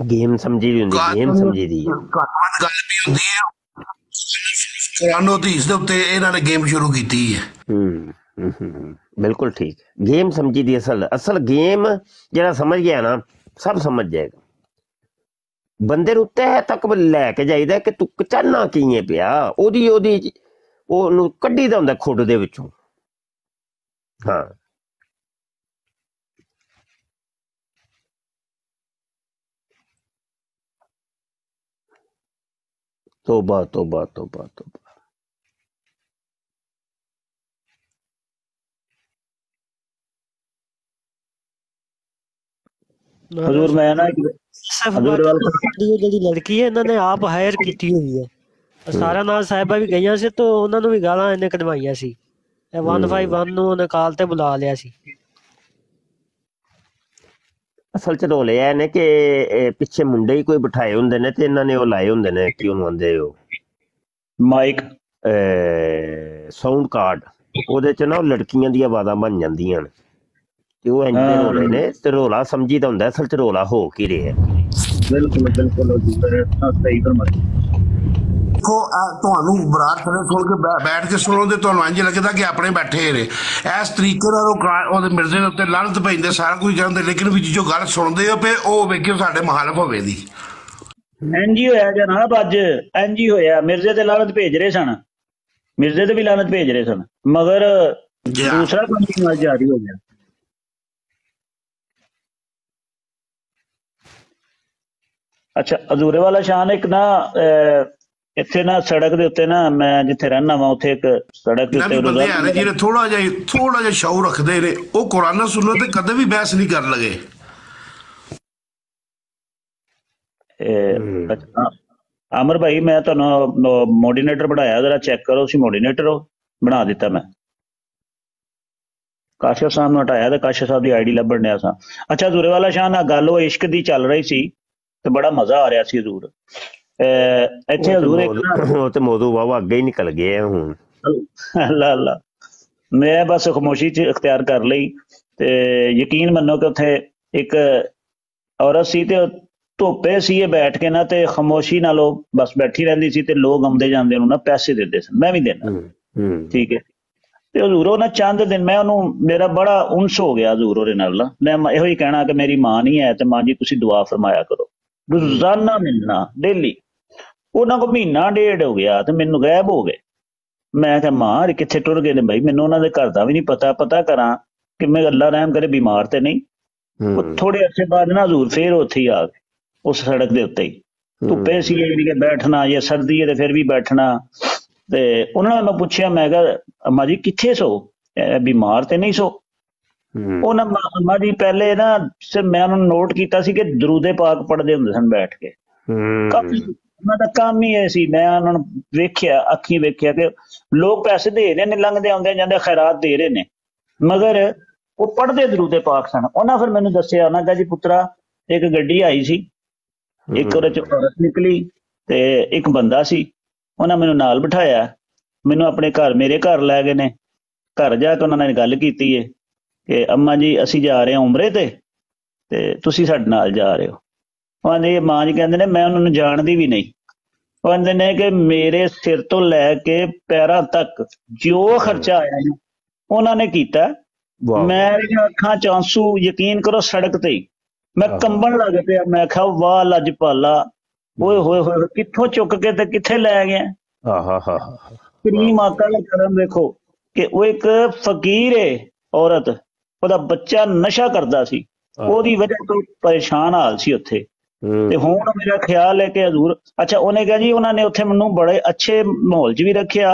गेम समझी दी हुंदी, गेम समझी दी है। गल भी हुंदी है कुरान हदीस दे उत्ते इन्हां ने गेम शुरू कीती है। बिल्कुल ठीक है, गेम समझी दी। असल गेम जेड़ा समझ गया ना सब समझ जाएगा। बंदे नूं तह तक लैके जाईदा कि तू चलना किवें पिया, ओदी ओनू कड्ढीदा हुंदा खुड दे विचों। हाँ, तौबा तौबा तौबा तौबा। हजूर मैं ना ਜਿਹੜੀ ਲੜਕੀ ਹੈ ਇਹਨਾਂ ਨੇ ਆਪ ਹਾਇਰ ਕੀਤੀ ਹੋਈ ਹੈ। ਸਾਰਾ ਨਾਲ ਸਾਹਿਬਾ ਵੀ ਗਈਆਂ ਸੀ, ਤਾਂ ਉਹਨਾਂ ਨੂੰ ਵੀ ਗਾਲਾਂ ਇਹਨੇ ਕਢਵਾਈਆਂ ਸੀ। ਇਹ 151 ਨੂੰ ਉਹਨੇ ਕਾਲ ਤੇ ਬੁਲਾ ਲਿਆ ਸੀ। ਅਸਲ ਚ ਰੋਲੇ ਇਹ ਨੇ ਕਿ ਪਿੱਛੇ ਮੁੰਡੇ ਹੀ ਕੋਈ ਬਿਠਾਏ ਹੁੰਦੇ ਨੇ ਤੇ ਇਹਨਾਂ ਨੇ ਉਹ ਲਾਏ ਹੁੰਦੇ ਨੇ, ਕੀ ਉਹਨੂੰ ਆਂਦੇ ਹੋ, ਮਾਈਕ ਸਾਊਂਡ ਕਾਰਡ। ਉਹਦੇ ਚ ਨਾ ਉਹ ਲੜਕੀਆਂ ਦੀਆਂ ਆਵਾਜ਼ਾਂ ਬਣ ਜਾਂਦੀਆਂ ਨੇ, ਤੇ ਉਹ ਇੰਜ ਦੇ ਰੋਲੇ ਨੇ, ਤੇ ਰੋਲਾ ਸਮਝੀਦਾ ਹੁੰਦਾ, ਅਸਲ ਚ ਰੋਲਾ ਹੋ ਕੀ ਰਿਹਾ। ਬਿਲਕੁਲ ਬਿਲਕੁਲ ਸਹੀ ਫਰਮਾਇਆ। ਦੇਖੋ ਤੁਹਾਨੂੰ ਬਰਾਤ ਸੁਣ ਕੇ ਬੈਠ ਕੇ ਸੁਣੋ ਤੇ ਤੁਹਾਨੂੰ ਇੰਝ ਲੱਗਦਾ ਕਿ ਆਪਣੇ ਬੈਠੇ ਨੇ। ਇਸ ਤਰੀਕੇ ਨਾਲ ਉਹਦੇ ਮਿਰਜ਼ੇ ਦੇ ਉੱਤੇ ਲਾਹਨਤ ਪੈਂਦੇ, ਸਾਰਾ ਕੁਝ ਕਹਿੰਦੇ, ਲੇਕਿਨ ਵਿੱਚ ਜੋ ਗੱਲ ਸੁਣਦੇ ਹੋ ਪਏ ਉਹ ਵੇਖਿਓ ਸਾਡੇ ਮੁਖਾਲਫ ਹੋਵੇ ਦੀ। ਇੰਝ ਹੀ ਹੋਇਆ ਜਨਾਬ, ਅੱਜ ਇੰਝ ਹੀ ਹੋਇਆ। ਮਿਰਜ਼ੇ ਤੇ ਲਾਹਨਤ ਭੇਜ ਰਹੇ ਸਨ, ਮਿਰਜ਼ੇ ਤੇ ਵੀ ਲਾਹਨਤ ਭੇਜ ਰਹੇ ਸਨ, ਮਗਰ ਦੂਸਰਾ ਕੰਮ ਜਾਰੀ ਹੋ ਗਿਆ। ਅੱਛਾ ਹਜ਼ੂਰੇ ਵਾਲਾ ਸ਼ਾਨ ਇੱਕ ਨਾ ਇੱਥੇ ਨਾ ਸੜਕ ਦੇ ਉੱਤੇ ਨਾ ਮੈਂ ਜਿੱਥੇ ਰਹਿਣਾ ਵਾਂ ਉੱਥੇ ਇੱਕ ਸੜਕ ਦੇ ਇਹਨਾਂ ਵੀ ਉੱਤੇ ਬੰਦੇ ਆ ਨੇ ਰੋਜ਼ਾਨਾ ਜਿਹੜੇ ਥੋੜਾ ਜਿਹਾ ਸ਼ੌਰ ਰੱਖਦੇ ਨੇ, ਉਹ ਕੁਰਾਨ ਸੁਣਨ ਤੇ ਕਦੇ ਵੀ ਬਹਿਸ ਨਹੀਂ ਕਰਨ ਲਗੇ। ਅੱਛਾ ਆਮਰ ਭਾਈ ਮੈਂ ਤੁਹਾਨੂੰ ਮੋਡੀਨੇਟਰ ਬਣਾਇਆ, ਜਰਾ ਚੈੱਕ ਕਰੋ ਤੁਸੀਂ ਮੋਡੀਨੇਟਰ ਹੋ। ਬਣਾ ਦਿੱਤਾ ਮੈਂ। ਕਾਸ਼ਿਫ ਸਾਹਿਬ ਨੂੰ ਹਟਾਇਆ ਤੇ ਕਾਸ਼ਿਫ ਸਾਹਿਬ ਦੀ ਆਈਡੀ ਲੱਭਣ ਡਿਆ ਸਾਂ। ਅੱਛਾ ਹਜ਼ੂਰੇ ਵਾਲਾ ਸ਼ਾਹ ਨਾਲ ਗੱਲ ਉਹ ਇਸ਼ਕ ਦੀ ਚੱਲ ਰਹੀ ਸੀ ਤੇ ਬੜਾ ਮਜ਼ਾ ਆ ਰਿਹਾ ਸੀ ਹਜ਼ੂਰ। ਇੱਥੇ ਹਜ਼ੂਰ ਇੱਕ ਨਾ ਉਹ ਤੇ ਮੌਜੂ ਵਾਵਾ ਅੱਗੇ ਹੀ ਨਿਕਲ ਗਏ ਆ ਹੁਣ। ਅੱਲਾ ਅੱਲਾ ਮੈਂ ਬਸ ਖਾਮੋਸ਼ੀ ਚ ਇਖਤਿਆਰ ਕਰ ਲਈ ਤੇ ਯਕੀਨ ਮੰਨੋ ਕਿ ਉੱਥੇ ਇੱਕ ਔਰਤ ਸੀ ਤੇ ਧੁੱਪੇ ਸੀ ਇਹ ਬੈਠ ਕੇ ਨਾ ਤੇ ਖਾਮੋਸ਼ੀ ਨਾਲ ਉਹ ਬਸ ਬੈਠੀ ਰਹਿੰਦੀ ਸੀ ਤੇ ਲੋਕ ਆਉਂਦੇ ਜਾਂਦੇ ਨੂੰ ਨਾ ਪੈਸੇ ਦਿੰਦੇ ਸਨ, ਮੈਂ ਵੀ ਦੇਣਾ। ਠੀਕ ਹੈ ਤੇ ਹਜ਼ੂਰ ਉਹ ਨਾ ਚੰਦ ਦਿਨ ਮੈਂ ਉਹਨੂੰ ਮੇਰਾ ਬੜਾ ਉਨਸ ਹੋ ਗਿਆ ਹਜ਼ੂਰ ਉਹਦੇ ਨਾਲ ਨਾ। ਮੈਂ ਇਹੋ ਹੀ ਕਹਿਣਾ ਕਿ ਮੇਰੀ ਮਾਂ ਨਹੀਂ ਹੈ ਤੇ ਮਾਂ ਜੀ ਤੁਸੀਂ ਦੁਆ ਫਰਮਾਇਆ ਕਰੋ। ਰੋਜ਼ਾਨਾ ਮਿਲਣਾ ਡੇਲੀ। ਉਹਨਾਂ ਕੋ ਮਹੀਨਾ ਡੇਢ ਹੋ ਗਿਆ ਤੇ ਮੈਨੂੰ ਗਾਇਬ ਹੋ ਗਏ। ਮੈਂ ਕਿਹਾ ਮਾਂ ਕਿੱਥੇ ਟੁਰ ਗਏ ਨੇ ਬਾਈ, ਮੈਨੂੰ ਉਹਨਾਂ ਦੇ ਘਰ ਦਾ ਵੀ ਨਹੀਂ ਪਤਾ ਕਰਾਂ ਕਿ ਮੈਂ ਅੱਲਾ ਰਹਿਮ ਕਰੇ ਬਿਮਾਰ ਤੇ ਨਹੀਂ। ਉਹ ਥੋੜੇ ਅਰਸੇ ਬਾਅਦ ਨਾ ਹਜ਼ੂਰ ਫੇਰ ਉੱਥੇ ਹੀ ਆ ਗਏ ਉਸ ਸੜਕ ਦੇ ਉੱਤੇ ਹੀ। ਧੁੱਪੇ ਸੀ ਬੈਠਣਾ ਜਾਂ ਸਰਦੀ ਹੈ ਤੇ ਫਿਰ ਵੀ ਬੈਠਣਾ। ਤੇ ਉਹਨਾਂ ਨੇ ਮੈਂ ਪੁੱਛਿਆ, ਮੈਂ ਕਿਹਾ ਅੰਮਾ ਜੀ ਕਿੱਥੇ ਸੋ, ਬਿਮਾਰ ਤੇ ਨਹੀਂ ਸੋ? ਉਹਨਾਂ ਅੰਮਾ ਜੀ ਪਹਿਲੇ ਨਾ ਮੈਂ ਉਹਨਾਂ ਨੂੰ ਨੋਟ ਕੀਤਾ ਸੀ ਕਿ ਦਰੂਦੇ ਪਾਕ ਪੜ੍ਹਦੇ ਹੁੰਦੇ ਸਨ ਬੈਠ ਕੇ। ਕਾਫੀ ਉਹਨਾਂ ਦਾ ਕੰਮ ਹੀ ਇਹ ਸੀ। ਮੈਂ ਉਹਨਾਂ ਨੂੰ ਵੇਖਿਆ, ਅੱਖੀਂ ਵੇਖਿਆ ਕਿ ਲੋਕ ਪੈਸੇ ਦੇ ਰਹੇ ਨੇ, ਲੰਘਦੇ ਆਉਂਦੇ ਜਾਂਦੇ ਖੈਰਾਤ ਦੇ ਰਹੇ ਨੇ, ਮਗਰ ਉਹ ਪੜ੍ਹਦੇ ਦਰੂਦੇ ਪਾਕ ਸਨ। ਉਹਨਾਂ ਫਿਰ ਮੈਨੂੰ ਦੱਸਿਆ, ਉਹਨਾਂ ਕਿਹਾ ਜੀ ਪੁੱਤਰਾ ਇੱਕ ਗੱਡੀ ਆਈ ਸੀ, ਇੱਕ ਉਹਦੇ ਚ ਔਰਤ ਨਿਕਲੀ ਤੇ ਇੱਕ ਬੰਦਾ ਸੀ। ਉਹਨਾਂ ਮੈਨੂੰ ਨਾਲ ਬਿਠਾਇਆ, ਮੈਨੂੰ ਆਪਣੇ ਘਰ ਮੇਰੇ ਘਰ ਲੈ ਗਏ ਨੇ। ਘਰ ਜਾ ਕੇ ਉਹਨਾਂ ਨੇ ਗੱਲ ਕੀਤੀ ਹੈ ਕਿ ਅੰਮਾ ਜੀ ਅਸੀਂ ਜਾ ਰਹੇ ਹਾਂ ਉਮਰੇ ਤੇ ਤੁਸੀਂ ਸਾਡੇ ਨਾਲ ਜਾ ਰਹੇ ਹੋ। ਉਹ ਮਾਂ ਜੀ ਕਹਿੰਦੇ ਨੇ ਮੈਂ ਉਹਨਾਂ ਨੂੰ ਜਾਣਦੀ ਵੀ ਨਹੀਂ। ਉਹ ਕਹਿੰਦੇ ਨੇ ਕਿ ਮੇਰੇ ਸਿਰ ਤੋਂ ਲੈ ਕੇ ਪੈਰਾਂ ਤੱਕ ਜੋ ਖਰਚਾ ਆਇਆ ਨਾ ਉਹਨਾਂ ਨੇ ਕੀਤਾ। ਮੇਰੀਆਂ ਅੱਖਾਂ ਚ ਆਂਸੂ, ਯਕੀਨ ਕਰੋ, ਸੜਕ ਤੇ ਹੀ ਮੈਂ ਕੰਬਣ ਲੱਗ ਪਿਆ। ਮੈਂ ਕਿਹਾ ਵਾਹ ਲੱਜਪਾਲਾ, ਓਏ ਹੋਏ ਹੋਏ ਕਿੱਥੋਂ ਚੁੱਕ ਕੇ ਤੇ ਕਿੱਥੇ ਲੈ ਗਿਆ। ਕਰੀਮ ਆਕਾ ਦਾ ਕਰਮ ਦੇਖੋ ਕਿ ਉਹ ਇੱਕ ਫਕੀਰ ਏ ਔਰਤ, ਉਹਦਾ ਬੱਚਾ ਨਸ਼ਾ ਕਰਦਾ ਸੀ, ਉਹਦੀ ਵਜ੍ਹਾ ਤੋਂ ਪਰੇਸ਼ਾਨ ਹਾਲ ਸੀ ਉੱਥੇ। ਤੇ ਹੁਣ ਮੇਰਾ ਖਿਆਲ ਹੈ ਕਿ ਹਜ਼ੂਰ ਅੱਛਾ ਉਹਨੇ ਕਿਹਾ ਜੀ ਉਹਨਾਂ ਨੇ ਉੱਥੇ ਮੈਨੂੰ ਬੜੇ ਅੱਛੇ ਮਾਹੌਲ 'ਚ ਵੀ ਰੱਖਿਆ,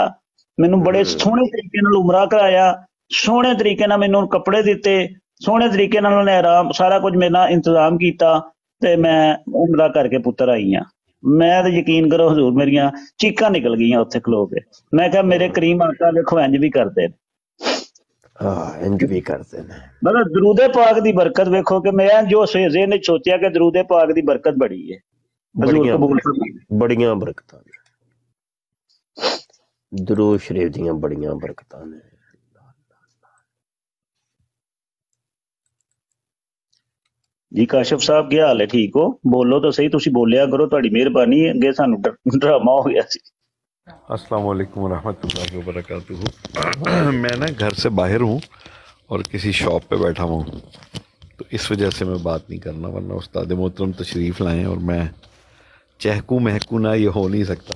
ਮੈਨੂੰ ਬੜੇ ਸੋਹਣੇ ਤਰੀਕੇ ਨਾਲ ਉਮਰਾ ਕਰਾਇਆ, ਸੋਹਣੇ ਤਰੀਕੇ ਨਾਲ ਮੈਨੂੰ ਕੱਪੜੇ ਦਿੱਤੇ, ਸੋਹਣੇ ਤਰੀਕੇ ਨਾਲ ਉਹਨੇ ਆਰਾਮ ਸਾਰਾ ਕੁਝ ਮੇਰੇ ਨਾਲ ਇੰਤਜ਼ਾਮ ਕੀਤਾ ਤੇ ਮੈਂ ਉਮਰਾ ਕਰਕੇ ਪੁੱਤਰ ਆਈ ਹਾਂ। ਮੈਂ ਤਾਂ ਯਕੀਨ ਕਰੋ ਹਜ਼ੂਰ ਮੇਰੀਆਂ ਚੀਕਾਂ ਨਿਕਲ ਗਈਆਂ ਉੱਥੇ ਖਲੋ ਕੇ। ਮੈਂ ਕਿਹਾ ਮੇਰੇ ਕਰੀਮ ਆਕਾ ਵੇਖੋ ਇੰਜ ਵੀ ਕਰਦੇ ਨੇ। ਇੰਜ ਵੀ ਕਰਦੇ ਨੇ। ਮਤਲਬ ਦਰੂਦੇ ਪਾਕ ਦੀ ਬਰਕਤ ਵੇਖੋ ਕਿ ਮੈਂ ਜੋ ਸਵੇਰੇ ਨੇ ਸੋਚਿਆ ਕਿ ਦਰੂਦੇ ਪਾਕ ਦੀ ਬਰਕਤ ਬੜੀ ਹੈ। ਬੜੀਆਂ ਬਰਕਤਾਂ ਨੇ ਦਰੂਦ ਸ਼ਰੀਫ ਦੀਆਂ, ਬੜੀਆਂ ਬਰਕਤਾਂ ਨੇ। ਜੀ ਕਾਸ਼ਫ ਸਾਹਿਬ ਕੀ ਹਾਲ ਹੈ? ਠੀਕ ਹੋ? ਬੋਲੋ ਤਾਂ ਸਹੀ, ਤੁਸੀਂ ਬੋਲਿਆ ਕਰੋ, ਤੁਹਾਡੀ ਮਿਹਰਬਾਨੀ। ਅੱਗੇ ਸਾਨੂੰ ਡਰਾਮਾ ਹੋ ਗਿਆ ਸੀ। अस्सलाम वालेकुम रहमतुल्लाहि व बरकातुहू। मैं ना घर से बाहर हूँ और किसी शॉप पे बैठा हुआ हूँ, तो इस वजह से मैं बात नहीं करना, वरना उस्ताद मोहतरम तशरीफ़ लाएँ और मैं चहकू महकू ना, ये हो नहीं सकता।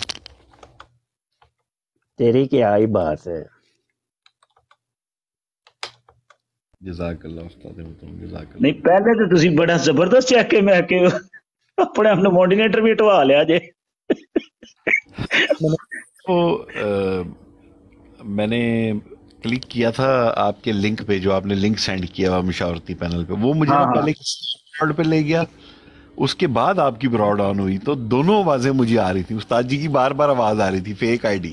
तेरी क्या ही बात है। जज़ाकल्लाह उस्ताद मोहतरम, जज़ाकल्लाह। नहीं पहले तो तुसी बड़ा जबरदस्त चहके महके अपने आप मॉडिनेटर भी हटवा लिया जे। तो मैंने क्लिक किया था आपके लिंक पे, जो आपने लिंक सेंड किया हुआ मशावरती पैनल पे, वो मुझे पहले ब्रॉड पे ले गया, उसके बाद आपकी ब्रॉड ऑन हुई तो दोनों आवाजें मुझे आ रही थी। उस्ताद जी की बार बार आवाज आ रही थी, fake ID,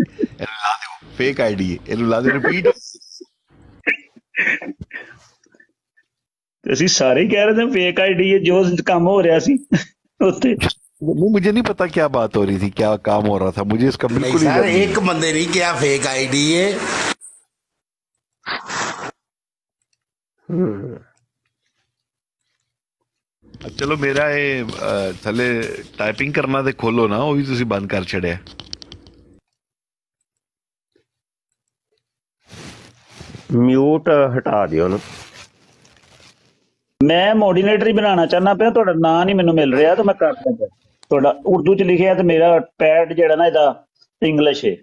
fake ID, repeat. ਅਸੀਂ ਸਾਰੇ ਹੀ ਕਹਿ ਰਹੇ थे फेक आईडी है, जो काम हो रहा सी ਉੱਥੇ। वो मुझे नहीं पता क्या बात हो रही थी, क्या काम हो रहा था, मुझे इसका बिल्कुल नहीं सर, एक बंदे नहीं क्या फेक आईडी है। चलो मेरा ये थले टाइपिंग करना ते खोलो ना, वो भी तुसी बंद कर छड़िया। म्यूट हटा दियो ना। मैं मॉडिनेटर ही बनाना चाहना पिया, ਤੁਹਾਡਾ ਨਾਂ ਨਹੀਂ ਮੈਨੂੰ ਮਿਲ ਰਿਹਾ, ਤਾਂ ਮੈਂ ਕਰ ਦਿੰਦਾ। ਤੁਹਾਡਾ ਉਰਦੂ ਚ ਲਿਖਿਆ ਤੇ ਮੇਰਾ ਪੈਡ ਜਿਹੜਾ ਨਾ ਇਹਦਾ ਇੰਗਲਿਸ਼ ਹੈ।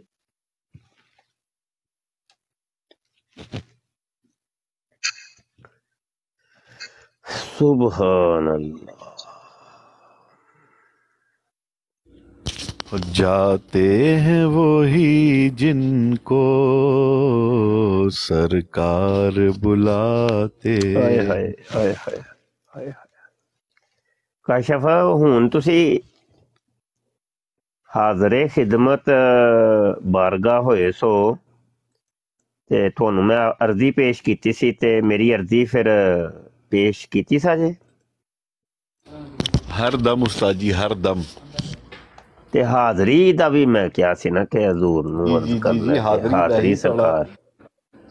सुभान अल्लाह। जाते हैं वो ही जिनको सरकार बुलाते। हाय हाय हाय हाय हाय हाय। काशफ हुन तुसी हाज़रे खिदमत बारगाह होए सो ते तुहानू मैं अर्जी पेश कीती सी ते मेरी अर्जी फिर पेश कीती साजे? हर दम उस्ताद जी, हर दम। ते हाज़री दा भी मैं क्या सी ना कि हजूर नू अर्ज करना है, हाज़री सरकार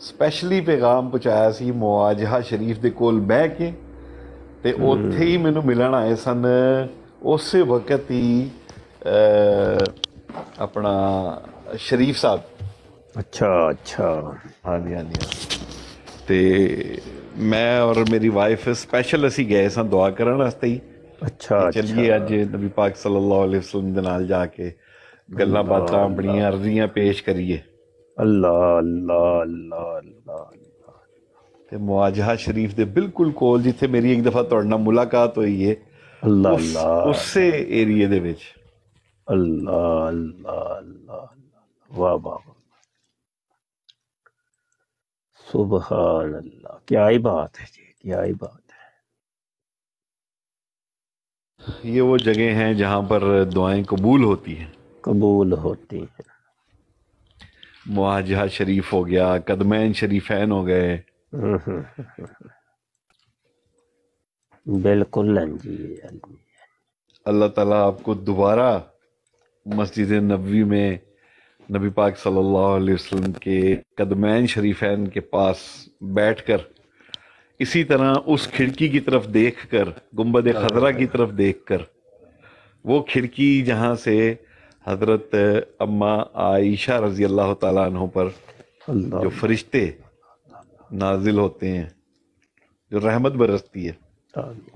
स्पैशली पैगाम पहुंचाया सी मुआजहा शरीफ दे कोल बह के ते उत्थे ही मैनू मिलन आए सन। उस वक्त ही अपना शरीफ साहब। अच्छा अच्छा। हाँ जी हाँ जी हाँ। ते मैं और मेरी वाइफ स्पैशल असी गए सन दुआ करन वास्ते ही। अच्छा चलिए अज नबी पाक सल्लल्लाहु अलैहि वसल्लम दे नाल जाके गल्लां बातां अपनियां अर्जियां पेश करिए। अल्लाह अल्लाह अल्लाह अल्लाह। ते मुआजहा शरीफ दे बिल्कुल कोल जिथे मेरी एक दफा तुहाडे नाल मुलाकात हुई है, अल्लाह अल्लाह, उसे एरिए दे विच। अल्लाह अल्लाह अल्लाह, वाह वाह, सुबहान अल्लाह। क्या ही बात है जी, क्या ही बात है। ये वो जगह हैं जहाँ पर दुआएं कबूल होती हैं, कबूल होती हैं। मुआजहा शरीफ हो गया, कदमैन शरीफैन हो गए। बिल्कुल जी। अल्लाह ताला आपको दोबारा मस्जिद नबवी में नबी पाक सल्लल्लाहु अलैहि वसल्लम के कदमैन शरीफैन के पास बैठकर इसी तरह उस खिड़की की तरफ देखकर, गुंबद खजरा की तरफ देखकर, वो खिड़की जहाँ से हजरत अम्मा आयशा रजी अल्लाह ताला अन्हो पर जो फरिश्ते नाजिल होते हैं, जो रहमत बरसती है,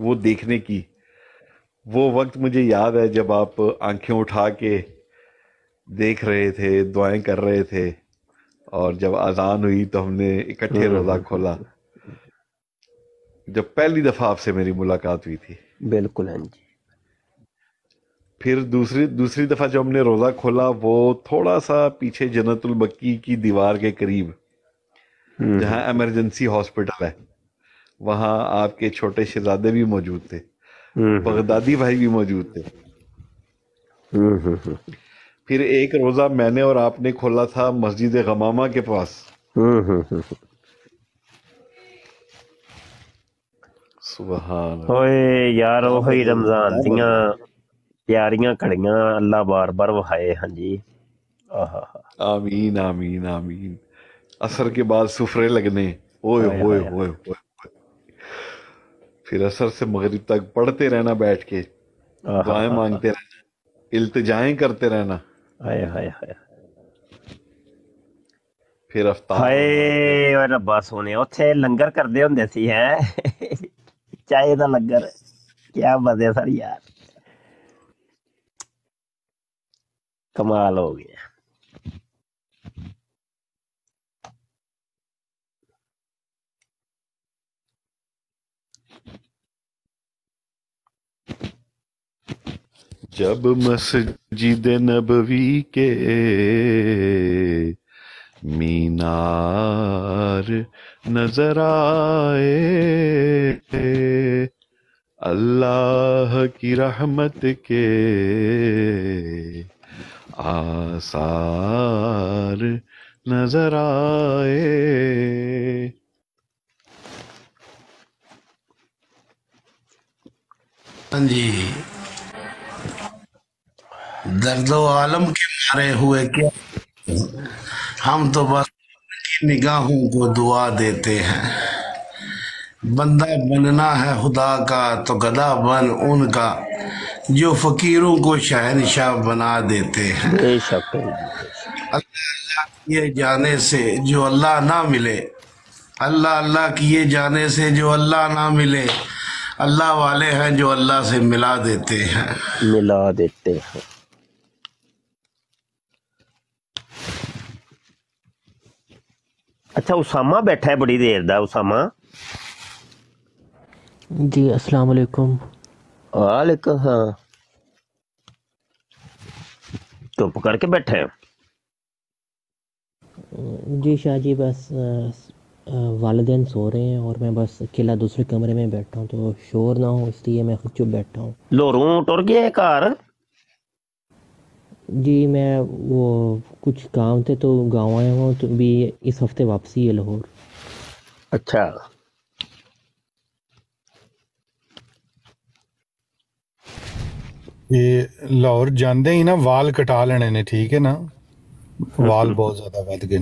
वो देखने की, वो वक्त मुझे याद है जब आप आंखें उठा के देख रहे थे, दुआएं कर रहे थे, और जब अजान हुई तो हमने इकट्ठे रोज़ा खोला। जब पहली दफा आपसे मेरी मुलाकात हुई थी। बिल्कुल है जी। फिर दूसरी दफा जब हमने रोज़ा खोला, वो थोड़ा सा पीछे जन्नतुल बक्की की दीवार के करीब, जहाँ इमरजेंसी हॉस्पिटल है, वहाँ आपके छोटे शहजादे भी मौजूद थे, बगदादी भाई भी मौजूद थे। फिर एक रोजा मैंने और आपने खोला था मस्जिद गमामा के पास। सुभान ओए यार, वही रमजान दियां प्यारियां घड़ियां अल्लाह बार बार वहाए। हाँ जी, आमीन आमीन आमीन। असर के बाद सुफरे लगने, ओए ओए ओए ओए। फिर असर से मगरिब तक पढ़ते रहना, बैठ के दुआएं मांगते रहना, इल्तिजाएं करते रहना। हाय हाय हाय। फिर अफ्तार हाय ओए रब्बा सोने, उत्थे लंगर करदे हुंदे सी है चाय दा लंगर, क्या मजे सर यार, कमाल हो गया। जब मस्जिद नबवी के मीनार नजर आए, अल्लाह की रहमत के आसार नजर आए। हाँ जी, दर्दो आलम के मारे हुए क्या, हम तो बस की निगाहों को दुआ देते हैं। बंदा बनना है खुदा का तो गधा बन उनका, जो फकीरों को शहनशाह बना देते हैं। अल्लाह अल्लाह किए जाने से जो अल्लाह ना मिले, अल्लाह अल्लाह किए जाने से जो अल्लाह ना मिले, अल्लाह वाले हैं जो अल्लाह से मिला देते हैं, मिला देते हैं। अच्छा, उसामा बैठा है बड़ी देर दा। उसामा जी, अस्सलाम वालेकुम। वालेकुम हाँ। चुप करके बैठे हैं? जी शाह जी, बस वालिदैन सो रहे हैं और मैं बस अकेला दूसरे कमरे में बैठा हूँ, तो शोर ना हो इसलिए मैं खुद चुप बैठा हूँ। लोरू टुर गया घर? जी मैं वो कुछ काम थे तो गाँव आया हूँ, तो भी इस हफ्ते वापसी है लाहौर। अच्छा, ये लाहौर जाते ही ना वाल कटा लेने ने, ठीक है ना, वाल बहुत ज्यादा बढ़ गए।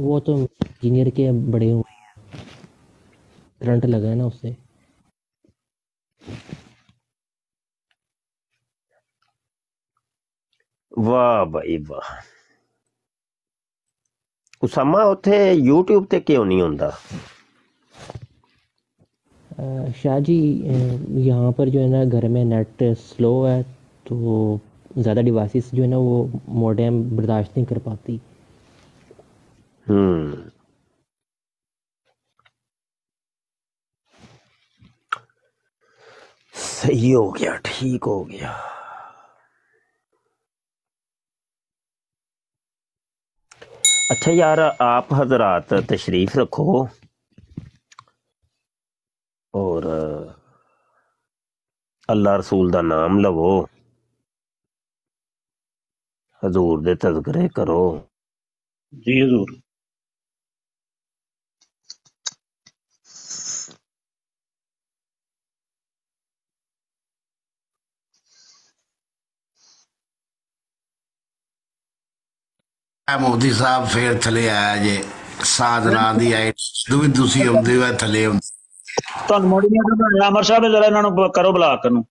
वो तो इंजीनियर के बड़े हुए हैं, करंट लगा है ना उससे। वाह भाई वाह। उसामा उत्थे यूट्यूब ते क्यों नहीं होंदा? शाह जी यहाँ पर जो है ना घर में नेट स्लो है, तो ज़्यादा डिवाइसेस जो है ना वो मॉडेम बर्दाश्त नहीं कर पाती। सही हो गया, ठीक हो गया। अच्छा यार, आप हजरात तशरीफ रखो और अल्लाह रसूल दा नाम लवो, हजूर दे तज़किरे करो। जी हजूर। मोदी साहब फिर थले आया जे साधना दी आए दुविध तुसी आउंदे हो थले ਤੁਹਾਨੂੰ ਮੋੜੀ ਨੇ ਅਮਰ ਸਾਹਿਬ ਜਰਾ ਇਹਨਾਂ ਨੂੰ ਕਰੋ ਬਲਾਕ ਨੂੰ।